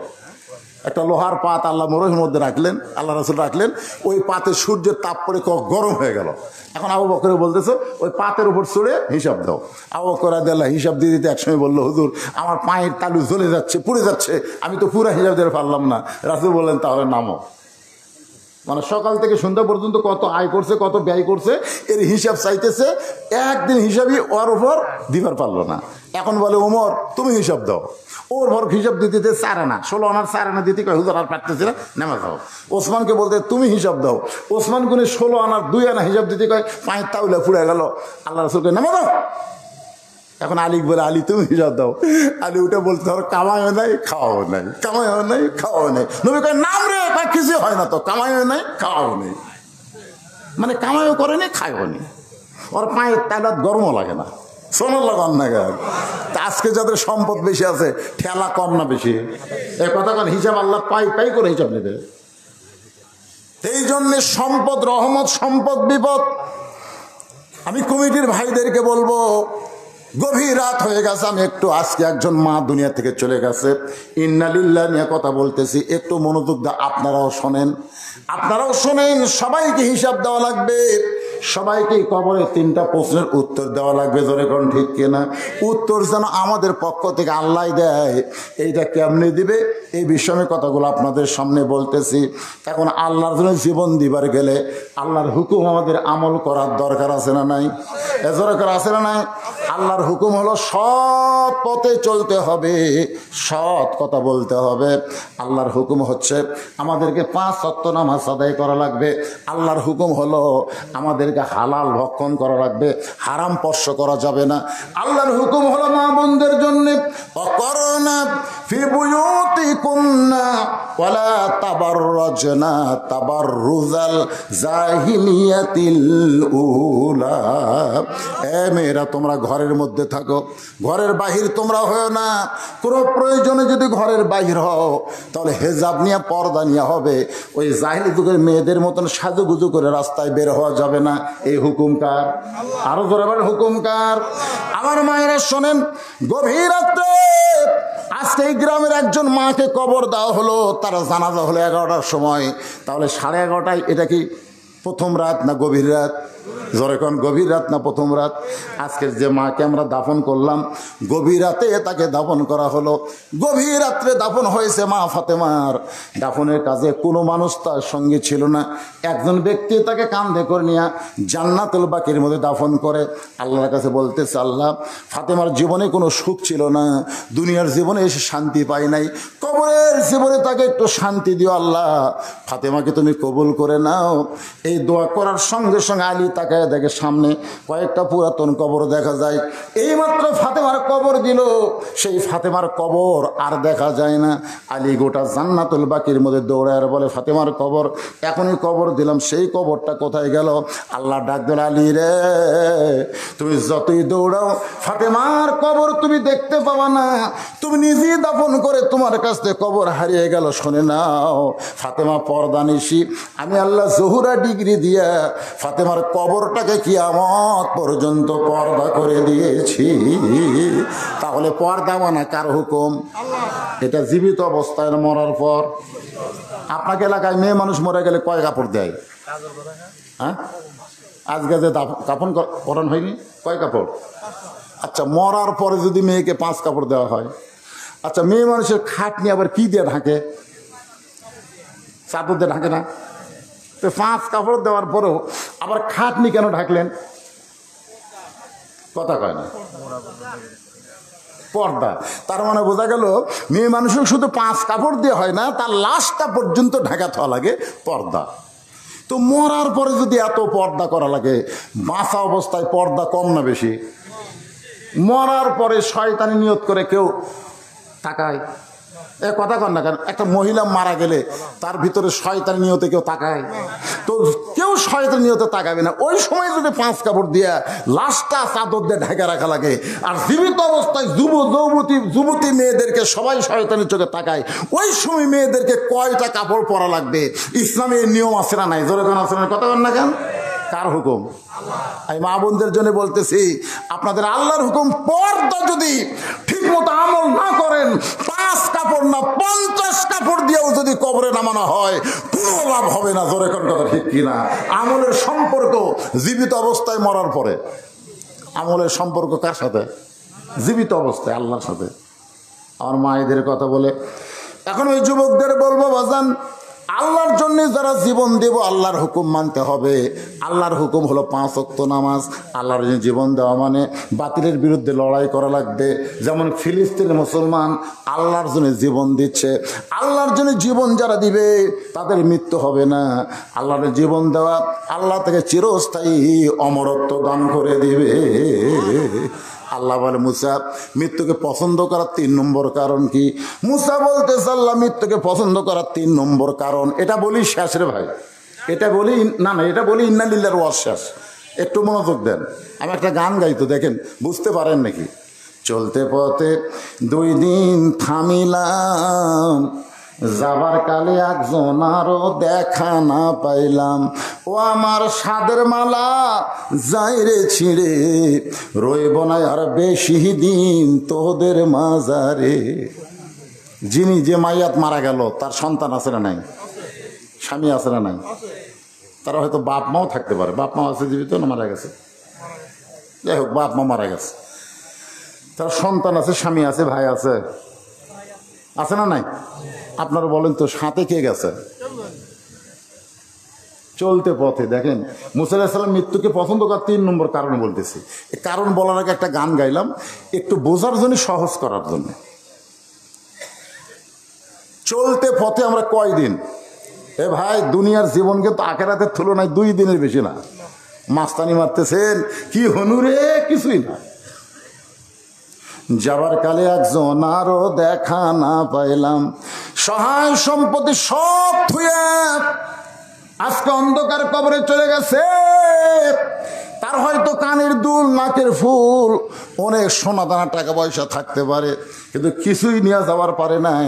একটা লোহার পাত আল্লাহ মরুর মধ্যে রাখলেন, আল্লাহ রাসূল রাখলেন, ওই পাতে সূর্যের তাপ পড়ে গরম হয়ে গেল। এখন আবু বকর বলতেছে ওই পাতের উপর চড়ে হিসাব দাও। আবু বকর রাদিয়াল্লাহু হিসাব দিয়ে দিতে একসময় বললো, হুজুর আমার পায়ের তালু জ্বলে যাচ্ছে, পুড়ে যাচ্ছে, আমি তো পুরো হিসাব দিতে পারলাম না। রাসূল বললেন তাহলে নামো। মানে সকাল থেকে সন্ধ্যা পর্যন্ত কত আয় করছে, কত ব্যয় করছে, এর হিসাব চাইতেছে, একদিন হিসাবই ওর উপর দিবার পারলো না। এখন বলে ওমর তুমি হিসাব দাও। ওর ভর হিসাব দিতে 4 আনা 16 আনার 4 আনা দিতে কয়, হুজুর আর পারতেছি না, নেমে যাও। ওসমানকে বলতে তুমি হিসাব দাও। ওসমান গুনে 16 আনার 2 আনা হিসাব দিতে কয়, পায়ের তাউলা পুড়ে গেল। আল্লাহ রাসূলকে নেমে দাও। এখন আলী বলে, আলী তুমি হিসাব দাও। আলী উঠে বলতে ধরো কামাইও নাই খাওয়াও নাই, কামাইও নাই খাওয়াও নাই। নবী কয় নাম রে, কিছু হয় না তো, কামাইও নাই খাওয়াও নেই, মানে কামাইও করে নি খায়ও নি। ওর পায়ের তাইলাত গরমও লাগে না, সোনার লাগান না গান। আজকে যাদের সম্পদ বেশি আছে ঠেলা কম না বেশি, এ কথা কার হিসাব আল্লাহ পাই করে হিসাব নেবে। এই জন্যে সম্পদ রহমত, সম্পদ বিপদ। আমি কমিটির ভাইদেরকে বলবো, গভীর রাত হয়ে গেছে, আমি একটু আজকে একজন মা দুনিয়া থেকে চলে গেছে, ইন্না লিল্লাহ নিয়ে কথা বলতেছি, একটু মনোযোগ দাও, আপনারাও শোনেন, সবাইকে হিসাব দেওয়া লাগবে, সবাইকে কবরে 3টা প্রশ্নের উত্তর দেওয়া লাগবে। জোরে কোন ঠিক কিনা? উত্তর যেন আমাদের পক্ষ থেকে আল্লাহ দেয়। এইটা কেমনে দিবে এই বিষয়ে কথাগুলো আপনাদের সামনে বলতেছি। এখন আল্লাহর জন্য জীবন দিবার গেলে আল্লাহর হুকুম আমাদের আমল করার দরকার আছে না নাই? দরকার আছে না নাই? আল্লাহর হুকুম হলো সৎ পথে চলতে হবে, সৎ কথা বলতে হবে। আল্লাহর হুকুম হচ্ছে আমাদেরকে 5 ওয়াক্ত নামাজ আদায় করা লাগবে। আল্লাহর হুকুম হলো আমাদেরকে হালাল ভক্ষণ করা লাগবে, হারাম স্পর্শ করা যাবে না। আল্লাহর হুকুম হলো মা বোনদের জন্য অকরনা ফি বুয়ুতিকুন্না ওয়ালা তাবাররাজনা তাবাররুজাল জাহিলিয়াতিল উলা। এ মেয়েরা তোমরা ঘরের মধ্যে থাকো, ঘরের বাহির তোমরা হও না। কোনো প্রয়োজনে যদি ঘরের বাহির হও তাহলে হেজাব নিয়ে, পর্দা নিয়ে হবে। ওই জাহিলি যুগের মেয়েদের মতন সাজুগুজু করে রাস্তায় বের হওয়া যাবে না। এই হুকুম কার? আরো জোরে বলেন হুকুম কার? আমার মায়েরা শোনেন, গভীর রাতে আজকে এই গ্রামের একজন মাকে কবর দেওয়া হলো, তারা জানাজা হলো 11টার সময়। তাহলে 11:30টায় এটা কি প্রথম রাত না গভীর রাত? জোরে কোন গভীর রাত না প্রথম রাত? আজকের যে মাকে আমরা দাফন করলাম গভীর রাতে তাকে দাফন করা হলো। গভীর রাত্রে দাফন হয়েছে মা ফাতেমার। দাফনের কাজে কোনো মানুষ তার সঙ্গে ছিল না। একজন ব্যক্তি তাকে কাঁধে করে নিয়ে জান্নাতুল বাকির মধ্যে দাফন করে। আল্লাহর কাছে বলতেছে, আল্লাহ ফাতেমার জীবনে কোনো সুখ ছিল না, দুনিয়ার জীবনে এসে শান্তি পাই নাই, কবরের জীবনে তাকে একটু শান্তি দিও আল্লাহ, ফাতেমাকে তুমি কবুল করে নাও। এই দোয়া করার সঙ্গে সঙ্গে আলী তাকায় দেখে সামনে কয়েকটা পুরাতন কবর দেখা যায়। এইমাত্র ফাতেমার কবর দিল, সেই ফাতেমার কবর আর দেখা যায় না। আলী গোটা জান্নাতুল বাকির মধ্যে দৌড়ায় আর বলে, ফাতেমার কবর এখনই কবর দিলাম, সেই কবরটা কোথায় গেল? আল্লাহ ডাক দিল, আলী রে তুমি যতই দৌড়াও ফাতেমার কবর তুমি দেখতে পাবা না, তুমি নিজেই দাফন করে তোমার কাছ থেকে কবর হারিয়ে গেল। শুনে নাও, ফাতেমা পর্দানিশী, আমি আল্লাহ জহুরা ডিগ্রি দিয়া ফাতেমার কবরটাকে কিয়ামত পর্যন্ত পর্দা করে দিয়েছি। তাহলে পর্দা মানে কার হুকুম? এটা জীবিত অবস্থায় মরার পর। আপনাকে এলাকায় মেয়ে মানুষ মরে গেলে কয় কাপড় দেয়? হ্যাঁ, আজকে যে কাফন করান হয়নি, কয় কাপড়? আচ্ছা, মরার পরে যদি মেয়েকে 5 কাপড় দেওয়া হয়, আচ্ছা মেয়ে মানুষের খাট নিয়ে আবার কি দিয়ে ঢাকে? চাদর দিয়ে ঢাকে না? তো 5 কাপড় দেওয়ার পরেও আবার খাটনি কেন ঢাকলেন? কথা কয় না, পর্দা। তার মানে বোঝা গেল মেয়ে মানুষের শুধু 5 কাপড় দিয়ে হয় না, তার লাশটা পর্যন্ত ঢাকা থাকা লাগে পর্দা। তো মরার পরে যদি এত পর্দা করা লাগে, বাঁচা অবস্থায় পর্দা কম না বেশি? মরার পরে শয়তানি নিয়ত করে কেউ তাকায়? এ কথা কন না কেন? একটা মহিলা মারা গেলে তার ভিতরে শয়তানি নিয়তে কেউ তাকায়? তো কেউ শয়তানি নিয়তে তাকাবে না। ওই সময় যদি 5 কাপড় দিয়ে লাশটা চাদর দিয়ে ঢাকা রাখা লাগে, আর জীবিত অবস্থায় যুবতী মেয়েদেরকে সবাই শয়তানির চোখে তাকায়, ওই সময় মেয়েদেরকে কয়টা কাপড় পরা লাগবে? ইসলামে নিয়ম আছে না নাই? জোরে কোন আছে না? কথা কন না কেন? কার হুকুম? এই মা বোনদের জন্য বলতেছি, আপনাদের আল্লাহর হুকুম পর্দা যদি ঠিক মতো আমল না করেন, 5 কাপড় না 50 কাপড় দিয়েও যদি কবরে নামানো হয় কোনো লাভ হবে না। জোরে কোন কথা ঠিক কিনা? আমলের সম্পর্ক জীবিত অবস্থায় মরার পরে। আমলের সম্পর্ক কার সাথে? জীবিত অবস্থায় আল্লাহর সাথে। আমার মায়েদের কথা বলে এখন ওই যুবকদের বলবো, বাজান আল্লাহর জন্য যারা জীবন দেব আল্লাহর হুকুম মানতে হবে। আল্লাহর হুকুম হলো 5 ওয়াক্ত নামাজ। আল্লাহর জন্য জীবন দেওয়া মানে বাতিলের বিরুদ্ধে লড়াই করা লাগবে। যেমন ফিলিস্তিনের মুসলমান আল্লাহর জন্য জীবন দিচ্ছে। আল্লাহর জন্য জীবন যারা দিবে তাদের মৃত্যু হবে না। আল্লাহর জীবন দেওয়া আল্লাহ থেকে চিরস্থায়ী অমরত্ব দান করে দিবে। আল্লাহ বলে, মুসা মৃত্যুকে পছন্দ করার 3 নম্বর কারণ কি? মুসা বলতেছে, আল্লাহ মৃত্যুকে পছন্দ করার 3 নম্বর কারণ। এটা বলি শেষ রে ভাই, এটা বলি না, এটা বলি ইন্না লিল্লাহির ওয়াজ শেষ। একটু মনোযোগ দেন, আমি একটা গান গাইতো, দেখেন বুঝতে পারেন নাকি। চলতে পথে 2 দিন থামিলাম, যাবার কালে একজন আরো দেখা না পাইলাম। ও আমার সাদের মালা যাই রে ছিঁড়ে, রইব না আর বেশি দিন তোদের মাজারে। যিনি যে মাইয়াত মারা গেল তার সন্তান আছে না নাই? স্বামী আছে না নাই? তারা হয়তো বাপ মাও থাকতে পারে। বাপ মা আছে জীবিত না মারা গেছে? যাই হোক, বাপ মা মারা গেছে, তার সন্তান আছে, স্বামী আছে, ভাই আছে, আছে না নাই? আপনারা বলেন তো, সাথে কে গেছে? চলতে পথে দেখেন মুসা আলাইহিস সালাম মৃত্যুকে পছন্দ করার 3 নম্বর কারণ বলতেছি। এই কারণ বলার আগে একটা গান গাইলাম একটু বোঝার জন্য, সহজ করার জন্য। চলতে পথে আমরা কয়দিন? এ ভাই, দুনিয়ার জীবন কিন্তু আখেরাতের তুলনায় 2 দিনের বেশি না। মাস্তানি মারতেছেন কি হনুরে, কিছুই না। যাবার কালে একজন আরো দেখা না পাইলাম, সহায় সম্পত্তি সব থুয়ে আজকে অন্ধকার কবরে চলে গেছে। তার হয়তো কানের দুল, নাকের ফুল, অনেক সোনা দানা টাকা পয়সা থাকতে পারে, কিন্তু কিছুই নিয়ে যাওয়ার পারে নাই।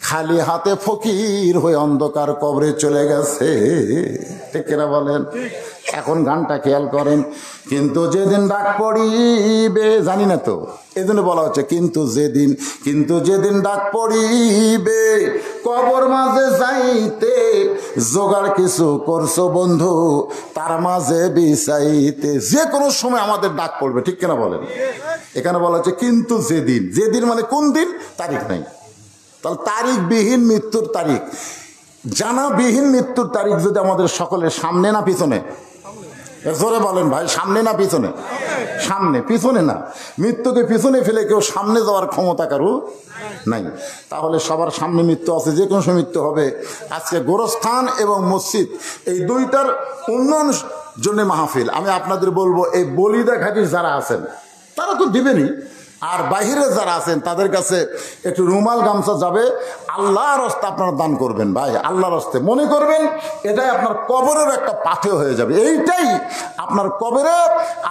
খালি হাতে ফকির হয়ে অন্ধকার কবরে চলে গেছে। ঠিক কিনা বলেন? এখন গানটা খেয়াল করেন, কিন্তু যেদিন ডাক পড়িবে, জানি না তো এই জন্য বলা হচ্ছে কিন্তু যেদিন ডাক পড়িবে, কবর মাঝে যাইতে জোগাড় কিছু করছো বন্ধু, তার মাঝে বিছাইতে। যে কোনো সময় আমাদের ডাক পড়বে। ঠিক কিনা বলেন? এখানে বলা হচ্ছে কিন্তু যেদিন মানে কোন দিন? তারিখ নাই। তাহলে তারিখবিহীন মৃত্যুর তারিখ, জানাবিহীন মৃত্যুর তারিখ যদি আমাদের সকলের সামনে না পিছনে? জোরে বলেন ভাই, সামনে না পিছনে? সামনে, পিছনে না। মৃত্যুকে পিছনে ফেলে কেউ সামনে যাওয়ার ক্ষমতা কারো নাই। তাহলে সবার সামনে মৃত্যু আছে, যে কোনো সময় মৃত্যু হবে। আজকে গোরস্থান এবং মসজিদ এই 2টার উন্নয়ন জন্য মাহফিল। আমি আপনাদের বলবো, এই বলিদা ঘাটির যারা আছেন তারা তো দিবেনই, আর বাহিরে যারা আছেন তাদের কাছে একটু রুমাল গামছা যাবে। আল্লাহর রাস্তে আপনারা দান করবেন ভাই, আল্লাহর রাস্তে। মনে করবেন এটাই আপনার কবরের একটা পাথেয় হয়ে যাবে। এইটাই আপনার কবরে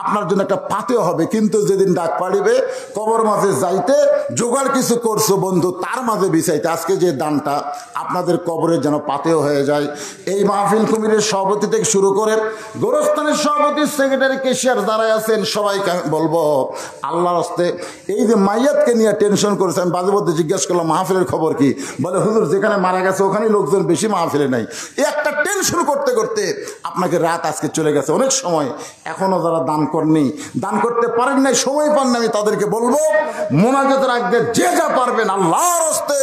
আপনার জন্য একটা পাথেয় হবে। কিন্তু যেদিন ডাক পাড়িবে, কবর মাঝে যাইতে জোগাড় কিছু করছো বন্ধু, তার মাঝে বিছাইতে। আজকে যে দানটা আপনাদের কবরের যেন পাথেয় হয়ে যায়। এই মাহফিল কমিটির সভাপতি থেকে শুরু করে গোরস্থানের সভাপতি, সেক্রেটারি, কেশিয়ার যারা আছেন সবাইকে আমি বলবো, আল্লাহর রাস্তে এই যে মাইয়াতকে নিয়ে টেনশন করেছে। আমি বাজে মধ্যে জিজ্ঞেস করলাম মাহফিলের খবর কি? বলে হুজুর যেখানে মারা গেছে ওখানেই লোকজন বেশি, মাহফিলে নাই। এই একটা টেনশন করতে করতে আপনাকে রাত আজকে চলে গেছে। অনেক সময় এখনো যারা দান করেননি, দান করতে পারেন নাই, সময় পান না, আমি তাদেরকে বলবো মোনাজাত রাখবে, যে যা পারবেন আল্লাহর রাস্তে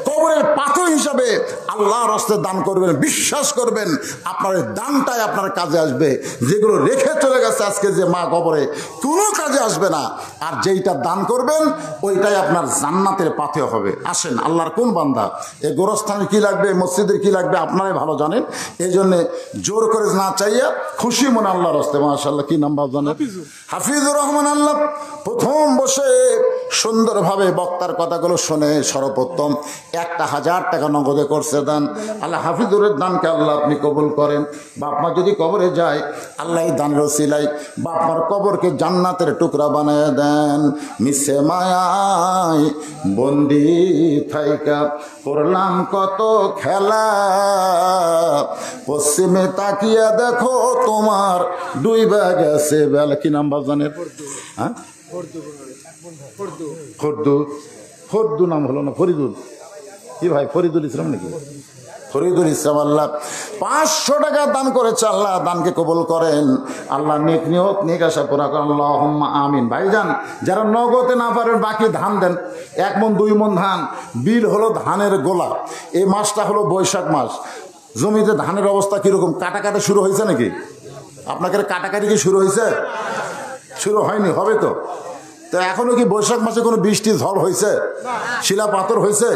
কবরের পাথর হিসাবে আল্লাহর রাস্তে দান করবেন। বিশ্বাস করবেন আপনার দানটাই আপনার কাজে আসবে। যেগুলো রেখে চলে গেছে আজকে যে মা কবরে, কোনো কাজে আসবে না। আর যেইটা দান করবেন ওইটাই আপনার জান্নাতের পাথেয় হবে। আসেন, আল্লাহর কোন বান্দা এই গোরস্থানে কি লাগবে, মসজিদের কি লাগবে আপনারাই ভালো জানেন। এই জন্যে জোর করে না চাইয়া খুশি মনে আল্লাহর রাস্তে, মাশাআল্লাহ, কি নাম বাপ জানেন? হাফিজুর রহমান। আল্লাহ প্রথম বসে সুন্দরভাবে বক্তার কথাগুলো শুনে সর্বপ্রথম 1000 টাকা নগদে করছে দান, আল্লাহ হাফিজুরের দানকে আল্লাহ আপনি কবুল করেন। বাপ মা যদি কবরে যায় আল্লাহ এই দানের ওসিলায় বাপ মার কবরকে জান্নাতের টুকরা বানায় দেন। মিশে মায়ায় বন্দি থাইকা করলাম কত খেলা, পশ্চিমে তাকিয়া দেখো তোমার ডুইবা গেছে বেলা। কি নাম বাজানের? হ্যাঁ, ফরদু নাম হলো না, ফরিদুল। কি ভাই, ফরিদুল ইসলাম নাকি? ফরিদুল ইসলাম। আল্লাহ 500 টাকা দান করেছে, আল্লাহ দানকে কবুল করেন। আল্লাহ নেক নিয়ত নেক আশা পুরা করেন। আল্লাহুম্মা আমিন। ভাইজান যারা নগদে না পারেন বাকি ধান দেন, 1 মণ 2 মণ ধান। বিল হলো ধানের গোলা। এই মাসটা হলো বৈশাখ মাস। জমিতে ধানের অবস্থা কিরকম? কাটাকাটি শুরু হয়েছে নাকি? আপনাদের কাটাকাটি কি শুরু হয়েছে? শুরু হয়নি, হবে তো। তো এখনো কি বৈশাখ মাসে কোনো বৃষ্টি ঝড় হয়েছে? শিলা পাথর হয়েছে?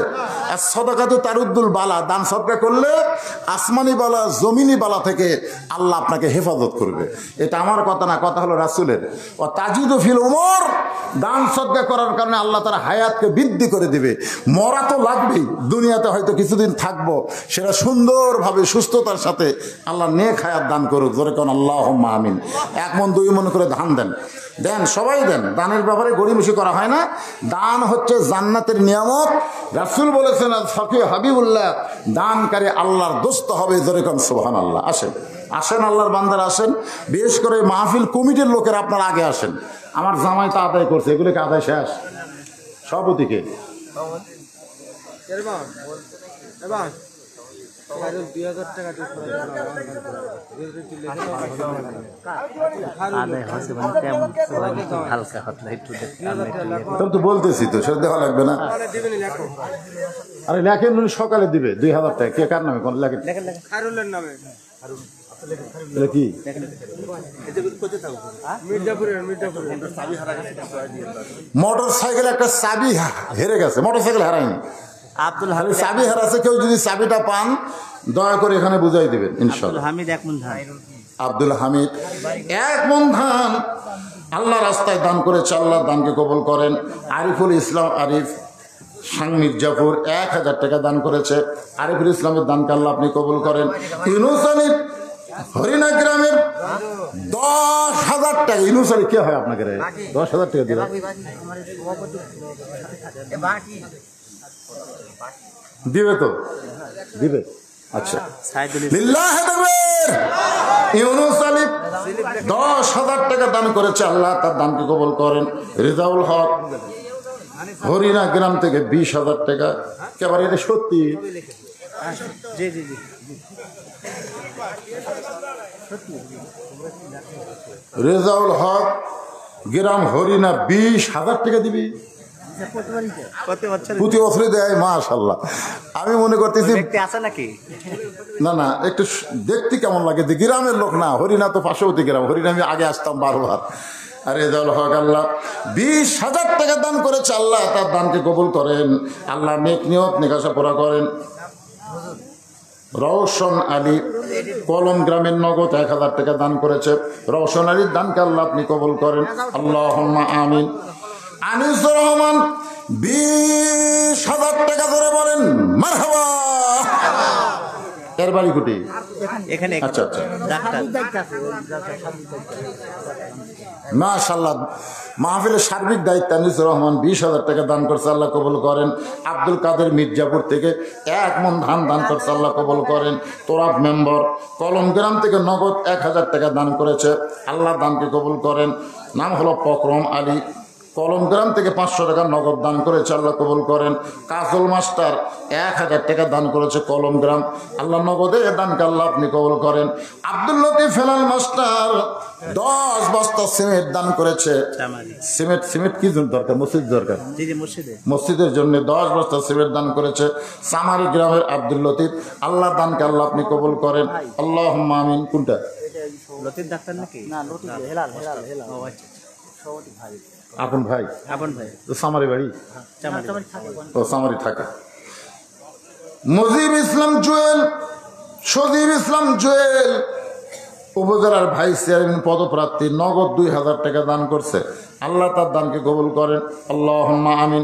আর সদাকাতু তারুদ্দুল বালা, দান সদকা করলে আসমানি বালা জমিনি বালা থেকে আল্লাহ আপনাকে হেফাজত করবে। এটা আমার কথা না, কথা হলো রাসূলের। ও তাজিদু ফিল উমর, দান সদকা করার কারণে আল্লাহ তার হায়াতকে বৃদ্ধি করে দিবে। মরা তো লাগবেই, দুনিয়াতে হয়তো কিছুদিন থাকবো, সেটা সুন্দরভাবে সুস্থতার সাথে আল্লাহ নেক হায়াত দান করুক। জোরে কোন আল্লাহুম্মা আমিন। 1 মণ 2 মণ করে ধান দেন, দেন, সবাই দেন। দানের ব্যাপারে গড়িমসি করা হয় না। দান হচ্ছে জান্নাতের নিয়ামত। রাসূল বলেছেন ফকি হাবিবুল্লাহ, দানকারী আল্লাহর দোস্ত হবে। জোরে কোন সুবহানাল্লাহ। আসেন আসেন আল্লাহর বান্দারা আসেন। বিশেষ করে মাহফিল কমিটির লোকের আপনারা আগে আসেন। আমার জামাই তো আদায় করছে, এগুলোকে আদায় শেষ সভাপতিকে। তো বলতেছি তো, সেটা দেওয়া লাগবে না। আরে লেখেন, সকালে দিবে 2000 টাকা। কে কার নামে? কোন লেখেন? কি মোটর সাইকেল একটা চাবি হেরে গেছে, মোটর সাইকেল হারায়নি, আব্দুল হামিদ চাবি হারাছে। কেউ যদি চাবিটা পান দয়া করে এখানে বুঝাই দিবেন ইনশাআল্লাহ। আব্দুল হামিদ 1 মণ ধান আল্লাহ রাস্তায় দান করেছে, আল্লাহ দানকে কবুল করেন। আরিফুল ইসলাম আরিফ সাং মির্জাপুর 1000 টাকা দান করেছে। আরিফুল ইসলামের দানকে আল্লাহ আপনি কবুল করেন। ইউনুস আলী হরিণা গ্রামের 10,000 টাকা। ইউনুস আলী কে হয় আপনাকে? 10,000 টাকা দিল, দিবে তো? দিবে, আচ্ছা। ইউনুস আলী 10,000 টাকা দান করেছে, আল্লাহ তার দানকে কবুল করেন। রেজাউল হক হরিণা গ্রাম থেকে 20,000 টাকা। কেবারে এটা সত্যি? রেজাউল হক গ্রাম হরিণা 20,000 টাকা দিবি? প্রতি বছরই দেয়, মাশাআল্লাহ। আমি মনে করতেছি না না, একটু দেখতে কেমন লাগে যে গ্রামের লোক না। হরিণা তো পার্শ্ববর্তী গ্রাম, হরিণা আমি আগে আসতাম বারবার। আর রেজাউল হক আল্লাহ 20,000 টাকা দান করেছে, আল্লাহ তার দানকে কবুল করেন। আল্লাহ নেক নিয়ত নেক আশা পুরা করেন। রওশন আলী কলম গ্রামের নগদ 1000 টাকা দান করেছে। রওশন আলীর দানকে আল্লাহ আপনি কবুল করেন। আল্লাহুম্মা আমিন। আনিসুর রহমান 20,000 টাকা ধরে বলেন মারহাবা। এর বাড়ি কুটি এখানে। আচ্ছা আচ্ছা, মাশাআল্লাহ। মাহফিলের সার্বিক দায়িত্ব আনিসুর রহমান 20,000 টাকা দান করছে, আল্লাহ কবুল করেন। আব্দুল কাদের মির্জাপুর থেকে 1 মণ ধান দান করছে, আল্লাহ কবুল করেন। তোরাব মেম্বার কলম গ্রাম থেকে নগদ 1000 টাকা দান করেছে, আল্লাহ দানকে কবুল করেন। নাম হলো ফকরম আলী, কলম গ্রাম থেকে 500 টাকা নগদ দান করেছে, আল্লাহ কবুল করেন। কাজল মাস্টার 1000 টাকা দান করেছে কলম গ্রাম, আল্লাহ নগদে দানকে আল্লাহ আপনি কবুল করেন। আব্দুল লতিফ ফেলাল মাস্টার 10 বস্তা সিমেন্ট দান করেছে। সিমেন্ট কি দরকার? মসজিদ দরকার, মসজিদের জন্য 10 বস্তা সিমেন্ট দান করেছে। সামারি গ্রামের আব্দুল লতিফ, আল্লাহ দানকে আল্লাহ আপনি কবুল করেন। আল্লাহুম্মা আমিন। কোনটা? লতিফ ডাক্তার নাকি? না, লতিফ হেলাল। ও আচ্ছা, আপন ভাই তো সামারি বাড়ি? ও সামারি থাকে। মুজিব ইসলাম জুয়েল, সজীব ইসলাম জুয়েল উপজেলার ভাইস চেয়ারম্যান পদপ্রার্থী, নগদ 2000 টাকা দান করছে, আল্লাহ তার দানকে কবুল করেন। আল্লাহুম্মা আমিন।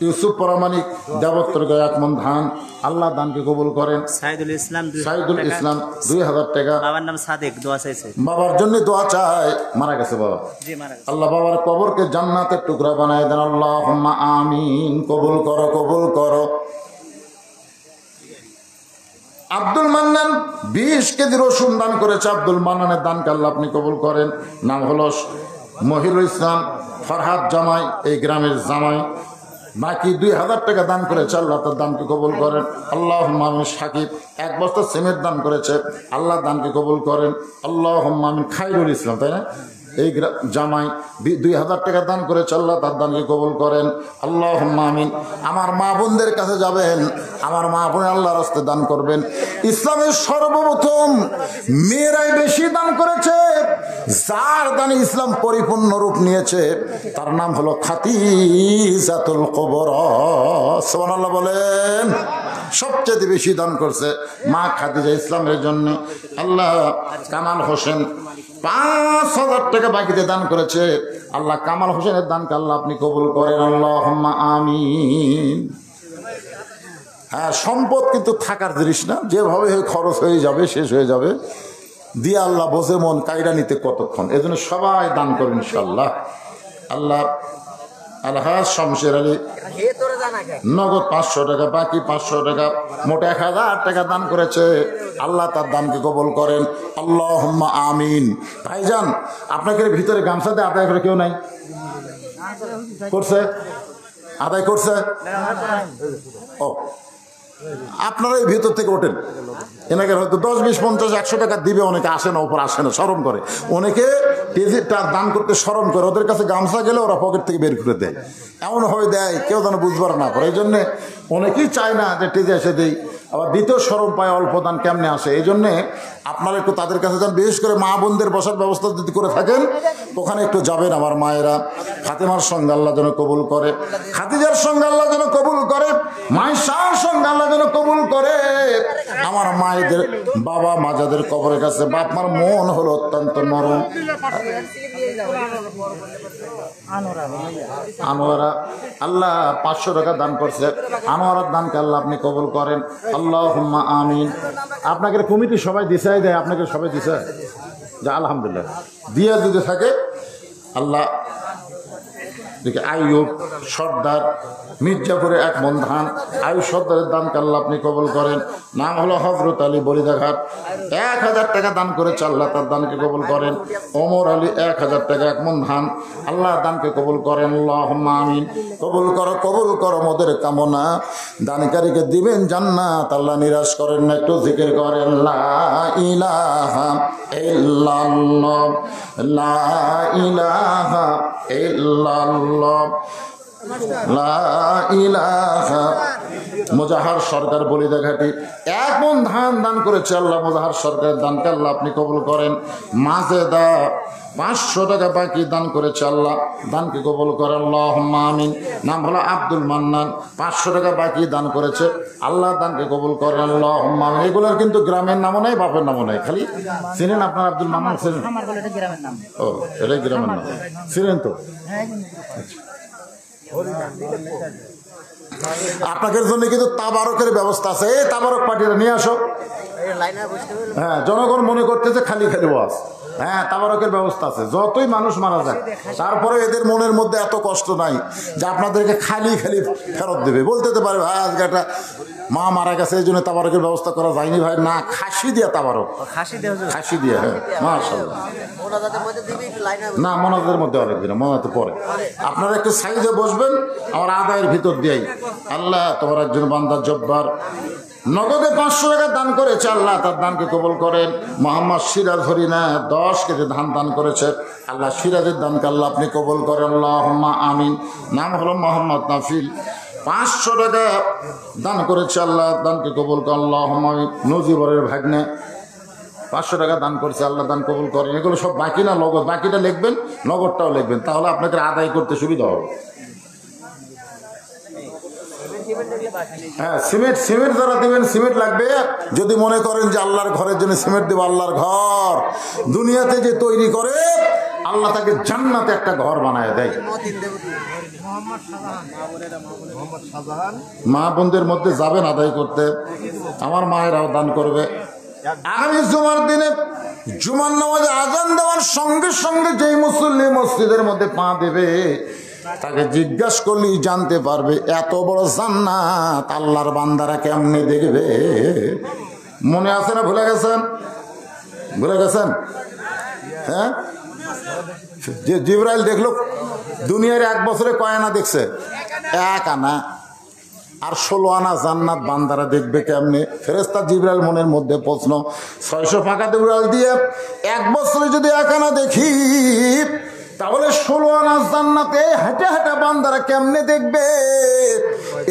ইউসুফ পরামানিক দেবত্তর গায়ে 1 মণ ধান, আল্লাহ দানকে কবুল করেন। সাইদুল ইসলাম 2000 টাকা। বাবার নাম সাদেক, দোয়া চাইছে। বাবার জন্য দোয়া চাই, মারা গেছে বাবা। জি, মারা গেছে। আল্লাহ বাবার কবরকে জান্নাতের টুকরা বানায় দেন, আল্লাহুম্মা আমিন। কবুল করো, কবুল করো। আব্দুল মান্নান 20 কেজি রসুন দান করেছে। আব্দুল মান্নানের দানকে আল্লাহ আপনি কবুল করেন। নাম হলো মহিরুল ইসলাম ফরহাদ জামাই, এই গ্রামের জামাই। বাকি 2000 টাকা দান করেছে, আল্লাহ তার দানকে কবুল করেন। আল্লাহুম্মা আমিন। সাকিব 1 বস্তা সিমেন্ট দান করেছে, আল্লাহ দানকে কবুল করেন। আল্লাহুম্মা আমিন। খায়রুল ইসলাম, তাই না, এই জামাই 2000 টাকা দান করেছে, আল্লাহ তার দানকে কবুল করেন। আল্লাহুম্মা আমিন। আমার মা বোনদের কাছে যাবেন, আমার মা বোন আল্লাহর রাস্তায় দান করবেন। ইসলামের সর্বপ্রথম মেয়েরাই বেশি দান করেছে। যার দানে ইসলাম পরিপূর্ণ রূপ নিয়েছে তার নাম হলো খাদিজাতুল কুবরা। সুবহানাল্লাহ বলেন। সবচেয়ে বেশি দান করছে মা খাদিজা ইসলামের জন্য। আল্লাহ কামাল হোসেন 5000 টাকা বাকিতে দান করেছে, আল্লাহ কামাল হোসেনের দানকে আল্লাহ আপনি কবুল করেন। আল্লাহুম্মা আমিন। হ্যাঁ, সম্পদ কিন্তু থাকার জিনিস না, যেভাবে খরচ হয়ে যাবে, শেষ হয়ে যাবে। দিয়ে আল্লাহ বোঝে মন কায়দা নিতে কতক্ষণ। এজন্য সবাই দান করবেন ইনশাআল্লাহ। আল্লাহ আলহাজ শমশের আলী নগদ 500 টাকা, বাকি 500 টাকা, মোট 1000 টাকা দান করেছে, আল্লাহ তার দানকে কবুল করেন। আল্লাহুম্মা আমিন। ভাইজান, আপনাকে ভিতরে গামছা দিয়ে আদায় করে কেউ নাই? করছে? আদায় করছে? ও, আপনারা এই ভিতর থেকে ওঠেন। এনাকে হয়তো 10, 20, 50, 100 টাকা দিবে, অনেকে আসে না, ওপর আসে না, শরম করে। অনেকে টেজিটা দান করতে শরম করে, ওদের কাছে গামছা গেলে ওরা পকেট থেকে বের করে দেয়, এমনভাবে দেয় কেউ যেন বুঝবার না পারে। এই জন্যে অনেকেই চায় না যে টেজে এসে দেই, আবার দ্বিতীয় শরম পায় অল্প দান কেমনে আসে। এই জন্যে আপনারা একটু তাদের কাছে যান, বিশেষ করে মা বোনদের বসার ব্যবস্থা যদি করে থাকেন ওখানে একটু যাবেন। আমার মায়েরা ফাতেমার সঙ্গে আল্লাহ যেন কবুল করে, খাদিজার সঙ্গে আল্লাহ যেন কবুল করে, মায়েশার সঙ্গে আল্লাহ যেন কবুল করে। আমার মায়েদের বাবা মাজাদের কবরের কাছে বাপ মার মন হলো অত্যন্ত নরম। আনোয়ারা আল্লাহ 500 টাকা দান করছে, আনোয়ারার দানকে আল্লাহ আপনি কবুল করেন। আল্লাহুম্মা আমিন। আপনাকে কমিটি সবাই দিশাই দেয়, আপনাকে সবাই দিশায় যা, আলহামদুলিল্লাহ। দিয়া যদি থাকে আল্লাহ দেখে আইয়ুব সর্দার মির্জাপুরে 1 মণ ধান, আয়ুব সর্দারের দানকে আল্লাহ আপনি কবুল করেন। নাম হলো হযরত আলী বলিদাঘাট, 1000 টাকা দান করেছে, আল্লাহ তার দানকে কবুল করেন। ওমর আলী 1000 টাকা 1 মণ ধান, আল্লাহ দানকে কবুল করেন। আল্লাহুম্মা আমিন। কবুল করো, কবুল করো মোদের কামনা, দানকারীকে দিবেন জান্নাত, আল্লাহ নিরাশ করেন না। একটু জিকির করেন লা ইলাহা ইল্লাল্লাহ, লা ইলাহা ইল্লাল্লাহ, লা ইলাহা। মোজাহার সরকার বলিদাঘাটি 1 মণ ধান দান করেছে, আল্লাহ মোজাহার সরকারের দানকে আল্লাহ আপনি কবুল করেন। মাজেদা 500 টাকা বাকি দান করেছে, আল্লাহ দানকে কবুল করেন। আল্লাহুম্মা আমিন। নাম হলো আব্দুল মান্নান, 500 টাকা বাকি দান করেছে, আল্লাহ দানকে কবুল করেন। আল্লাহুম্মা আমিন। এগুলোর কিন্তু গ্রামের নামও নাই, বাপের নামও নাই, খালি চিনেন আপনার আব্দুল মান্নান? চিনেন? ও, এটাই গ্রামের নাম, চিনেন তো? আপনাদের জন্য কিন্তু তাবারকের ব্যবস্থা আছে। এই তাবারক পার্টিটা নিয়ে আসো। হ্যাঁ, জনগণ মনে করতেছে খালি খালি ওয়াজ। হ্যাঁ, তাবারকের ব্যবস্থা আছে, যতই মানুষ মারা যায় তারপরে এদের মনের মধ্যে এত কষ্ট নাই যে আপনাদেরকে খালি খালি ফেরত দেবে। বলতে তো পারে ভাই আজকে একটা মা মারা গেছে এই জন্য তাবারকের ব্যবস্থা করা যায়নি। ভাই না, খাসি দিয়ে তাবারক, খাসি দিয়ে। হ্যাঁ, মাশাআল্লাহ। না, মোনাজাতের মধ্যে অনেক দিন, মোনাজাতে পরে আপনারা একটু সাইজে বসবেন, আমার আদায়ের ভিতর দিয়েই। আল্লাহ তোমার একজন বান্দা জব্বার নগদে 500 টাকা দান করেছে, আল্লাহ তার দানকে কবুল করেন। মোহাম্মদ সিরাজ হরিনা 10 কেজি ধান দান করেছে, আল্লাহ সিরাজের দানকে আল্লাহ আপনি কবুল করেন। আল্লাহুম্মা আমিন। নাম হলো মোহাম্মদ নাফিল, 500 টাকা দান করেছে, আল্লাহ দানকে কবুল করেন। আল্লাহুম্মা আমিন। নজিবরের ভাগ্নে 500 টাকা দান করছে, আল্লাহ দান কবুল করেন। এগুলো সব বাকি না, নগদ। বাকিটা লিখবেন, নগদটাও লিখবেন, তাহলে আপনাকে আদায় করতে সুবিধা হবে। হ্যাঁ, সিমেন্ট যারা দেবেন, সিমেন্ট লাগবে। যদি মনে করেন যে আল্লাহর ঘরের জন্য সিমেন্ট দেবো, আল্লাহর ঘর দুনিয়াতে যে তৈরি করে আল্লাহ তাকে জান্নাতে একটা ঘর বানায় দেয়। মা বোনদের মধ্যে যাবেন আদায় করতে, আমার মায়েরাও দান করবে। আগামী জুমার দিনে জুমার নামাজে আজান দেওয়ার সঙ্গে সঙ্গে যেই মুসল্লি মসজিদের মধ্যে পা দেবে তাকে জিজ্ঞাসা করলেই জানতে পারবে এত বড় জান্নাত আল্লাহর বান্দারা কেমনে দেখবে। মনে আছে না? ভুলে গেছেন? ভুলে গেছেন? হ্যাঁ, যে জিবরাইল দেখলো দুনিয়ার 1 বছরে কয় আনা দেখছে? 1 আনা। আর 16 আনা জান্নাত বান্দারা দেখবে কেমনে? ফেরেশতা জিবরাইল মনের মধ্যে প্রশ্ন, 600 ফাঁকাতে উড়াল দিয়ে 1 বছরে যদি 1 আনা দেখি তাহলে 16 আনা জান্নাতে হেঁটে হেঁটে বান্দারা কেমনে দেখবে?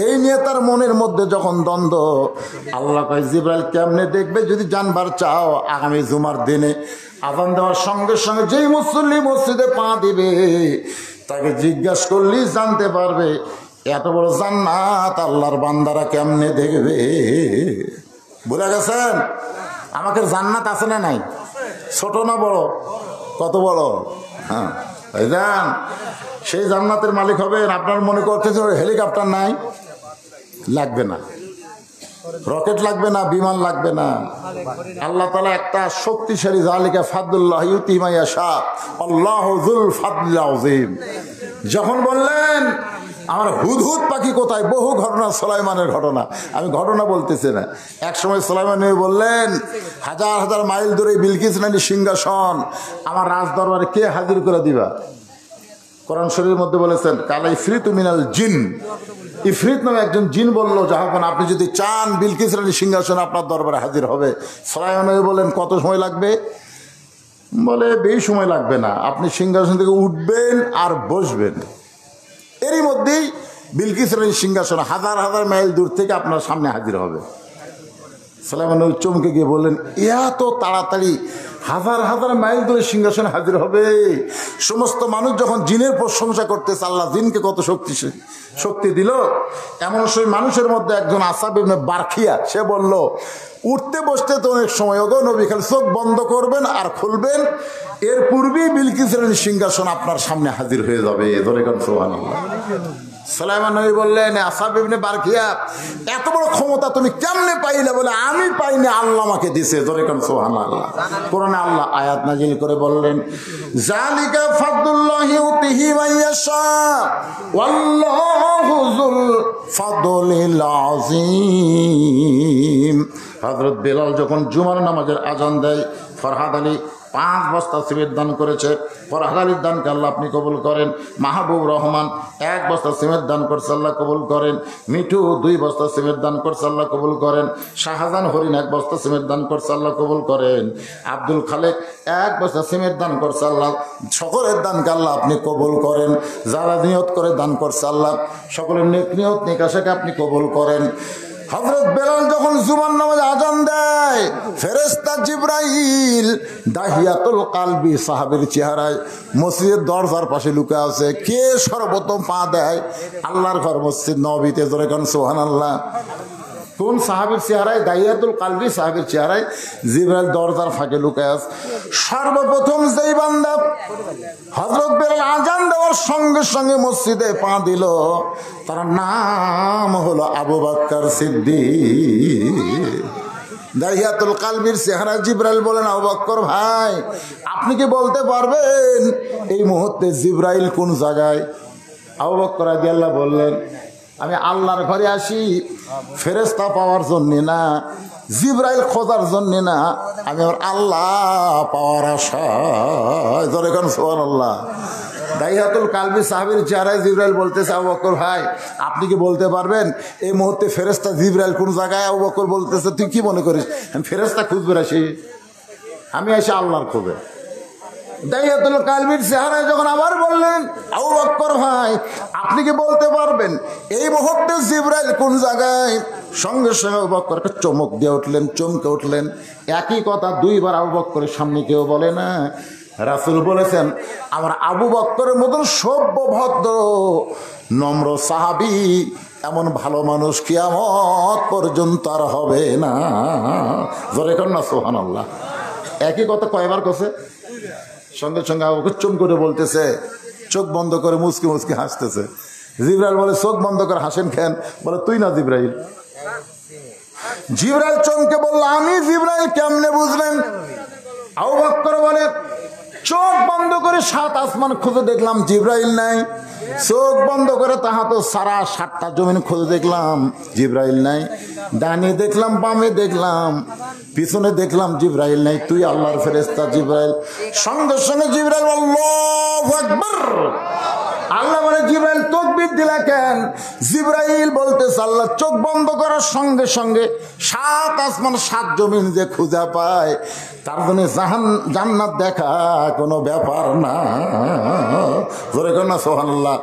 এই নিয়ে তার মনের মধ্যে যখন দ্বন্দ্ব, আল্লাহ কয় জিবরাইল কেমনে দেখবে যদি জানবার চাও, আগামী জুমার দিনে আযান দেওয়ার সঙ্গে সঙ্গে যেই মুসল্লি মসজিদে পা দিবে তাকে জিজ্ঞাসা করলেই জানতে পারবে এত বড় জান্নাত আল্লাহর বান্দারা কেমনে দেখবে। বুঝে গেছেন? আমাকে জান্নাত আছে না নাই? ছোট না বড়? কত বড়? হ্যাঁ, ভাইজান সেই জান্নাতের মালিক হবেন। আপনার মনে করতেছেন হেলিকপ্টার নাই, লাগবে না, রকেট লাগবে না, বিমান লাগবে না। আল্লাহ তাআলা একটা শক্তিশালী, যালিকা ফাদলুল্লাহ ইউতি মান ইয়াশা আল্লাহু যুল ফাদলিল আযীম। যখন বললেন আমার হুদহুদ পাখি কোথায়, বহু ঘটনা, সুলাইমানের ঘটনা, আমি ঘটনা বলতেছি না। এক সময় সুলাইমান নবী বললেন হাজার হাজার মাইল দূরে বিলকিস রানীর সিংহাসন আমার রাজ দরবারে কে হাজির করে দিবা? কোরআন শরীফের মধ্যে বলেছেন কালা ইফরিতু মিনাল জিন, ইফরিত নামে একজন জিন বলল যখন আপনি যদি চান বিলকিস রানীর সিংহাসন আপনার দরবারে হাজির হবে। সুলাইমান নবী বলেন কত সময় লাগবে? বলে বেশি সময় লাগবে না, আপনি সিংহাসন থেকে উঠবেন আর বসবেন, এরই মধ্যেই বিলকিস রানীর সিংহাসন হাজার হাজার মাইল দূর থেকে আপনার সামনে হাজির হবে। সুলাইমান নবী চমকে গিয়ে বললেন এত তাড়াতাড়ি হাজার হাজার মাইল দূরে সিংহাসনে হাজির হবে? সমস্ত মানুষ যখন জিনের প্রশংসা করতেছে আল্লাহ জিনকে কত শক্তি দিল, এমন সেই মানুষের মধ্যে একজন আসাব ইবনে বারখিয়া, সে বলল উঠতে বসতে তো অনেক সময়, ওগো নবী খালি চোখ বন্ধ করবেন আর খুলবেন, এর পূর্বেই বিলকিস রানীর সিংহাসন আপনার সামনে হাজির হয়ে যাবে। ধরে কোন সুবহানাল্লাহ। সুলাইমান নবী বললেন আসাব ইবনে বারখিয়া এত বড় ক্ষমতা তুমি কেমনে পাইলে? বলে আমি পাইনি, আল্লাহ আমাকে দিয়েছে। ধরে কোন সুবহানাল্লাহ। কোরআনে আল্লাহ আয়াত নাজিল করে বললেন যালিকা ফাদলুল্লাহি ইউতিহি মান ইয়াশা ওয়াল্লাহু যুল ফাদলিল আযীম। হযরত বেলাল যখন জুমার নামাজের আজান দেয়, ফরহাদ আলী 5 বস্তা সিমেন্ট দান করেছে, ফরহাদ আলীর দানকে আল্লাহ আপনি কবুল করেন। মাহবুব রহমান 1 বস্তা সিমেন্ট দান করছে, আল্লাহ কবুল করেন। মিঠু 2 বস্তা সিমেন্ট দান করছে, আল্লাহ কবুল করেন। শাহজাহান হরিণ 1 বস্তা সিমেন্ট দান করছে, আল্লাহ কবুল করেন। আব্দুল খালেক 1 বস্তা সিমেন্ট দান করছে, আল্লাহ সকলের দানকে আল্লাহ আপনি কবুল করেন। যারা নিয়ত করে দান করছে আল্লাহ সকলের নেক নিয়ত নেক আশাকে আপনি কবুল করেন। হযরত বেলাল যখন জুমার নামাজে আজান দেয়, ফেরেশতা জিবরাইল দাহিয়াতুল কালবি সাহাবীর চেহারায় মসজিদের দরজার পাশে লুকে আছে। কে সর্বপ্রথম পা দেয়? আল্লাহর ঘর মসজিদ নববীতে। জোরে কোন সুবহানাল্লাহ। কোন সাহাবীর চেহারায়? দাহিয়াতুল কালবি সাহাবীর চেহারায় জিবরাইল দরজার ফাঁকে লুকায় আছে। সর্বপ্রথম যেই বান্দা হযরত বেলাল আজান দেওয়ার সঙ্গে সঙ্গে মসজিদে পা দিল, তার নাম হলো আবু বকর সিদ্দিক। দাহিয়াতুল কালবির চেহারা জিবরাইল বলেন আবু বকর ভাই আপনি কি বলতে পারবেন এই মুহূর্তে জিবরাইল কোন জায়গায়? আবু বকর রাদিয়াল্লাহু বললেন আমি আল্লাহর ঘরে আসি ফেরেশতা পাওয়ার জন্য না, জিবরাইল খোঁজার জন্য না, আমি আমার আল্লাহ পাওয়ার আশায়। জোরে কোন সুবহানাল্লাহ। দাহিয়াতুল কালবি সাহাবীর চেহারায় জিবরাইল বলতেছে আবু বকর ভাই আপনি কি বলতে পারবেন এই মুহূর্তে ফেরেশতা জিবরাইল কোন জায়গায়? আবু বকর বলতেছে তুই কি মনে করিস আমি ফেরেশতা খুঁজবে আসি? আমি আসি আল্লাহর খোঁজে। দাহিয়াতুল কালবির চেহারায় যখন আবার বললেন আবু বকর ভাই আপনি কি বলতে পারবেন এই মুহূর্তে জিবরাইল কোন জায়গায়? সঙ্গে সঙ্গে আবু বকরকে চমক দিয়ে উঠলেন, চমকে উঠলেন। একই কথা 2 বার আবু বকরের সামনে কেউ বলে না। রাসূল বলেছেন আমার আবু বকরের মতন সভ্য ভদ্র নম্র সাহাবী এমন ভালো মানুষ কিয়ামত পর্যন্ত আর হবে না। জোরে কর না সুবহানাল্লাহ। একই কথা কয়বার কইছে? সঙ্গে সঙ্গে আবু বকর চুম করে বলতেছে, চোখ বন্ধ করে মুচকি মুচকি হাসতেছে। জিবরাইল বলে চোখ বন্ধ করে হাসেন কেন? বলে তুই না জিবরাইল। জিবরাইল চমকে বলল আমি জিবরাইল, কেমনে বুঝলেন? আবু বকর বলে চোখ বন্ধ করে 7 আসমান খুঁজে দেখলাম জিবরাইল নাই। চোখ বন্ধ করে তাহা তো সারা 7টা জমিন খুঁজে দেখলাম জিবরাইল নাই। ডানে দেখলাম, বামে দেখলাম, পিছনে দেখলাম, জিবরাইল নাই। তুই আল্লাহর ফেরেশতা জিবরাইল। সঙ্গে সঙ্গে জিবরাইল আল্লাহু আকবার। আল্লাহ বলে জিবরাইল তাকবীর দিলা কেন? জিবরাইল বলতেছে আল্লাহ চোখ বন্ধ করার সঙ্গে সঙ্গে 7 আসমান 7 জমিন যে খুঁজে পায়, তার জন্য জান্নাত দেখা কোনো ব্যাপার না। জোরে কর না সুবহানাল্লাহ।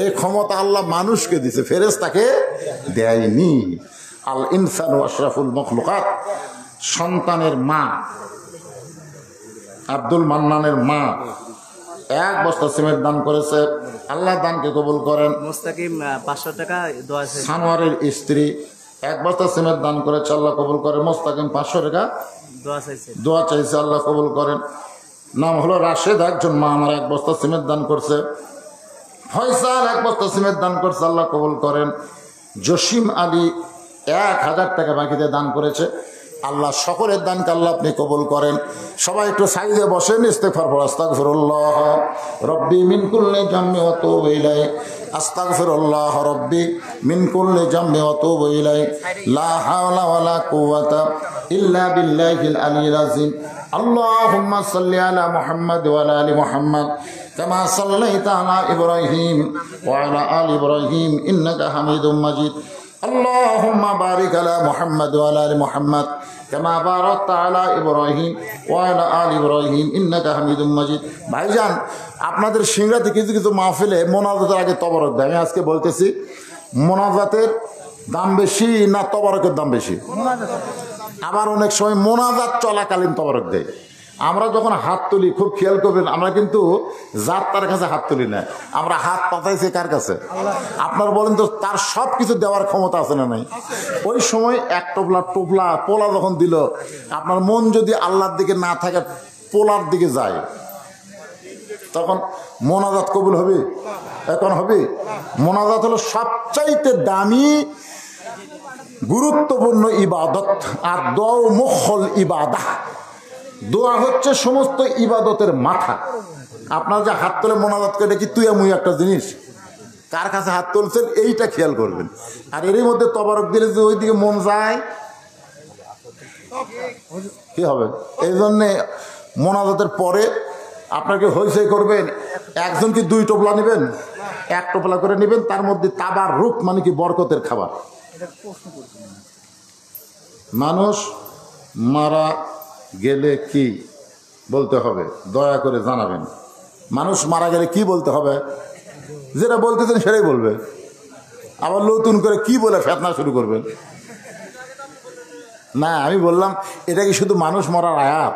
এই ক্ষমতা আল্লাহ মানুষকে দিছে, ফেরেশতাকে দেয়নি। আল ইনসানু আশরাফুল মখলুকাত। সন্তানের মা, আব্দুল মান্নানের মা 1 বস্তা সিমেন্ট দান করেছে। আল্লাহ দানকে কবুল করেন। মুস্তাকিম 500 টাকা দোয়া চাইছে। সানোয়ারের স্ত্রী 1 বস্তা সিমেন্ট দান করেছে, আল্লাহ কবুল করেন। মুস্তাকিম 500 টাকা দোয়া চাইছে। দোয়া চাইছে, আল্লাহ কবুল করেন। নাম হলো রাশেদ, একজন মা আমার 1 বস্তা সিমেন্ট দান করছে। ফয়সাল 1 বস্তা সিমেন্ট দান করছে, আল্লাহ কবুল করেন। জসিম আলী 1000 টাকা বাকিতে দান করেছে। আল্লাহ সকলের দানকে আল্লাহ আপনি কবুল করেন। সবাই একটু সাইডে বসেন, ইস্তেগফার পড়ো। আস্তাগফিরুল্লাহ রব্বি মিন কুল্লি জামমি ওয়া তুবু ইলাইহি। আস্তাগফিরুল্লাহ রব্বি মিন কুল্লি জামমি ওয়া তুবু ইলাইহি। লা হাওলা ওয়ালা কুওয়াতা ইল্লা বিল্লাহিল আলিয়্যিল আযীম। আল্লাহুম্মা সাল্লি আলা মুহাম্মাদ ওয়া আলা আলি মুহাম্মাদ কামা সাল্লাইতা আলা ইব্রাহিম ওয়া আলা আলি ইব্রাহিম ইন্নাকা হামিদুম মাজিদ। আল্লাহুম্মা বারিক আলা মুহাম্মাদ ওয়া আলা আলি মুহাম্মাদ কামা বারাকতা আলা ইব্রাহিম ওয়া আলা আলি ইব্রাহিম ইন্নাকা হামিদুম মাজিদ। ভাইজান, আপনাদের সিংড়াতে কিছু কিছু মাহফিলে মোনাজাতের আগে তবরক দেয়। আমি আজকে বলতেছি, মোনাজাতের দাম বেশি না তবরকের দাম বেশি? আবার অনেক সময় মোনাজাত চলাকালীন তবরক দেয়। আমরা যখন হাত তুলি, খুব খেয়াল করবেন, আমরা কিন্তু যার তার কাছে হাত তুলি না, আমরা হাত পাতাইছি কার কাছে? আপনারা বলেন তো, তার সব কিছু দেওয়ার ক্ষমতা আছে না নাই? ওই সময় 1 টোপলা পোলা যখন দিল, আপনার মন যদি আল্লাহর দিকে না থাকে, পোলার দিকে যায়, তখন মোনাজাত কবুল হবে? এখন হবে? মোনাজাত হলো সবচাইতে দামি গুরুত্বপূর্ণ ইবাদত। আর দোয়া মুখল ইবাদাহ। দোয়া হচ্ছে সমস্ত ইবাদতের মাথা। আপনার যে হাত তোলে মোনাজাত করে, কি তুই মুই একটা জিনিস? কার কাছে হাত তুলছেন এইটা খেয়াল করবেন। আর এরই মধ্যে তবারক দিলে যে ওইদিকে মন যায়, কি হবে? এই জন্যে মোনাজাতের পরে আপনাকে হইচই করবেন। একজন কি 2 টোপলা নেবেন? 1 টোপলা করে নেবেন, তার মধ্যে তাবার রূপ মানে কি বরকতের খাবার। মানুষ মারা গেলে কি বলতে হবে দয়া করে জানাবেন। মানুষ মারা গেলে কি বলতে হবে? যেটা বলতেছেন সেটাই বলবে। আবার নতুন করে কি বলে ফেতনা শুরু করবেন? না, আমি বললাম এটা কি শুধু মানুষ মরার আয়াত?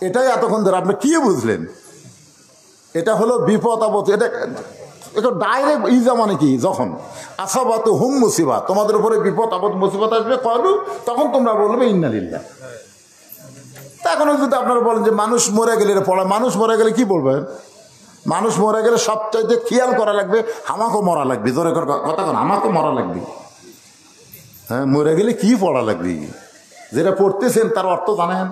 এটাই এতক্ষণ ধরে আপনি কি বুঝলেন? এটা হলো বিপদ আপদ। এটা ডাইরেক্ট ইজা মানে কি, যখন আসাবাত হুম মুসিবা, তোমাদের উপরে বিপদ আপদ মুসিবত আসবে, কলু, তখন তোমরা বলবে ইন্না লিল্লাহ। এখনো যদি আপনারা বলেন যে মানুষ মরে গেলে পড়া, মানুষ মরে গেলে কি বলবেন? মানুষ মরে গেলে সবচাইতে খেয়াল করা লাগবে, আমাকেও মরা লাগবে। জোরে কথা কন, আমাকেও মরা লাগবে। হ্যাঁ, মরে গেলে কি পড়া লাগবে? যেটা পড়তেছেন তার অর্থ জানেন?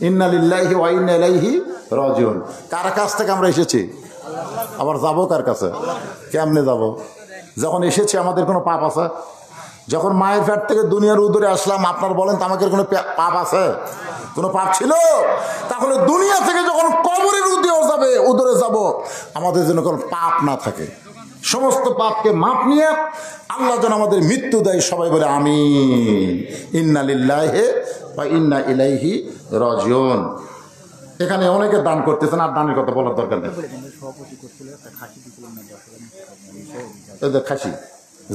ইন্না লিল্লাহি ওয়া ইন্না ইলাইহি রাজিউন। কার কাছ থেকে আমরা এসেছি, আবার যাবো কার কাছে? কেমনে যাব? যখন এসেছি আমাদের কোনো পাপ আছে? যখন মায়ের পেট থেকে দুনিয়ার উদরে আসলাম, আপনার বলেন তো আমাদের কোনো পাপ আছে? কোনো পাপ ছিল? তাহলে দুনিয়া থেকে যখন কবরের উদরে যাব, আমাদের যেন কোনো পাপ না থাকে। সমস্ত পাপকে মাপ নিয়ে আল্লাহ যেন আমাদের মৃত্যু দেয়। সবাই বলে আমিন। ইন্না লিল্লাহি ওয়া ইন্না ইলাইহি রাজিউন। এখানে অনেকে দান করতেছেন, আর দানের কথা বলার দরকার নেই। খাসি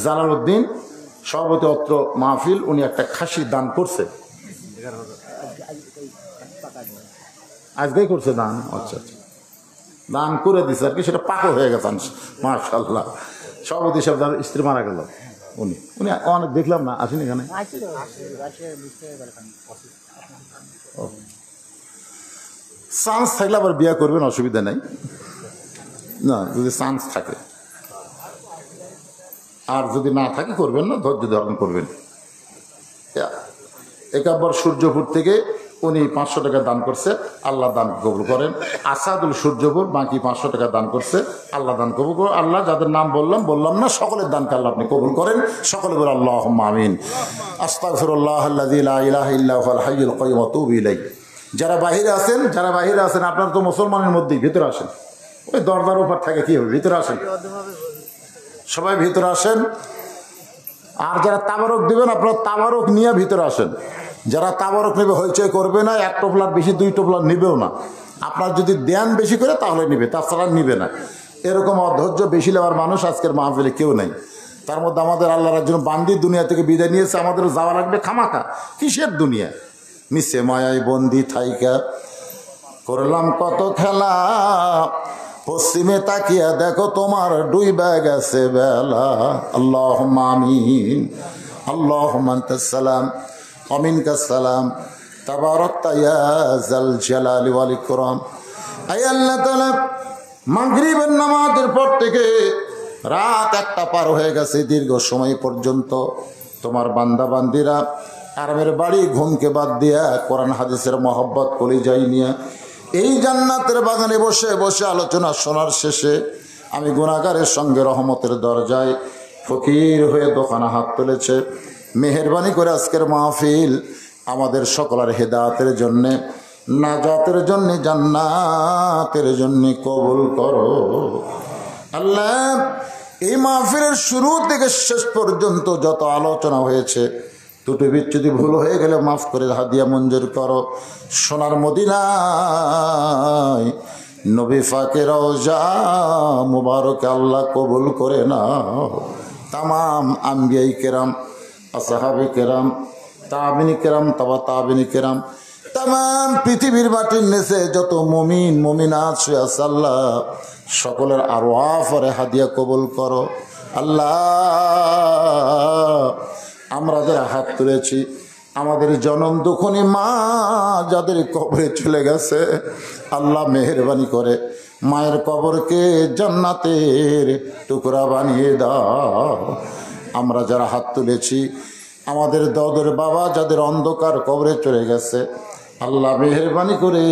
জালালউদ্দিন সভাপতি অত্র মাহফিল, উনি একটা খাসি দান করছে। আজকেই করছে দান? আচ্ছা আচ্ছা, দান করে দিছে আর কি, সেটা পাকও হয়ে গেছে মাশাআল্লাহ। সভাপতি সাহেব যার স্ত্রী মারা গেল, উনি অনেক দেখলাম না, আসেন এখানে। চান্স থাকলে আবার বিয়ে করবেন, অসুবিধা নাই। না, যদি চান্স থাকে আর যদি না থাকে করবেন না, ধৈর্য ধারণ করবেন। একাব্বর সূর্যপুর থেকে উনি 500 টাকা দান করছে, আল্লাহ দান কবুল করেন। আসাদুল সূর্যপুর বাকি 500 টাকা দান করছে, আল্লাহ দান কবুল করেন। আল্লাহ যাদের নাম বললাম না, সকলের দানকে আল্লাহ আপনি কবুল করেন। সকলে বলে আল্লাহুম্মা আমিন। আস্তাগফিরুল্লাহ আল্লাযী লা ইলাহা ইল্লা হুয়াল হাইয়ুল কাইয়্যুম ওয়া আতুবু ইলাইহি। যারা বাহিরে আছেন আপনারা তো মুসলমানের মধ্যেই, ভিতরে আসেন। ওই দরজার উপর থাকে কি হবে, ভিতরে আসেন, সবাই ভিতরে আসেন। আর যারা তাবারক দিবেন আপনারা তাবারক নিয়ে ভিতরে আসেন। যারা তাবারক নেবে হইচই করবে না, 1 টোপলার বেশি 2 টোপলার নিবেও না। আপনার যদি দেন বেশি করে তাহলে নিবে, তাছাড়া নিবে না। এরকম অধৈর্য বেশি নেওয়ার মানুষ আজকের মাহফিলে কেউ নেই। তার মধ্যে আমাদের আল্লাহর একজন বান্দি দুনিয়া থেকে বিদায় নিয়েছে, আমাদের যাওয়া লাগবে খামাখা। কিসের দুনিয়া? মিশে মায়ায় বন্দি থাইকা করলাম কত খেলা, পশ্চিমে তাকিয়া দেখো তোমার ডুইবা গেছে বেলা। আল্লাহুম্মা আমিন। আল্লাহুম্মা আনতাস সালাম ওয়া মিনকাস সালাম, তাবারাকতা ইয়া যাল জালালি ওয়াল ইকরাম। আয় আল্লাহ তাআলা, মাগরিবের নামাজের পর থেকে রাত 1টা পার হয়ে গেছে, দীর্ঘ সময় পর্যন্ত তোমার বান্দা বান্দিরা আরামের বাড়ি ঘুমকে বাদ দিয়া কোরআন হাদিসের মহব্বত কলিজায় নিয়ে এই জান্নাতের বাগানে বসে বসে আলোচনা শোনার শেষে আমি গুনাহগারের সঙ্গে রহমতের দরজায় ফকির হয়ে দোকানে হাত তুলেছে। মেহেরবানি করে আজকের মাহফিল আমাদের সকলের হেদায়েতের জন্যে, নাজাতের জন্যে, জান্নাতের জন্যে কবুল করো আল্লাহ। এই মাহফিলের শুরু থেকে শেষ পর্যন্ত যত আলোচনা হয়েছে, দুটো বিচ্যুতি ভুল হয়ে গেলে মাফ করে হাদিয়া মঞ্জুর করো। সোনার মদিনায় নবী পাকের রওজা মুবারক আল্লাহ কবুল করে নাও। তামাম আম্বিয়াই কেরাম, আসহাবে কেরাম, তাবিনী কেরাম, তাবিনী কেরাম, তামাম পৃথিবীর মাটির নিচে যত মুমিন মুমিনাত শুয়ে আছে আল্লাহ, সকলের আরওয়াফরে হাদিয়া কবুল করো আল্লাহ। আমরা যারা হাত তুলেছি, আমাদের জনম দুঃখনী মা যাদের কবরে চলে গেছে, আল্লাহ মেহেরবানি করে মায়ের কবরকে জান্নাতের টুকরা বানিয়ে দাও। আমরা যারা হাত তুলেছি, আমাদের দাদুর বাবা যাদের অন্ধকার কবরে চলে গেছে, আল্লাহ মেহেরবানি করে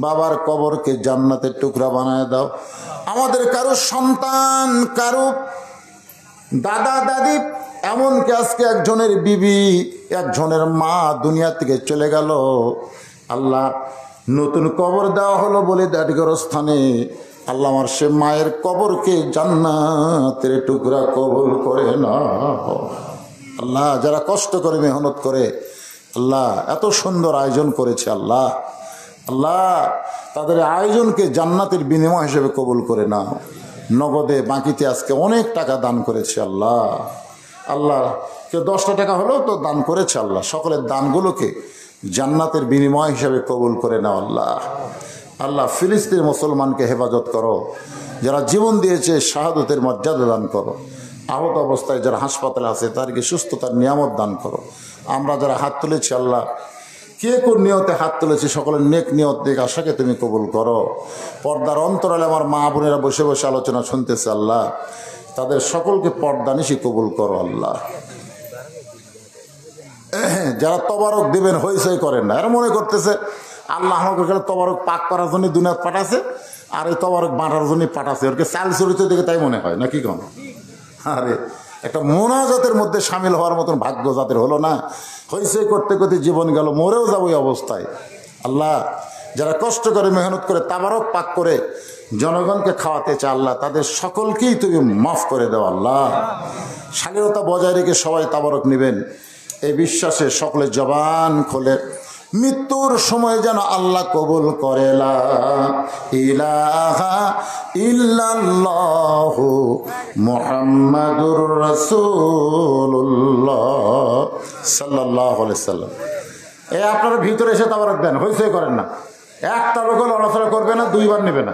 বাবার কবরকে জান্নাতের টুকরা বানিয়ে দাও। আমাদের কারো সন্তান, কারো দাদা দাদি, এমনকি আজকে একজনের বিবি, একজনের মা দুনিয়া থেকে চলে গেল, আল্লাহ নতুন কবর দেওয়া হলো বলে দাঁড়িয়ে স্থানে আল্লাহ আমার সে মায়ের কবরকে জান্নাতের টুকরা কবুল করে না আল্লাহ। যারা কষ্ট করে মেহনত করে আল্লাহ এত সুন্দর আয়োজন করেছে আল্লাহ, আল্লাহ তাদের আয়োজনকে জান্নাতের বিনিময় হিসেবে কবুল করে না। নগদে বাকিতে আজকে অনেক টাকা দান করেছে আল্লাহ, আল্লাহ কেউ 10টা টাকা হলেও তো দান করেছে আল্লাহ। সকলের দানগুলোকে জান্নাতের বিনিময় হিসেবে কবুল করে নাও আল্লাহ। আল্লাহ ফিলিস্তিনের মুসলমানকে হেফাজত করো, যারা জীবন দিয়েছে শাহাদতের মর্যাদা দান করো। আহত অবস্থায় যারা হাসপাতালে আছে তাদেরকে সুস্থতার নিয়ামত দান করো। আমরা যারা হাত তুলেছি আল্লাহ, কে কোন নিয়তে হাত তুলেছি, সকলের নেক নিয়ত দিকে আশাকে তুমি কবুল করো। পর্দার অন্তরালে আমার মা বোনেরা বসে বসে আলোচনা শুনতেছে আল্লাহ, তাদের সকলকে পর্দানিশি কবুল করো আল্লাহ। যারা তবারক দিবেন হইচই করেন না, এরা মনে করতেছে আল্লাহ আমাকে তবারক পাক করার জন্য দুনিয়া পাঠাছে, আর এই তবারক বাঁটার জন্য পাঠাছে। ওরকে চাল চরিত্র দিকে তাই মনে হয় নাকি কোন? আরে একটা মোনাজাতের মধ্যে সামিল হওয়ার মতন ভাগ্য যাদের হলো না, হইচই করতে করতে জীবন গেল, মরেও যাবো এই অবস্থায়। আল্লাহ যারা কষ্ট করে মেহনত করে তাবারক পাক করে জনগণকে খাওয়াতে চায় আল্লাহ, তাদের সকলকেই তুমি মাফ করে দাও আল্লাহ। স্বাধীনতা বজায় রেখে সবাই তাবারক নেবেন এই বিশ্বাসে সকলে জবান খোলে মৃত্যুর সময় যেন আল্লাহ কবুল করে লা ইলাহা ইল্লাল্লাহু মুহাম্মাদুর রাসূলুল্লাহ সাল্লাল্লাহু আলাইহি সাল্লাম। আপনারা ভিতরে এসে তাবারক দেন, হইচই করেন না। একটা লোক লড়াচড়া করবে না, 2বার নেবে না।